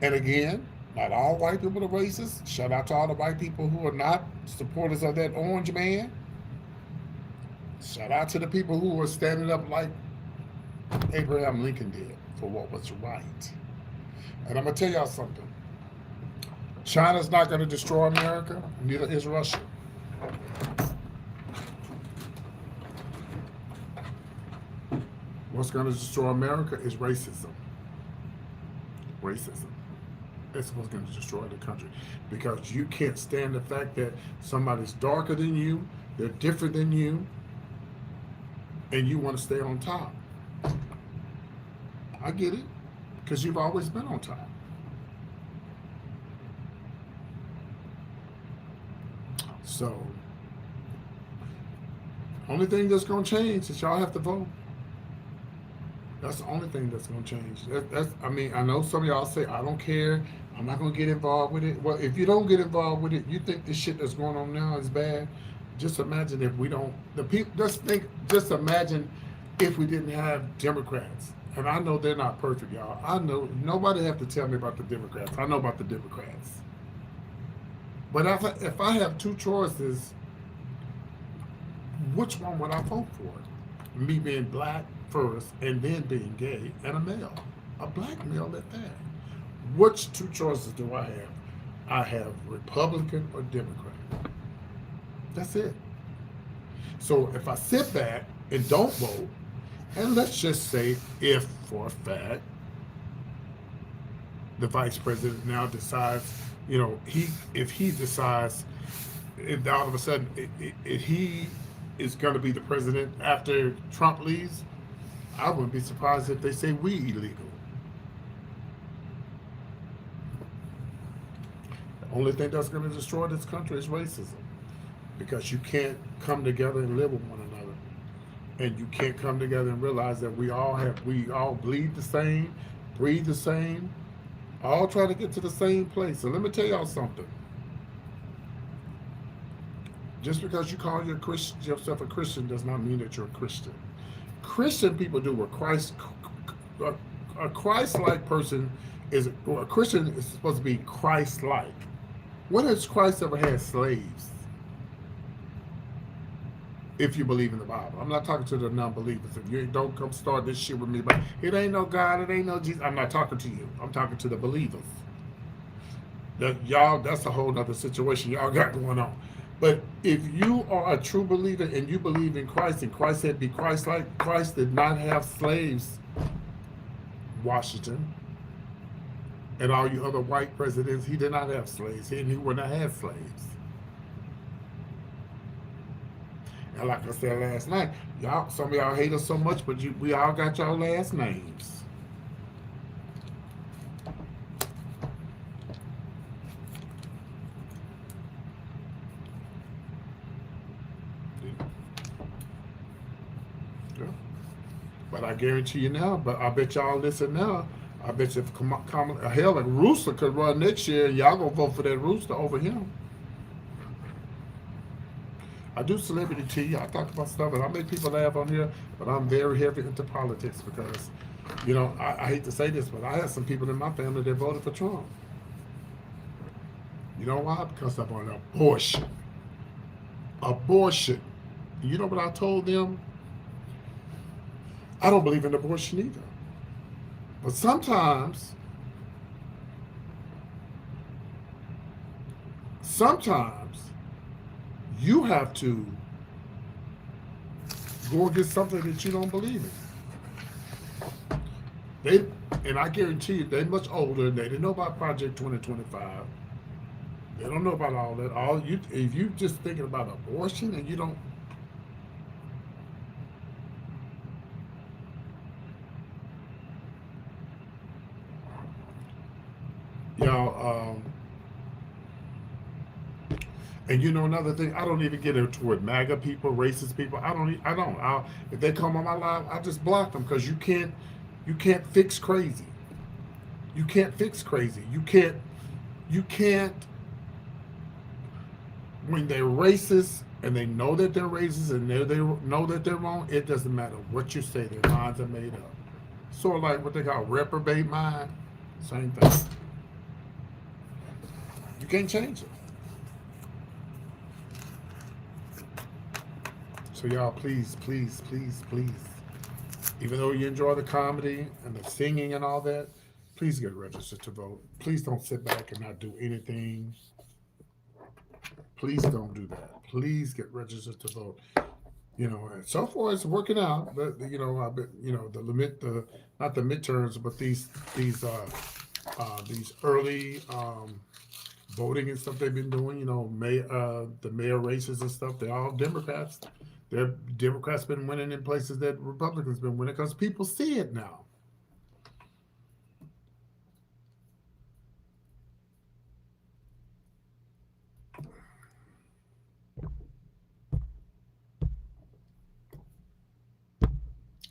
And again, not all white people are racist. Shout out to all the white people who are not supporters of that orange man. Shout out to the people who are standing up like Abraham Lincoln did for what was right. And I'm going to tell y'all something. China's not going to destroy America, neither is Russia. What's going to destroy America is racism. Racism. That's what's going to destroy the country. Because you can't stand the fact that somebody's darker than you, they're different than you, and you want to stay on top. I get it, because you've always been on top. So, only thing that's going to change is y'all have to vote. That's the only thing that's going to change. I mean, I know some of y'all say, I don't care, I'm not going to get involved with it. Well, if you don't get involved with it, you think the shit that's going on now is bad. Just imagine if we don't, just imagine if we didn't have Democrats. And I know they're not perfect, y'all. I know, nobody have to tell me about the Democrats. I know about the Democrats. But if I have two choices, which one would I vote for? Me being black first and then being gay and a male. A black male at that. Which two choices do I have? I have Republican or Democrat. That's it. So if I sit back and don't vote, and let's just say if for a fact the vice president now decides, you know, if he decides, if all of a sudden if he is going to be the president after Trump leaves, I wouldn't be surprised if they say we illegal. The only thing that's going to destroy this country is racism. Because you can't come together and live with one another. And you can't come together and realize that we all bleed the same, breathe the same, all try to get to the same place. So let me tell y'all something. Just because you call yourself a Christian does not mean that you're a Christian. Christian people do what a Christ-like person is. A Christian is supposed to be Christ-like. When has Christ ever had slaves? If you believe in the Bible. I'm not talking to the non-believers. If you don't come start this shit with me, but it ain't no God, it ain't no Jesus. I'm not talking to you. I'm talking to the believers. That's a whole nother situation y'all got going on. But if you are a true believer and you believe in Christ, and Christ said be Christ-like, Christ did not have slaves, Washington, and all you other white presidents, he did not have slaves, and he would not have slaves. And like I said last night, y'all, some of y'all hate us so much, but we all got y'all last names. Yeah. But I guarantee you now, but I bet y'all listen now. I bet you if hell, like Rooster could run next year, y'all gonna vote for that Rooster over him. I do celebrity tea. I talk about stuff, and I make people laugh on here, but I'm very heavy into politics because, I hate to say this, but I had some people in my family that voted for Trump. You know why? Because of an abortion. Abortion. You know what I told them? I don't believe in abortion either. But sometimes you have to go against something that you don't believe in. And I guarantee you, they're much older. They didn't know about Project 2025. They don't know about all that. If you just thinking about abortion and you don't. Y'all, and another thing, I don't even get into it. MAGA people, racist people, I don't. If they come on my live, I just block them because you can't fix crazy. You can't fix crazy. You can't. When they're racist and they know that they're racist and they know that they're wrong, it doesn't matter what you say. Their minds are made up. Sort of like what they call reprobate mind. Same thing. You can't change it. So y'all, please, even though you enjoy the comedy and the singing and all that, please get registered to vote. Please don't sit back and not do anything. Please don't do that. Please get registered to vote. And so far it's working out. But I bet not the midterms, but these early voting and stuff they've been doing. The mayor races and stuff. They're all Democrats. Democrats been winning in places that Republicans been winning because people see it now.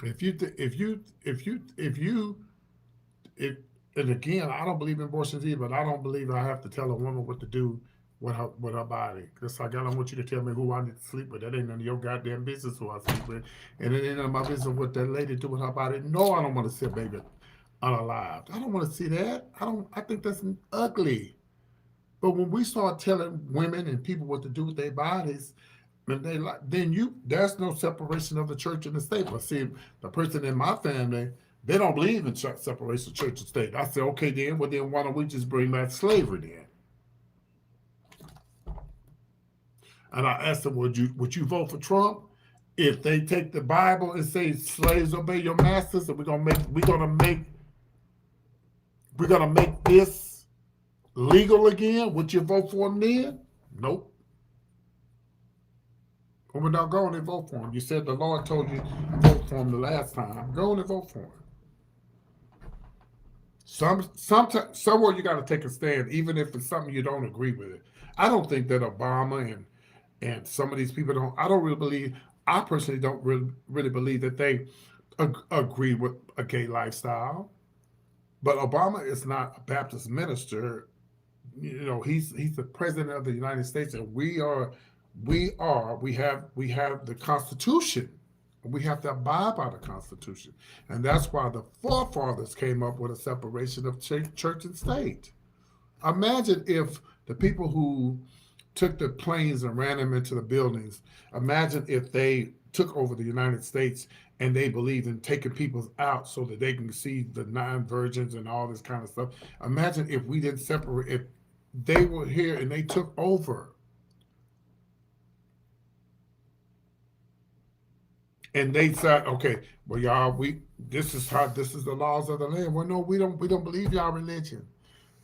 And again, I don't believe in abortions either, but I don't believe I have to tell a woman what to do with her body. It's like, I don't want you to tell me who I need to sleep with. That ain't none of your goddamn business who I sleep with. And it ain't none of my business what that lady do with her body. No, I don't want to see a baby unalived. I don't want to see that. I think that's ugly. But when we start telling women and people what to do with their bodies, there's no separation of the church and the state. But see, the person in my family, they don't believe in separation of church and state. I said, okay, then why don't we just bring back slavery then? And I asked them, would you vote for Trump if they take the Bible and say slaves obey your masters, and we're gonna make this legal again? Would you vote for him then? Nope. Well, we're not going to vote for him. You said the Lord told you to vote for him the last time. Go and vote for him. Somewhere you got to take a stand, even if it's something you don't agree with it. I don't think that Obama and some of these people don't. I personally don't really believe that they agree with a gay lifestyle. But Obama is not a Baptist minister. He's the president of the United States, and we have the Constitution. We have to abide by the Constitution. And that's why the forefathers came up with a separation of church and state. Imagine if the people who took the planes and ran them into the buildings, imagine if they took over the United States and they believed in taking people out so that they can see the 9 virgins and all this kind of stuff. Imagine if we didn't separate, if they were here and they took over. And they said, okay, well, y'all, this is the laws of the land. Well, no, we don't believe y'all religion.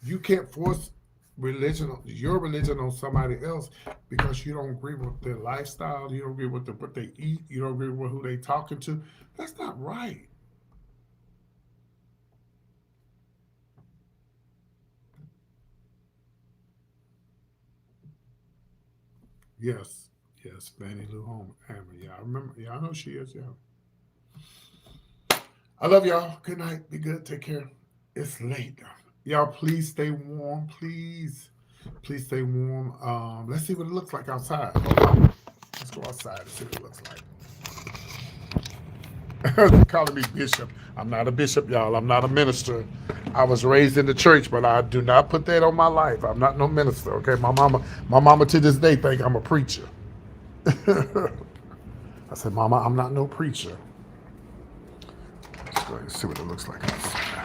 You can't force your religion on somebody else because you don't agree with their lifestyle, you don't agree with what they eat, you don't agree with who they talking to. That's not right. Yes, yes, Fannie Lou Home Hammer. Yeah, I remember. Yeah, I know she is. Yeah. I love y'all. Good night. Be good. Take care. It's late. Y'all, please stay warm. Please. Please stay warm. Let's see what it looks like outside. Hold on. Let's go outside and see what it looks like. They're calling me bishop. I'm not a bishop, y'all. I'm not a minister. I was raised in the church, but I do not put that on my life. I'm not no minister. Okay, my mama to this day think I'm a preacher. I said, Mama, I'm not no preacher. Let's go ahead and see what it looks like outside.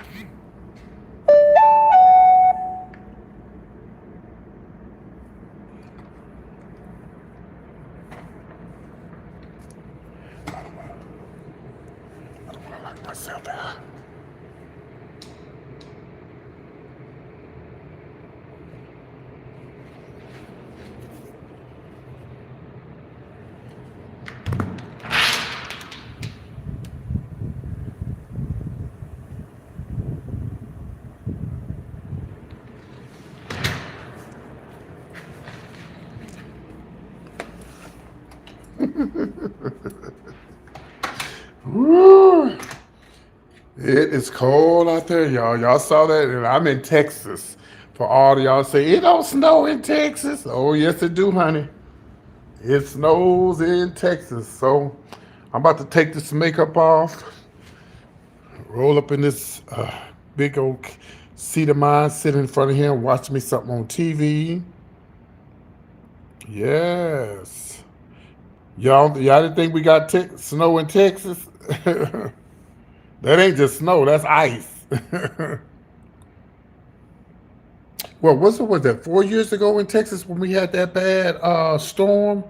I don't want to lock myself out. Woo. It is cold out there, y'all. Y'all saw that? And I'm in Texas. For all of y'all say, it don't snow in Texas. Oh, yes, it do, honey. It snows in Texas. So I'm about to take this makeup off. Roll up in this big old seat of mine, sit in front of him, watch me something on TV. Yes. Y'all didn't think we got snow in Texas? That ain't just snow, that's ice. Well, was that 4 years ago in Texas when we had that bad storm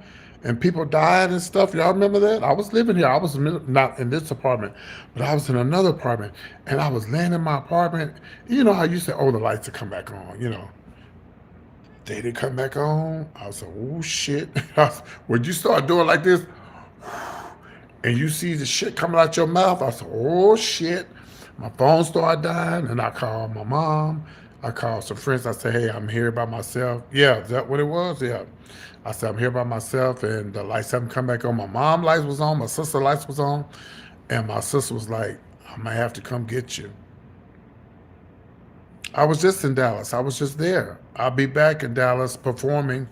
and people died and stuff? Y'all remember that? I was living here. I was not in this apartment, but I was in another apartment, and I was laying in my apartment. You know how you say, oh, the lights will come back on, you know. They didn't come back on. I was like, oh, shit. When you start doing like this, and you see the shit coming out your mouth, I said, oh, shit. My phone started dying, and I called my mom. I called some friends. I said, hey, I'm here by myself. Yeah, is that what it was? Yeah. I said, I'm here by myself, and the lights haven't come back on. My mom's lights was on. My sister's lights was on. And my sister was like, I might have to come get you. I was just in Dallas. I was just there. I'll be back in Dallas performing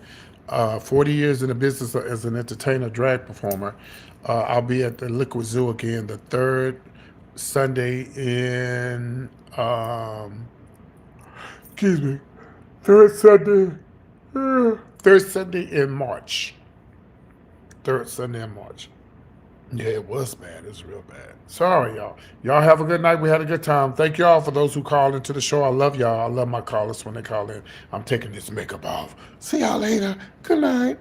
40 years in the business as an entertainer, drag performer. I'll be at the Liquid Zoo again the third Sunday in, third Sunday in March. Third Sunday in March. Yeah, it was bad. It was real bad. Sorry, y'all. Y'all have a good night. We had a good time. Thank y'all for those who called into the show. I love y'all. I love my callers when they call in. I'm taking this makeup off. See y'all later. Good night.